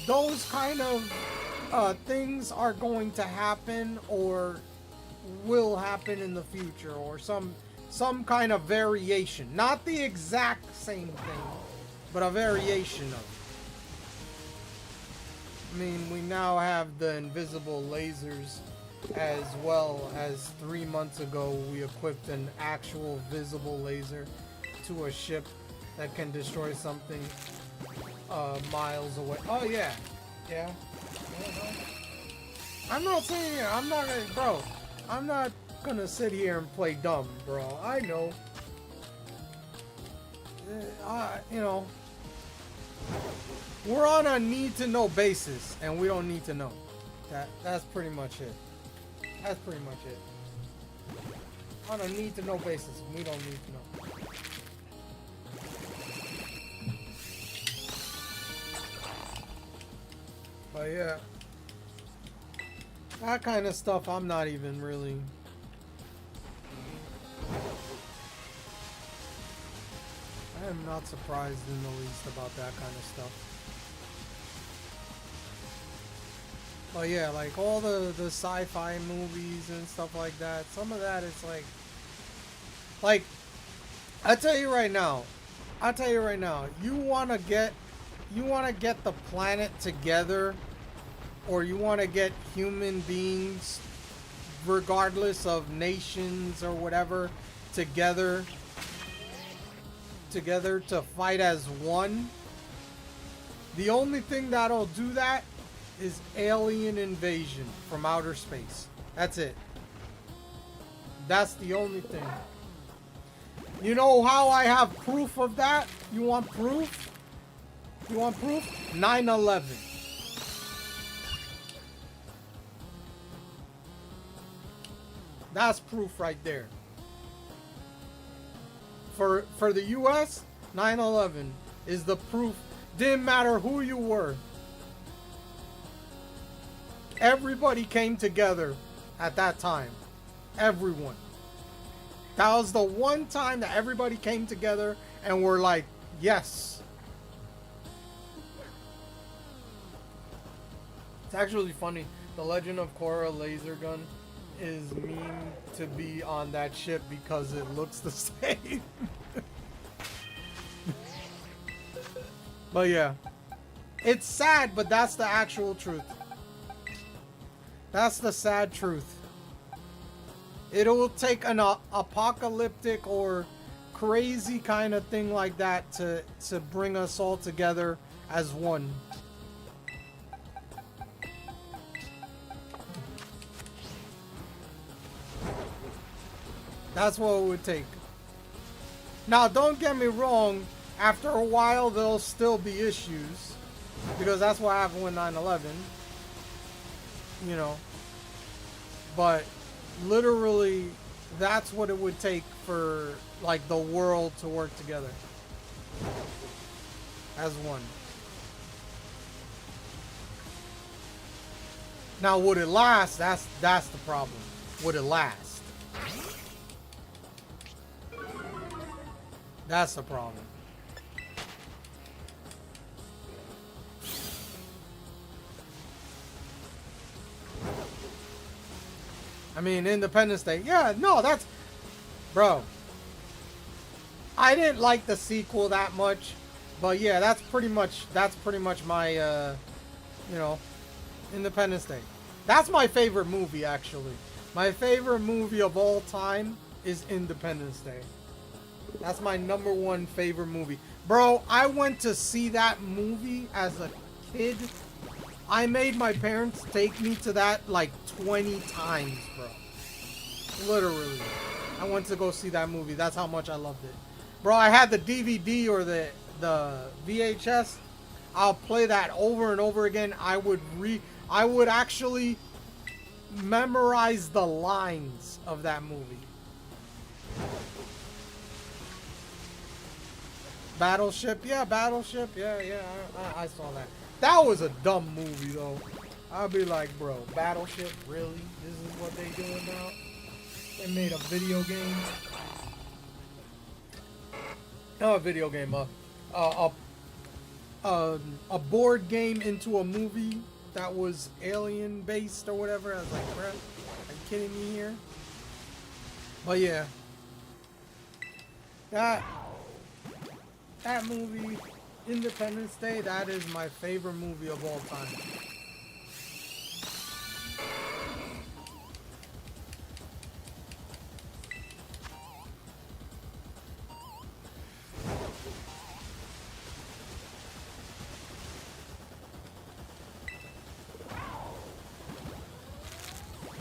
those kind of things are going to happen or will happen in the future, or some kind of variation. Not the exact same thing, but a variation of it. I mean, we now have the invisible lasers, as well as 3 months ago we equipped an actual visible laser to a ship that can destroy something miles away. Oh yeah, yeah. I'm not saying here. I'm not gonna, bro. I'm not gonna sit here and play dumb, bro. I know. You know, we're on a need-to-know basis, and we don't need to know. That's pretty much it. That's pretty much it. On a need-to-know basis, we don't need to know. But yeah, that kind of stuff I'm not even really. I am not surprised in the least about that kind of stuff. But yeah, like all the sci-fi movies and stuff like that, some of that is like I tell you right now, you wanna get the planet together, or you wanna get human beings, regardless of nations or whatever, together to fight as one. The only thing that'll do that is alien invasion from outer space. That's it. That's the only thing. You know how I have proof of that? You want proof? You want proof? 9/11. That's proof right there. For the US, 9/11 is the proof. Didn't matter who you were. Everybody came together at that time. Everyone. That was the one time that everybody came together and were like, yes. It's actually funny. The Legend of Korra laser gun is mean to be on that ship because it looks the same. But yeah, it's sad, but that's the actual truth. That's the sad truth. It will take an apocalyptic or crazy kind of thing like that to bring us all together as one. That's what it would take. Now, don't get me wrong. After a while, there'll still be issues. Because that's what happened with 9/11. You know. But literally, that's what it would take for, like, the world to work together. As one. Now, would it last? That's the problem. Would it last? That's the problem. I mean, Independence Day. Yeah, no, that's... Bro. I didn't like the sequel that much. But yeah, that's pretty much my, you know, Independence Day. That's my favorite movie, actually. My favorite movie of all time is Independence Day. That's my #1 favorite movie. Bro, I went to see that movie as a kid. I made my parents take me to that like 20 times, bro. Literally. I went to go see that movie. That's how much I loved it. Bro, I had the DVD or the VHS. I'll play that over and over again. I would actually memorize the lines of that movie. Battleship, yeah, Battleship, yeah, I saw that. That was a dumb movie, though. I'll be like, bro, Battleship, really? This is what they doing now? They made a video game. Not a video game, a board game into a movie that was alien-based or whatever. I was like, bro, are you kidding me here? But yeah. That movie, Independence Day, that is my favorite movie of all time.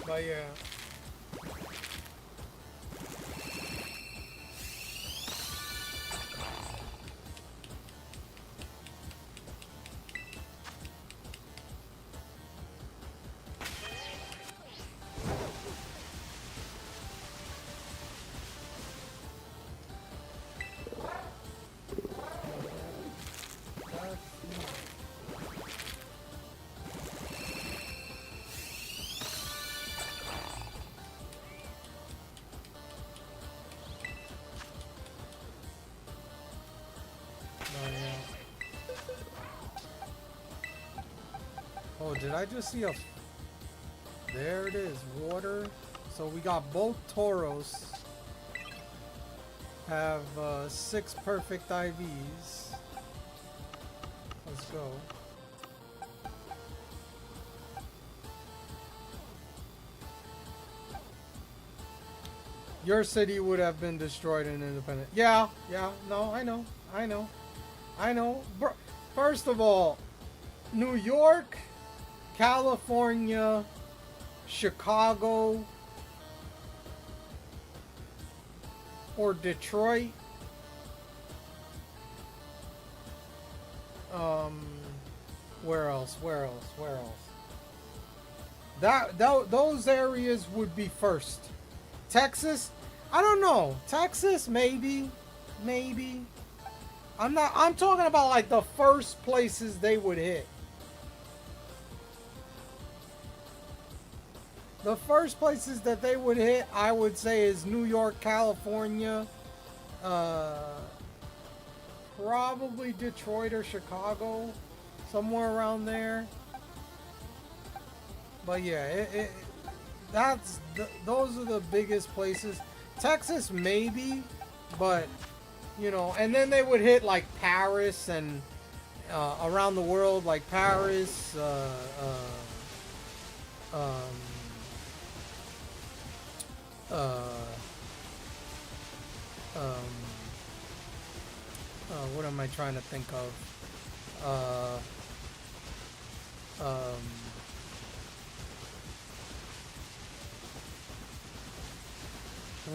But yeah. Oh, yeah. Oh, did I just see a... There it is, water. So we got both Tauros have 6 perfect IVs. Let's go. Your city would have been destroyed in Independence. Yeah, no, I know. First of all, New York, California, Chicago, or Detroit. Where else? Those areas would be first. Texas, I don't know. Texas, maybe. I'm talking about like the first places they would hit. The first places that they would hit, I would say, is New York, California, probably Detroit or Chicago, somewhere around there. But yeah, those are the biggest places. Texas, maybe, but you know, and then they would hit like Paris and around the world, like Paris, what am I trying to think of?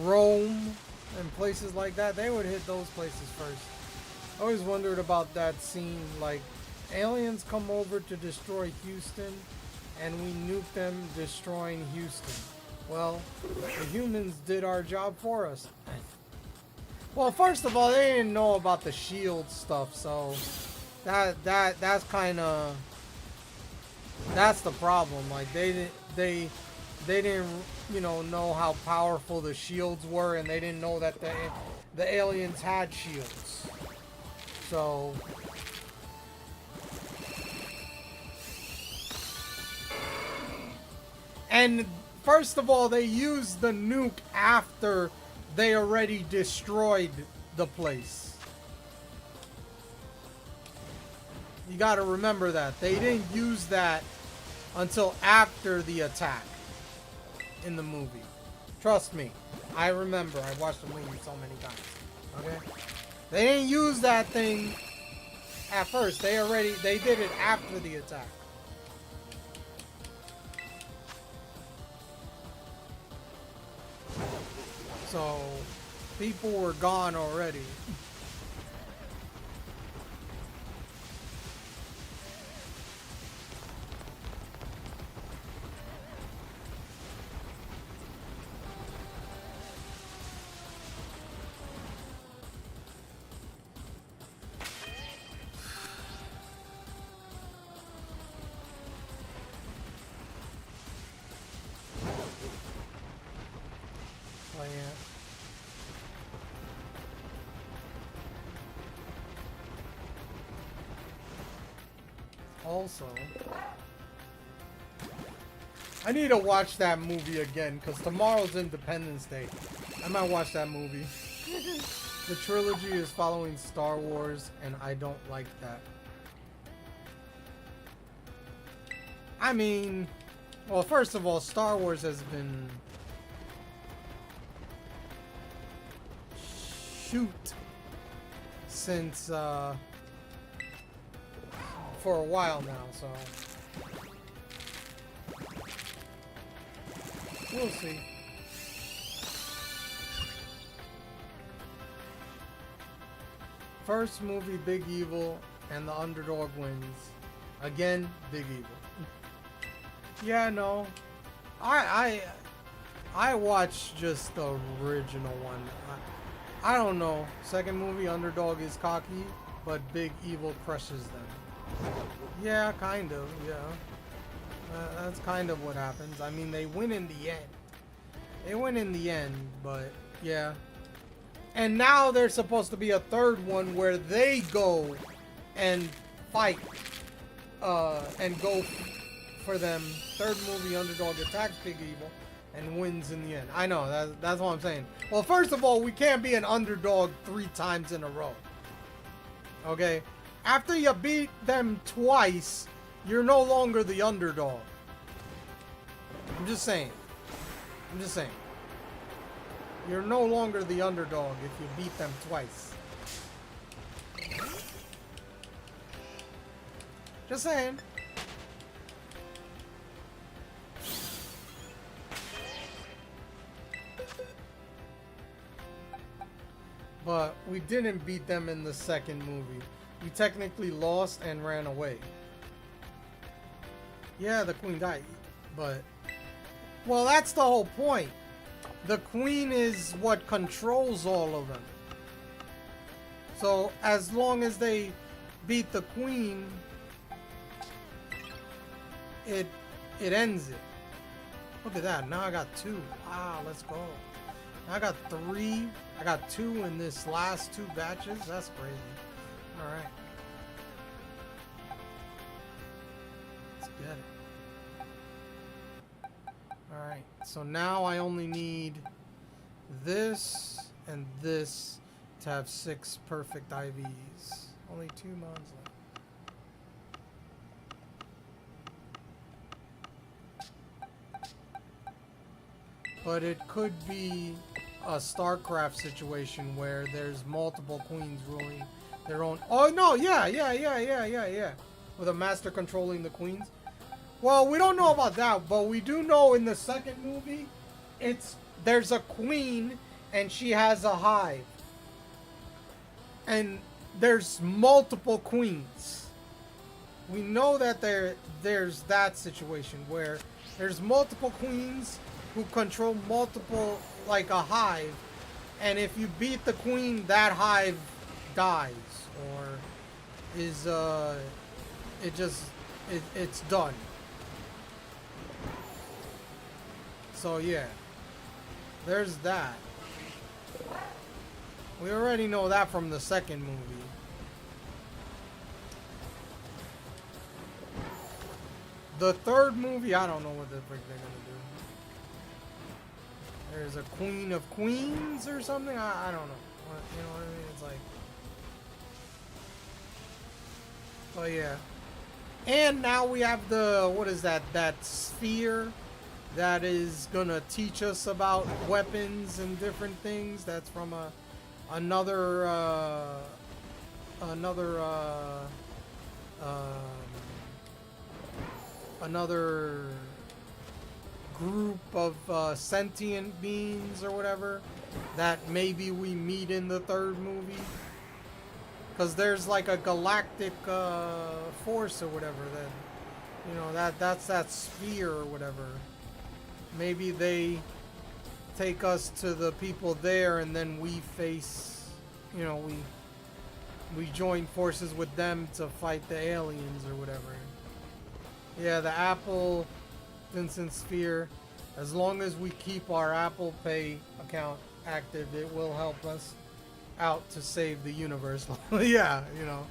Rome and places like that, they would hit those places first. I always wondered about that scene, like aliens come over to destroy Houston and we nuke them, destroying Houston. Well, the humans did our job for us. Well, first of all, they didn't know about the shield stuff, so that's kind of, that's the problem. Like they didn't, you know how powerful the shields were, and they didn't know that the aliens had shields. So and first of all, they used the nuke after they already destroyed the place. You got to remember that. They didn't use that until after the attack in the movie. Trust me. I remember. I watched the movie so many times. Okay? They didn't use that thing at first. They did it after the attack. So, people were gone already. Oh, yeah. Also, I need to watch that movie again because tomorrow's Independence Day. I might watch that movie. The trilogy is following Star Wars, and I don't like that. I mean, Well, first of all, Star Wars has been shoot since for a while now, so we'll see. First movie, Big Evil, and the underdog wins. Again, Big Evil. Yeah, no. I watched just the original one. I don't know. Second movie, underdog is cocky, but Big Evil crushes them. Yeah, kind of, yeah. That's kind of what happens. I mean, they win in the end. They win in the end, but yeah. And now there's supposed to be a third one where they go and fight and go for them. Third movie, underdog attacks Big Evil and wins in the end. I know, that's what I'm saying. Well, first of all, we can't be an underdog 3 times in a row. Okay? After you beat them twice, you're no longer the underdog. I'm just saying. I'm just saying. You're no longer the underdog if you beat them twice. Just saying. But we didn't beat them in the second movie. We technically lost and ran away. Yeah, the queen died, but... Well, that's the whole point. The queen is what controls all of them. So, as long as they beat the queen, it ends it. Look at that. Now I got 2. Wow, let's go. Now I got 3. I got 2 in this last 2 batches. That's crazy. Alright. Let's get it. Alright, so now I only need this and this to have 6 perfect IVs. Only 2 mods left. But it could be a StarCraft situation where there's multiple queens ruling their own. Oh no, yeah. With a master controlling the queens. Well, we don't know about that, but we do know in the second movie, there's a queen and she has a hive. And there's multiple queens. We know that there's that situation where there's multiple queens who control multiple, like a hive, and if you beat the queen, that hive dies or is it's done. So yeah, there's that. We already know that from the second movie. The third movie, I don't know what the frick they're gonna do. There's a Queen of Queens or something. I don't know. You know what I mean? It's like, but yeah. And now we have the, what is that? That sphere that is gonna teach us about weapons and different things. That's from another group of sentient beings or whatever that maybe we meet in the third movie. Because there's like a galactic force or whatever that, you know, that's that sphere or whatever. Maybe they take us to the people there and then we face, you know, we join forces with them to fight the aliens or whatever. Yeah, the Apple Vincent Sphere, as long as we keep our Apple Pay account active, it will help us out to save the universe. Yeah, you know.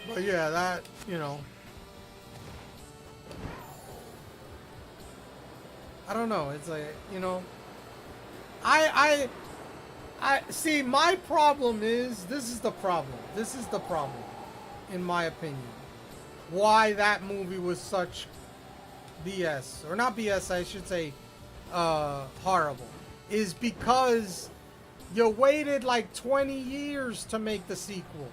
But yeah, that, you know. I don't know. It's like, you know. I see, my problem is, this is the problem. This is the problem, in my opinion. Why that movie was such BS, or not BS, I should say, horrible, is because you waited like 20 years to make the sequel.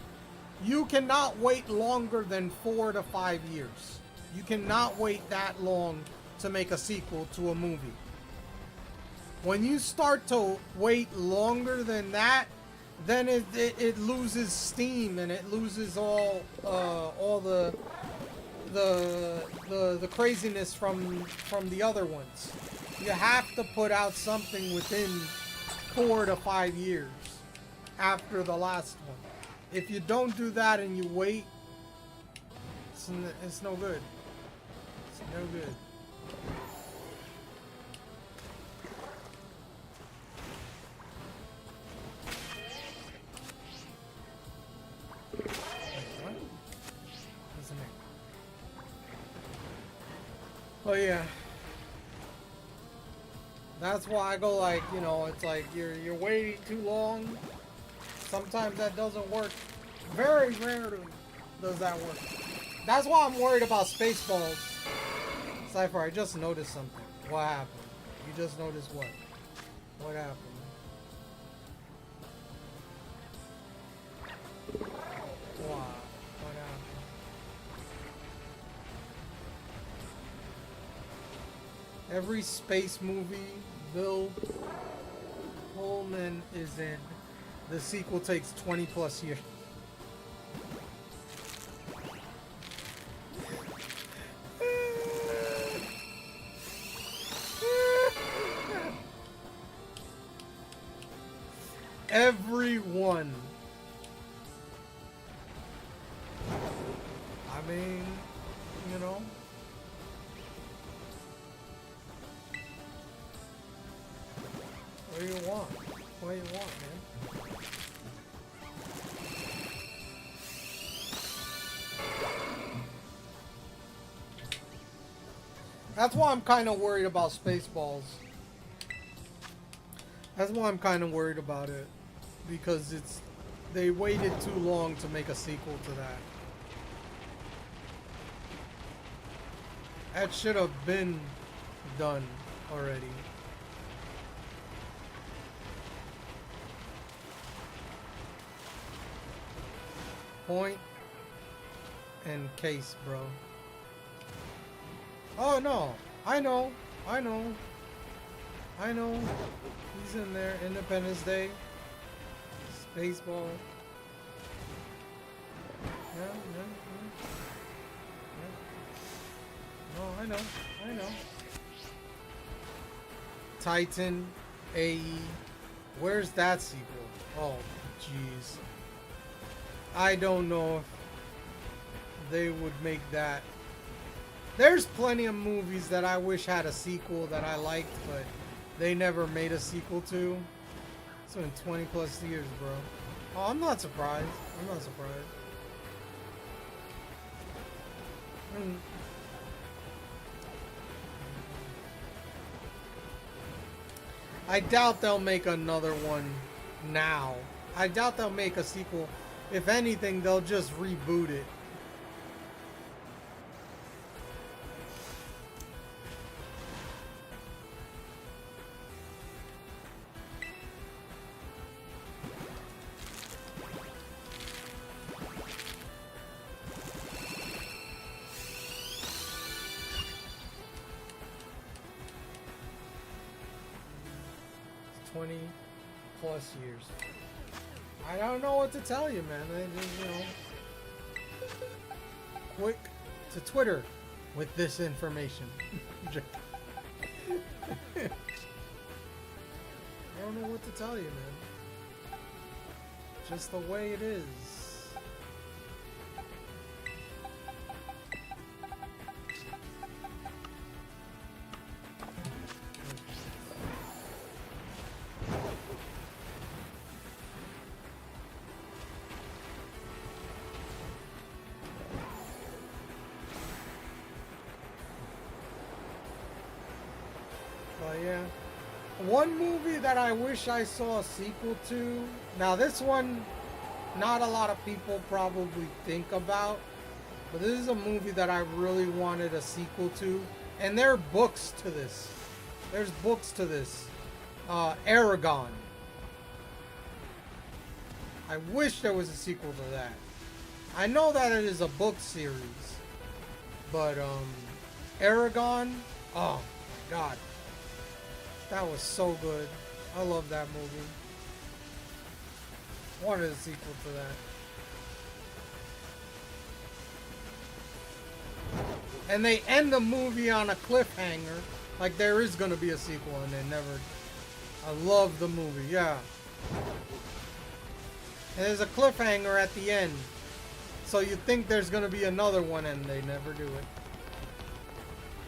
You cannot wait longer than 4 to 5 years. You cannot wait that long to make a sequel to a movie. When you start to wait longer than that, then it loses steam and it loses all the craziness from the other ones. You have to put out something within 4 to 5 years after the last one. If you don't do that and you wait, it's no good. It's no good. What? Doesn't make. Oh yeah. That's why I go like, you know, it's like you're waiting too long. Sometimes that doesn't work. Very rarely does that work. That's why I'm worried about Spaceballs. Cypher, I just noticed something. What happened? You just noticed what? What happened? What happened? Every space movie Bill Pullman is in, the sequel takes 20 plus years. Everyone. I mean, you know. What do you want? What do you want, man? That's why I'm kind of worried about Spaceballs. That's why I'm kind of worried about it. Because they waited too long to make a sequel to that. That should have been done already. Point and case, bro. Oh no, I know. He's in there. Independence Day. Baseball. Yeah. No, I know. Titan, AE. Where's that sequel? Oh, jeez. I don't know if they would make that. There's plenty of movies that I wish had a sequel that I liked, but they never made a sequel to. It's been 20 plus years, bro. Oh, I'm not surprised. I doubt they'll make another one now. I doubt they'll make a sequel. If anything, they'll just reboot it. It's 20 plus years. I don't know what to tell you, man. You know, quick to Twitter with this information. I don't know what to tell you, man. Just the way it is. Yeah. One movie that I wish I saw a sequel to. Now this one, not a lot of people probably think about, but this is a movie that I really wanted a sequel to. And there are books to this. There's books to this. Aragon. I wish there was a sequel to that. I know that it is a book series. But, Aragon? Oh, my God. That was so good. I love that movie. Wanted a sequel to that. And they end the movie on a cliffhanger. Like there is gonna be a sequel and they never... I love the movie, yeah. And there's a cliffhanger at the end. So you think there's gonna be another one and they never do it.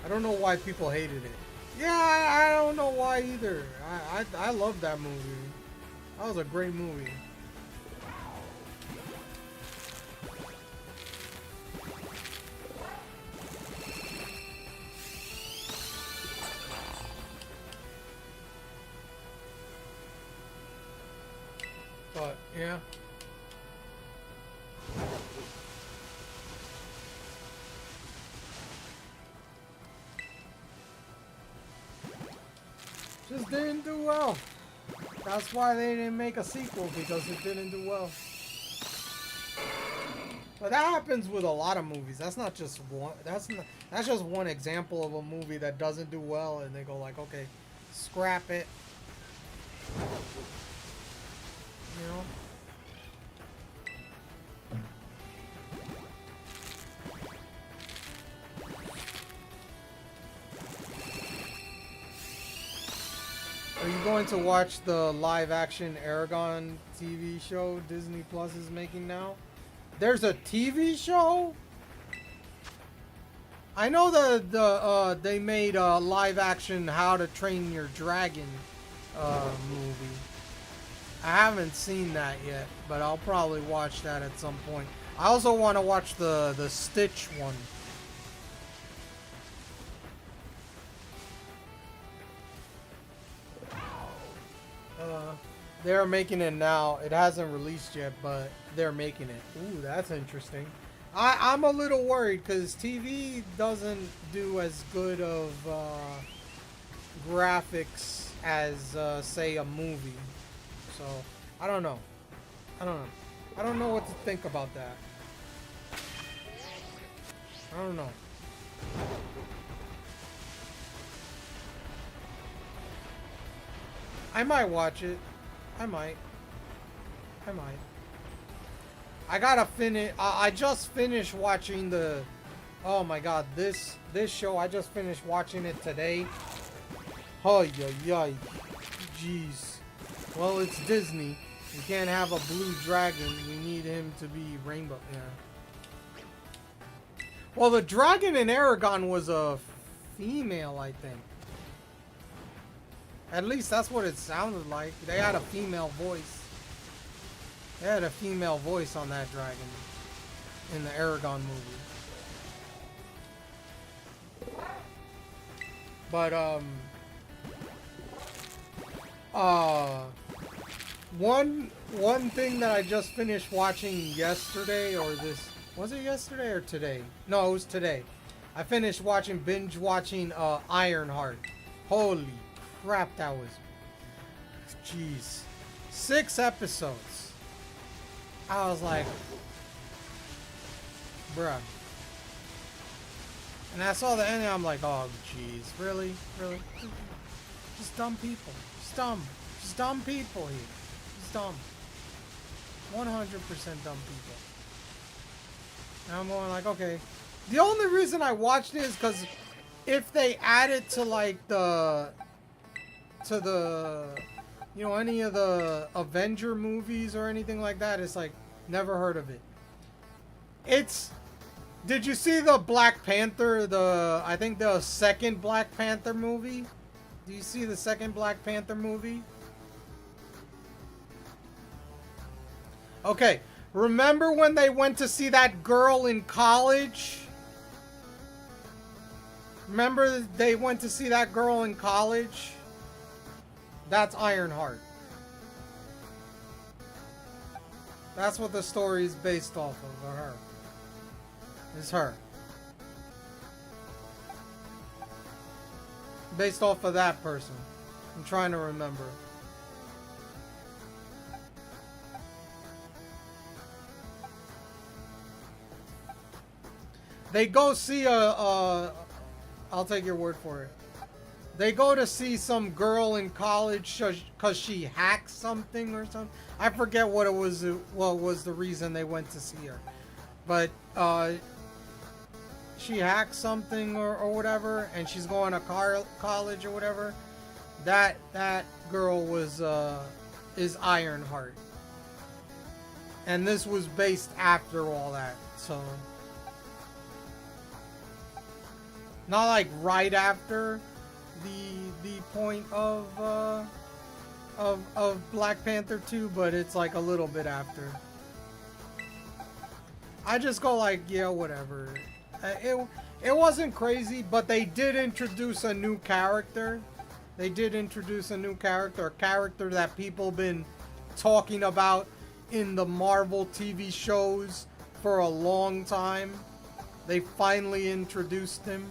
I don't know why people hated it. Yeah, I don't know why either. I love that movie. That was a great movie. But, yeah. Just didn't do well. That's why they didn't make a sequel, because it didn't do well. But that happens with a lot of movies. That's not just one. That's just one example of a movie that doesn't do well, and they go like, okay, scrap it. You know. Are you going to watch the live-action Aragon TV show Disney Plus is making now? There's a TV show? I know they made a live-action How to Train Your Dragon movie. I haven't seen that yet, but I'll probably watch that at some point. I also want to watch the Stitch one. They're making it now. It hasn't released yet, but they're making it. Ooh, that's interesting. I'm a little worried because TV doesn't do as good of graphics as, say, a movie. So, I don't know. I don't know what to think about that. I don't know. I might watch it. I might. I gotta finish. I just finished watching the. Oh my God, this show. I just finished watching it today. Oh yeah, jeez. Well, it's Disney. We can't have a blue dragon. We need him to be rainbow. Yeah. Well, the dragon in Aragon was a female, I think. At least that's what it sounded like. They had a female voice. They had a female voice on that dragon in the Aragon movie. But one thing that I just finished watching yesterday, or this, was it yesterday or today? No, it was today. I finished binge watching Ironheart. Holy crap, that was, jeez, 6 episodes. I was like, bruh. And I saw the ending, I'm like, oh jeez, really? Just dumb people. Just dumb people here. Just dumb. 100% dumb people. And I'm going like, okay. The only reason I watched it is because if they added to like you know, any of the Avenger movies or anything like that, it's like, never heard of it. Did you see the Black Panther, I think the second Black Panther movie? Do you see the second Black Panther movie? Okay, remember when they went to see that girl in college? Remember they went to see that girl in college? That's Ironheart. That's what the story is based off of, or her. It's her. Based off of that person. I'm trying to remember. They go see I'll take your word for it. They go to see some girl in college because she hacked something or something. I forget what it was. What was the reason they went to see her? But she hacked something or whatever, and she's going to college or whatever. That girl was is Ironheart, and this was based after all that. So not like right after the point of Black Panther 2, but it's like a little bit after. I just go like, yeah, whatever. It wasn't crazy, but they did introduce a new character. They did introduce a new character, a character that people been talking about in the Marvel TV shows for a long time. They finally introduced him.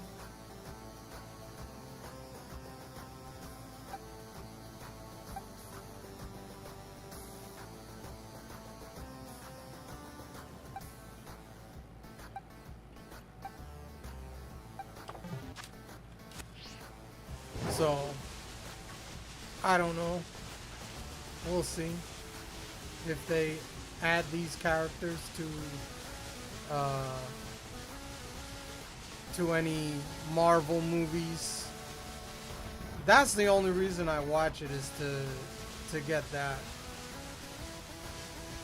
So, I don't know. We'll see if they add these characters to any Marvel movies. That's the only reason I watch it, is to get that.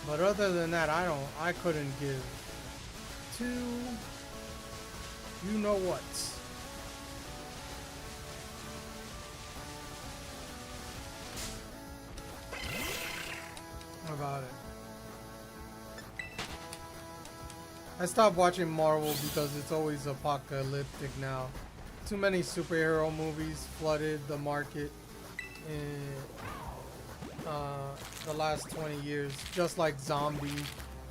But other than that, I couldn't give two you know what. About it. I stopped watching Marvel because it's always apocalyptic now. Too many superhero movies flooded the market in the last 20 years. Just like Zombie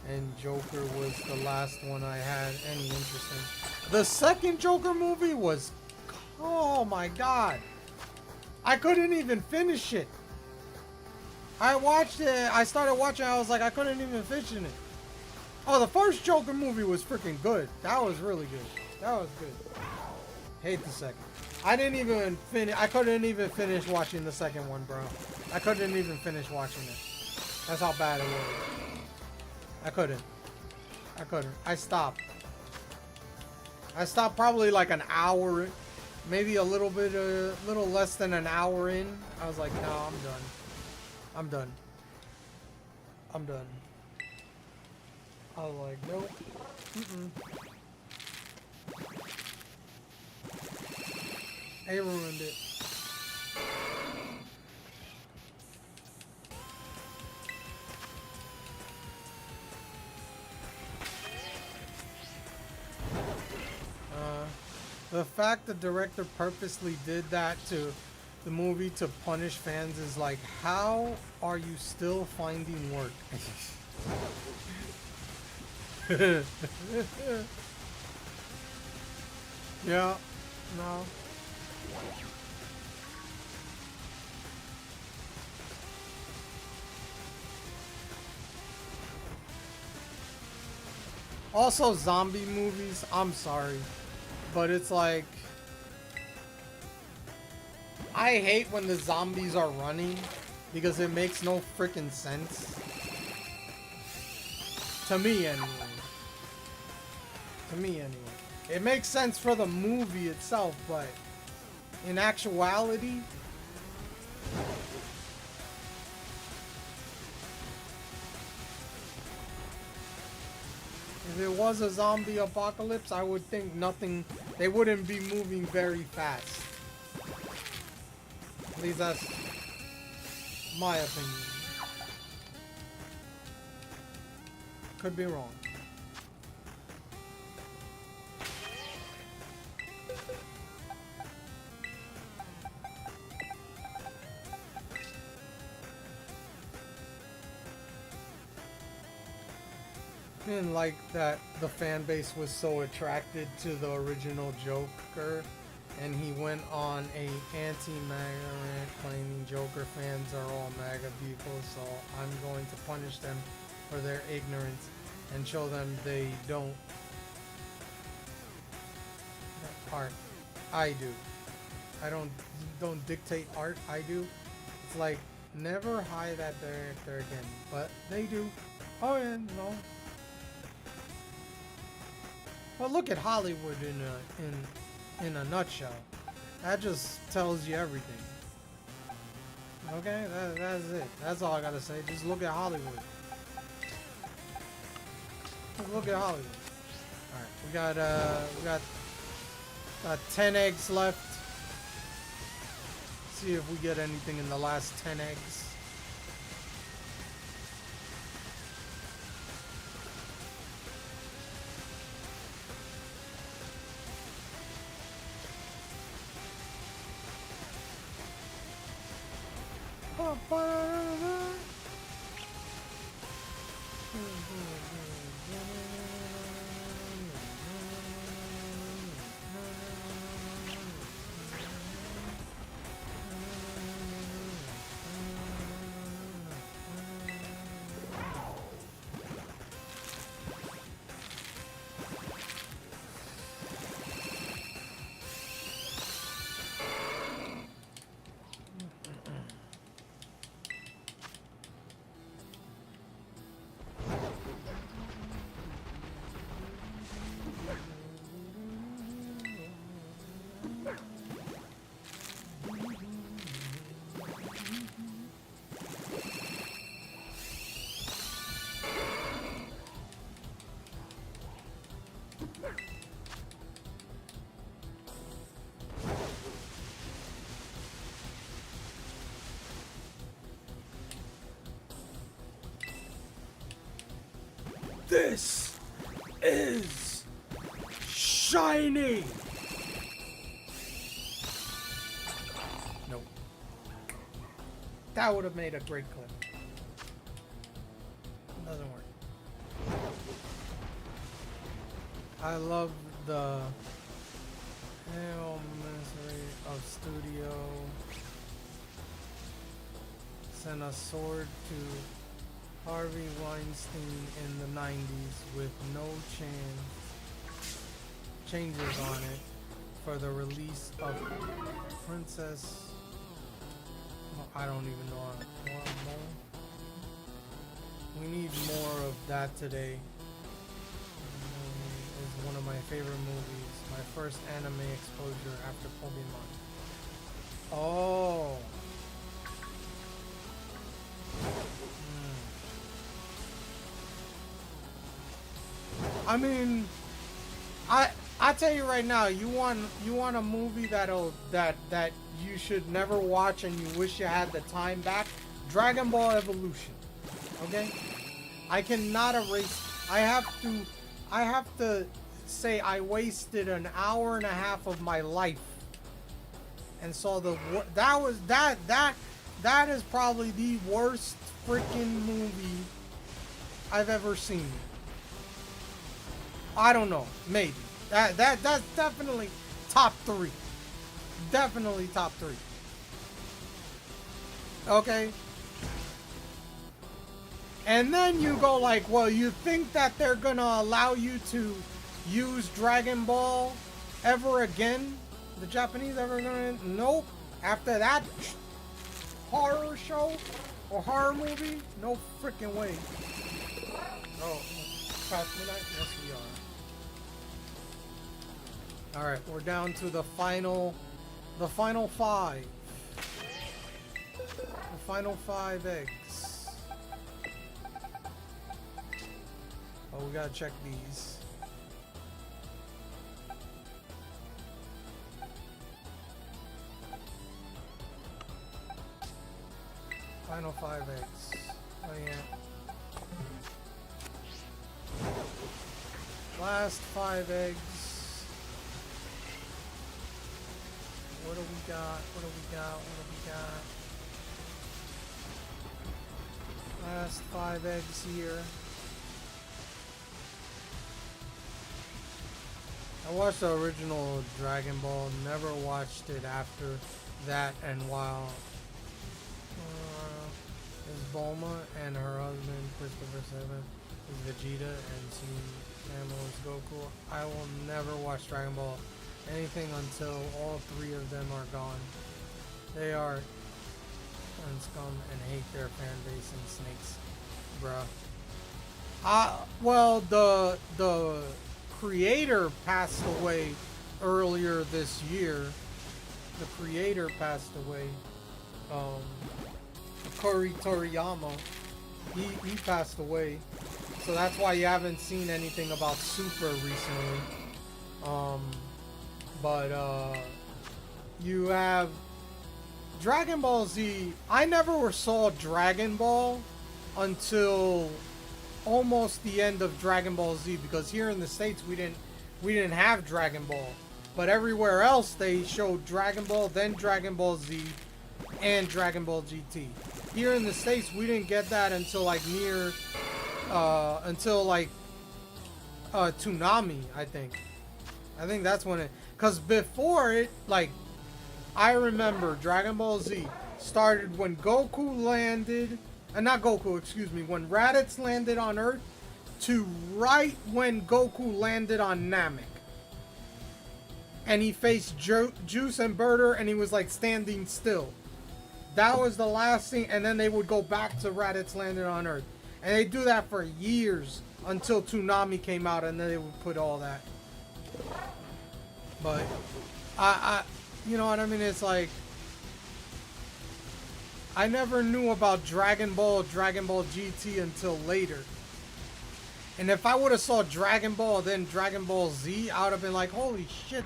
and Joker was the last one I had any interest in. The second Joker movie was, oh my god, I couldn't even finish it. I watched it, I started watching, I was like, I couldn't even finish it. Oh, the first Joker movie was freaking good. That was really good. That was good. Hate the second. I didn't even finish, I couldn't even finish watching the second one, bro. I couldn't even finish watching it. That's how bad it was. I couldn't. I stopped. I stopped probably like an hour, maybe a little less than an hour in. I was like, no, I'm done. I'm done. I'm done. I was like, nope. They ruined it. The fact the director purposely did that to the movie to punish fans is like, how are you still finding work? Yeah, no. Also, zombie movies, I'm sorry, but it's like, I hate when the zombies are running because it makes no freaking sense. To me, anyway. To me, anyway. It makes sense for the movie itself, but in actuality, if it was a zombie apocalypse, I would think they wouldn't be moving very fast. At least that's my opinion. Could be wrong. I didn't like that the fan base was so attracted to the original Joker and he went on a anti-MAGA rant claiming Joker fans are all MAGA people, so I'm going to punish them for their ignorance and show them they don't art. I do. I don't dictate art. I do. It's like never hire that director again, but they do. Oh yeah, no. Well, look at Hollywood in a nutshell. That just tells you everything. Okay, that's it. That's all I gotta say. Just look at Hollywood. Just look at Hollywood. All right, we got 10 eggs left. See if we get anything in the last 10 eggs. This is shiny. Nope. That would have made a great clip. Doesn't work. I love the hell misery of studio. Sent a sword to Harvey Weinstein in the 90s with no changes on it for the release of Princess. I don't even know. We need more of that today. It's one of my favorite movies. My first anime exposure after Pokemon. Oh. I mean, I tell you right now, you want a movie that you should never watch and you wish you had the time back. Dragon Ball Evolution. Okay? I cannot erase. I have to say I wasted an hour and a half of my life and saw that is probably the worst freaking movie I've ever seen. I don't know, maybe. That's definitely top 3. Definitely top 3. Okay? And then you go like, well, you think that they're gonna allow you to use Dragon Ball ever again? The Japanese ever gonna? Nope. After that horror show or horror movie, no freaking way. Oh, past midnight? Yes, we are. Alright, we're down to the final 5. The final 5 eggs. Oh, we gotta check these. Final 5 eggs. Oh yeah. Last 5 eggs. What do we got? What do we got? What do we got? Last 5 eggs here. I watched the original Dragon Ball, never watched it after that, and while is Bulma and her husband Christopher Seven is Vegeta and Team Ammo is Goku, I will never watch Dragon Ball anything until all three of them are gone. They are scum and hate their fan base and snakes, bruh. Well, the creator passed away earlier this year. The creator passed away. Kuri Toriyama. He passed away. So that's why you haven't seen anything about Super recently. You have Dragon Ball Z. I never saw Dragon Ball until almost the end of Dragon Ball Z, because here in the States we didn't have Dragon Ball, but everywhere else they showed Dragon Ball, then Dragon Ball Z, and Dragon Ball GT. Here in the States we didn't get that until like Toonami, I think that's when it, because before it, like, I remember Dragon Ball Z started when Goku landed, not Goku, excuse me, when Raditz landed on Earth, to right when Goku landed on Namek. And he faced Juice and Burter, and he was like standing still. That was the last thing, and then they would go back to Raditz landed on Earth. And they do that for years until Toonami came out, and then they would put all that. But I you know what I mean? It's like, I never knew about Dragon Ball GT until later. And if I would have saw Dragon Ball, then Dragon Ball Z, I would have been like, holy shit,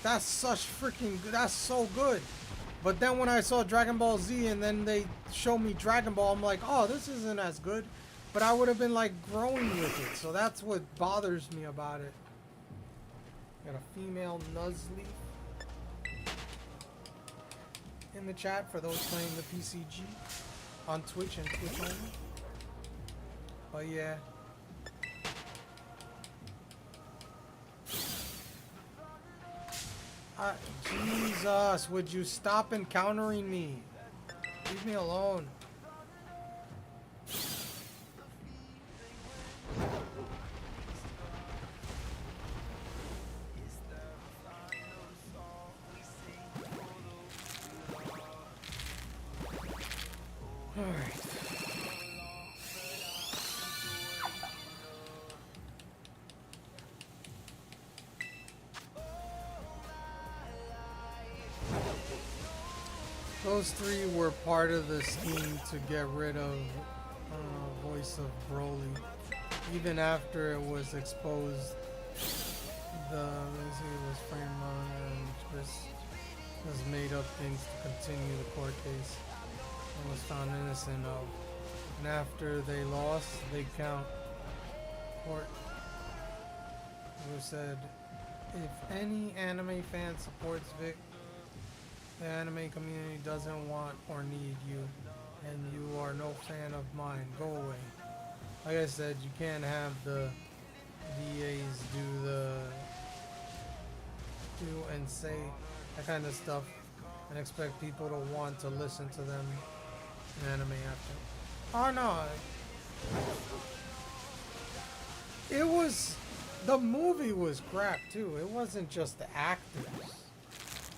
that's such freaking good, that's so good. But then when I saw Dragon Ball Z and then they show me Dragon Ball, I'm like, oh, this isn't as good. But I would have been like growing with it. So that's what bothers me about it. Got a female Nuzleaf in the chat for those playing the PCG on Twitch and Twitch only. But yeah. Jesus, would you stop encountering me? Leave me alone. Alright. Those three were part of the scheme to get rid of voice of Broly. Even after it was exposed, it was framed wrong and Chris has made up things to continue the court case and was found innocent of. And after they lost, they count court. It was said, if any anime fan supports Vic, the anime community doesn't want or need you, and you are no fan of mine. Go away. Like I said, you can't have the VAs do and say that kind of stuff and expect people to want to listen to them in anime after. Oh no. It was, the movie was crap too. It wasn't just the actors.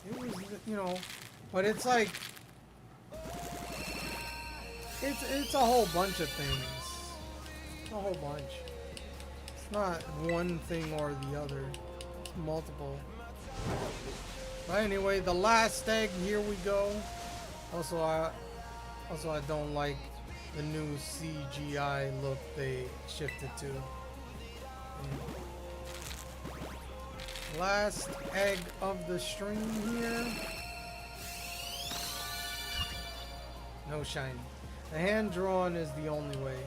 It was, you know, but it's like, it's a whole bunch of things. It's a whole bunch. It's not one thing or the other. It's multiple. But anyway, the last egg, here we go. Also I don't like the new CGI look they shifted to. Last egg of the stream here. No shiny. The hand drawn is the only way.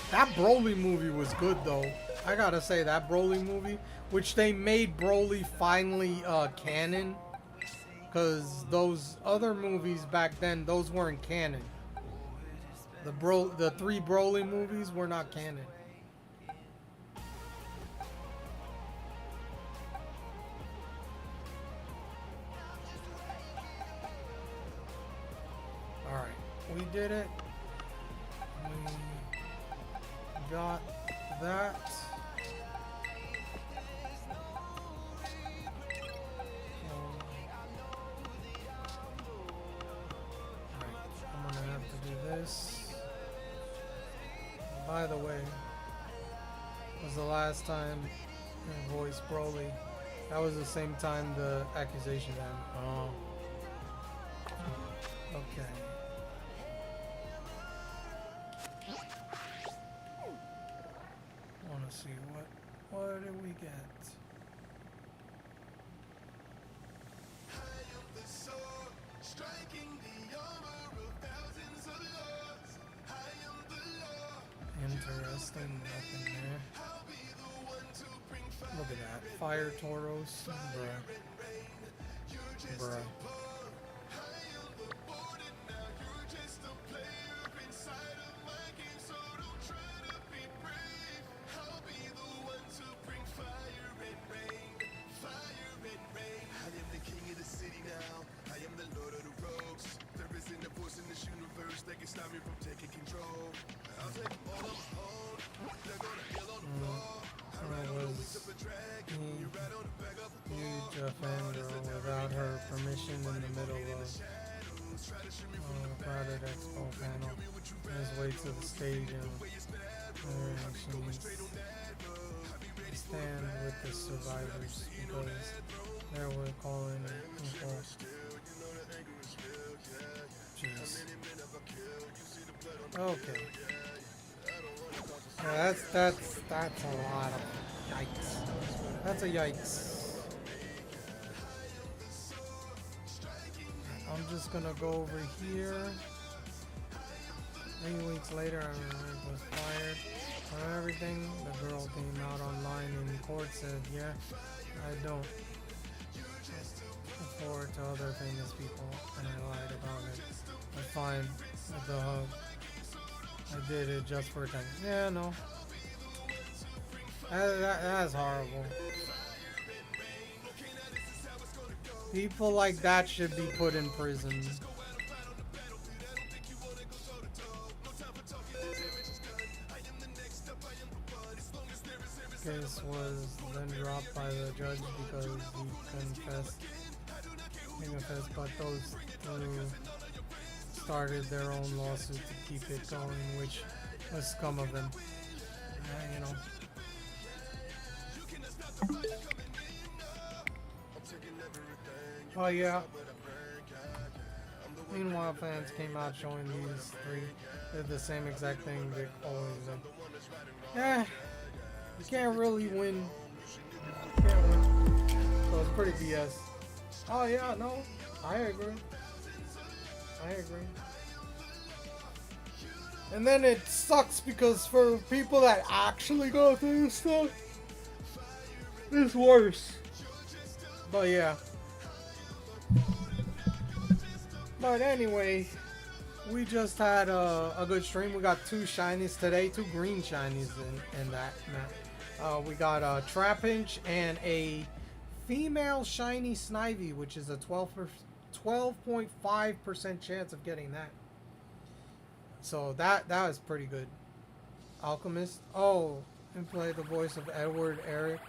That Broly movie was good though. I gotta say, that Broly movie, which they made Broly finally canon, because those other movies back then, those weren't canon. The three Broly movies were not canon. we did it. We got that. I'm gonna have to do this. By the way, was the last time I voiced Broly. That was the same time the accusation happened. Oh. Okay. Wanna see what did we get? Interesting, nothing there. Look at that. Fire Tauros. Bruh. Bruh. Huge fangirl without her permission in the middle of a crowded expo panel. On his way to the stage and she stand with the survivors because they were calling it. Jeez. Okay. Yeah, that's a lot of yikes. That's a yikes. I'm just gonna go over here. 3 weeks later, I was fired for everything. The girl came out online in court, said, yeah, I don't afford to other famous people, and I lied about it. I'm fine with the hug. I did it just for attention. Yeah, no. That's horrible. People like that should be put in prison. Case was then dropped by the judge because he confessed, but those two started their own lawsuit to keep it going, which was scum of them. You know. Oh yeah. Meanwhile, fans came out showing these three did the same exact thing they always did. Yeah, you can't really win. You can't win. So it's pretty BS. Oh yeah, no, I agree. I agree. And then it sucks because for people that actually go through this stuff, it's worse. But yeah. But anyway, we just had a good stream. We got 2 shinies today, 2 green shinies in that map. We got a Trapinch and a female shiny Snivy, which is a 12.5% chance of getting that. So that was pretty good. Alchemist. Oh, and play the voice of Edward Eric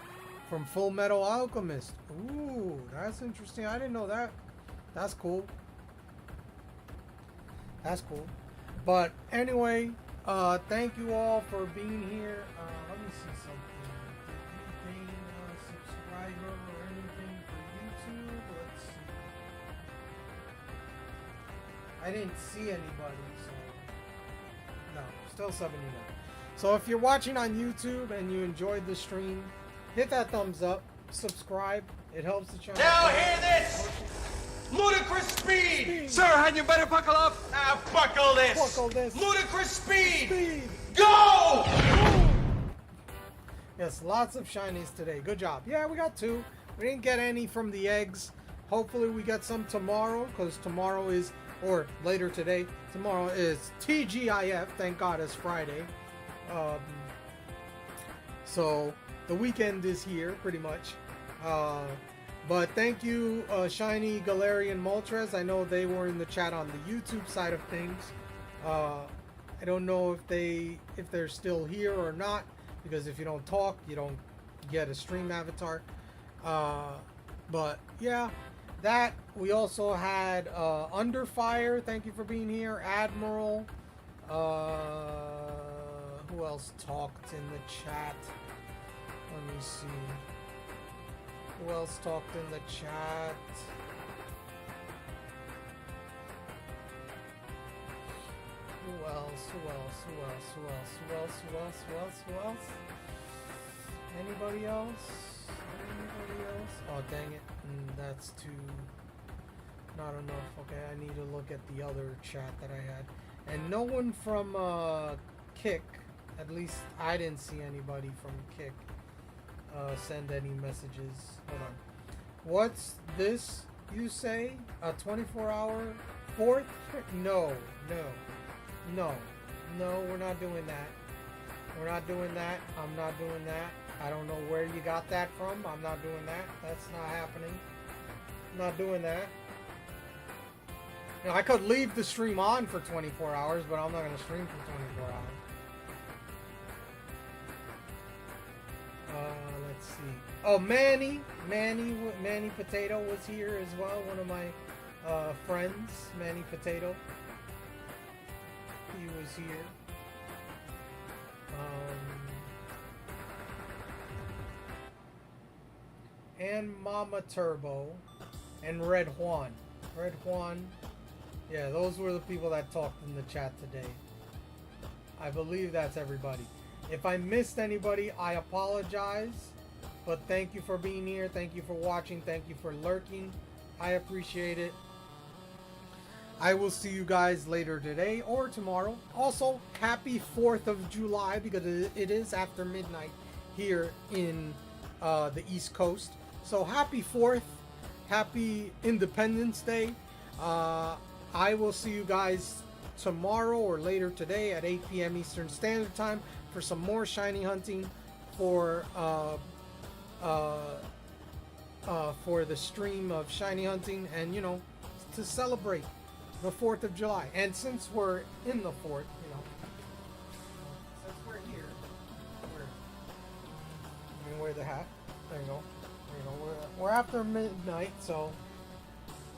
from Full Metal Alchemist. Ooh, that's interesting. I didn't know that. That's cool. That's cool. But anyway, thank you all for being here. Let me see something. Did you gain a subscriber or anything for YouTube? Let's see. I didn't see anybody, so no, still 79. So if you're watching on YouTube and you enjoyed the stream, hit that thumbs up, subscribe. It helps the channel. Now hear this! Ludicrous speed! Sir, and you better buckle up. Now buckle this! Buckle this. Ludicrous speed! Speed. Go! Yes, lots of shinies today. Good job. Yeah, we got 2. We didn't get any from the eggs. Hopefully we get some tomorrow, because tomorrow is, or later today, tomorrow is TGIF. Thank God it's Friday. So the weekend is here, pretty much. But thank you, Shiny Galarian Moltres. I know they were in the chat on the YouTube side of things. I don't know if they're still here or not, because if you don't talk, you don't get a stream avatar. But yeah, that we also had Under Fire. Thank you for being here, Admiral. Who else talked in the chat? Let me see. Who else talked in the chat? Who else? Who else? Who else? Who else? Who else? Who else? Who else? Who else? Anybody else? Anybody else? Oh, dang it. That's too... not enough. Okay, I need to look at the other chat that I had. And no one from Kick, at least I didn't see anybody from Kick send any messages. Hold on. What's this you say? A 24-hour fourth? No, no, no, no, we're not doing that. We're not doing that. I'm not doing that. I don't know where you got that from. I'm not doing that. That's not happening. I'm not doing that. You know, I could leave the stream on for 24 hours, but I'm not going to stream for 24 hours. Let's see. Oh, Manny Potato was here as well. One of my friends, Manny Potato. He was here. And Mama Turbo and Red Juan. Red Juan. Yeah, those were the people that talked in the chat today. I believe that's everybody. If I missed anybody, I apologize. But thank you for being here. Thank you for watching. Thank you for lurking. I appreciate it. I will see you guys later today or tomorrow. Also, happy 4th of July, because it is after midnight here in the East Coast. So happy 4th. Happy Independence Day. I will see you guys tomorrow or later today at 8 p.m. Eastern Standard Time for some more shiny hunting for the stream of shiny hunting, and you know, to celebrate the 4th of July. And since we're in the 4th, you know, since we're here, wear the hat. There you go. There you go. We're after midnight, so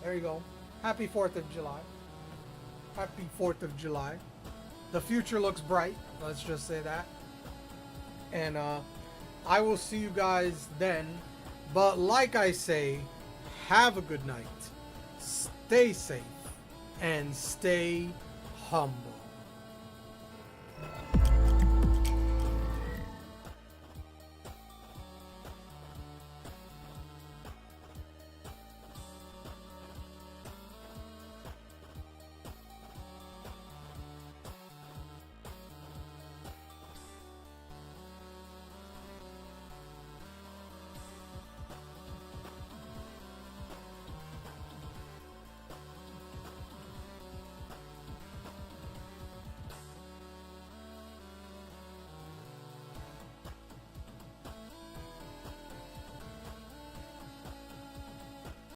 there you go. Happy 4th of July. Happy 4th of July. The future looks bright. Let's just say that. And I will see you guys then. But like I say, have a good night. Stay safe and stay humble.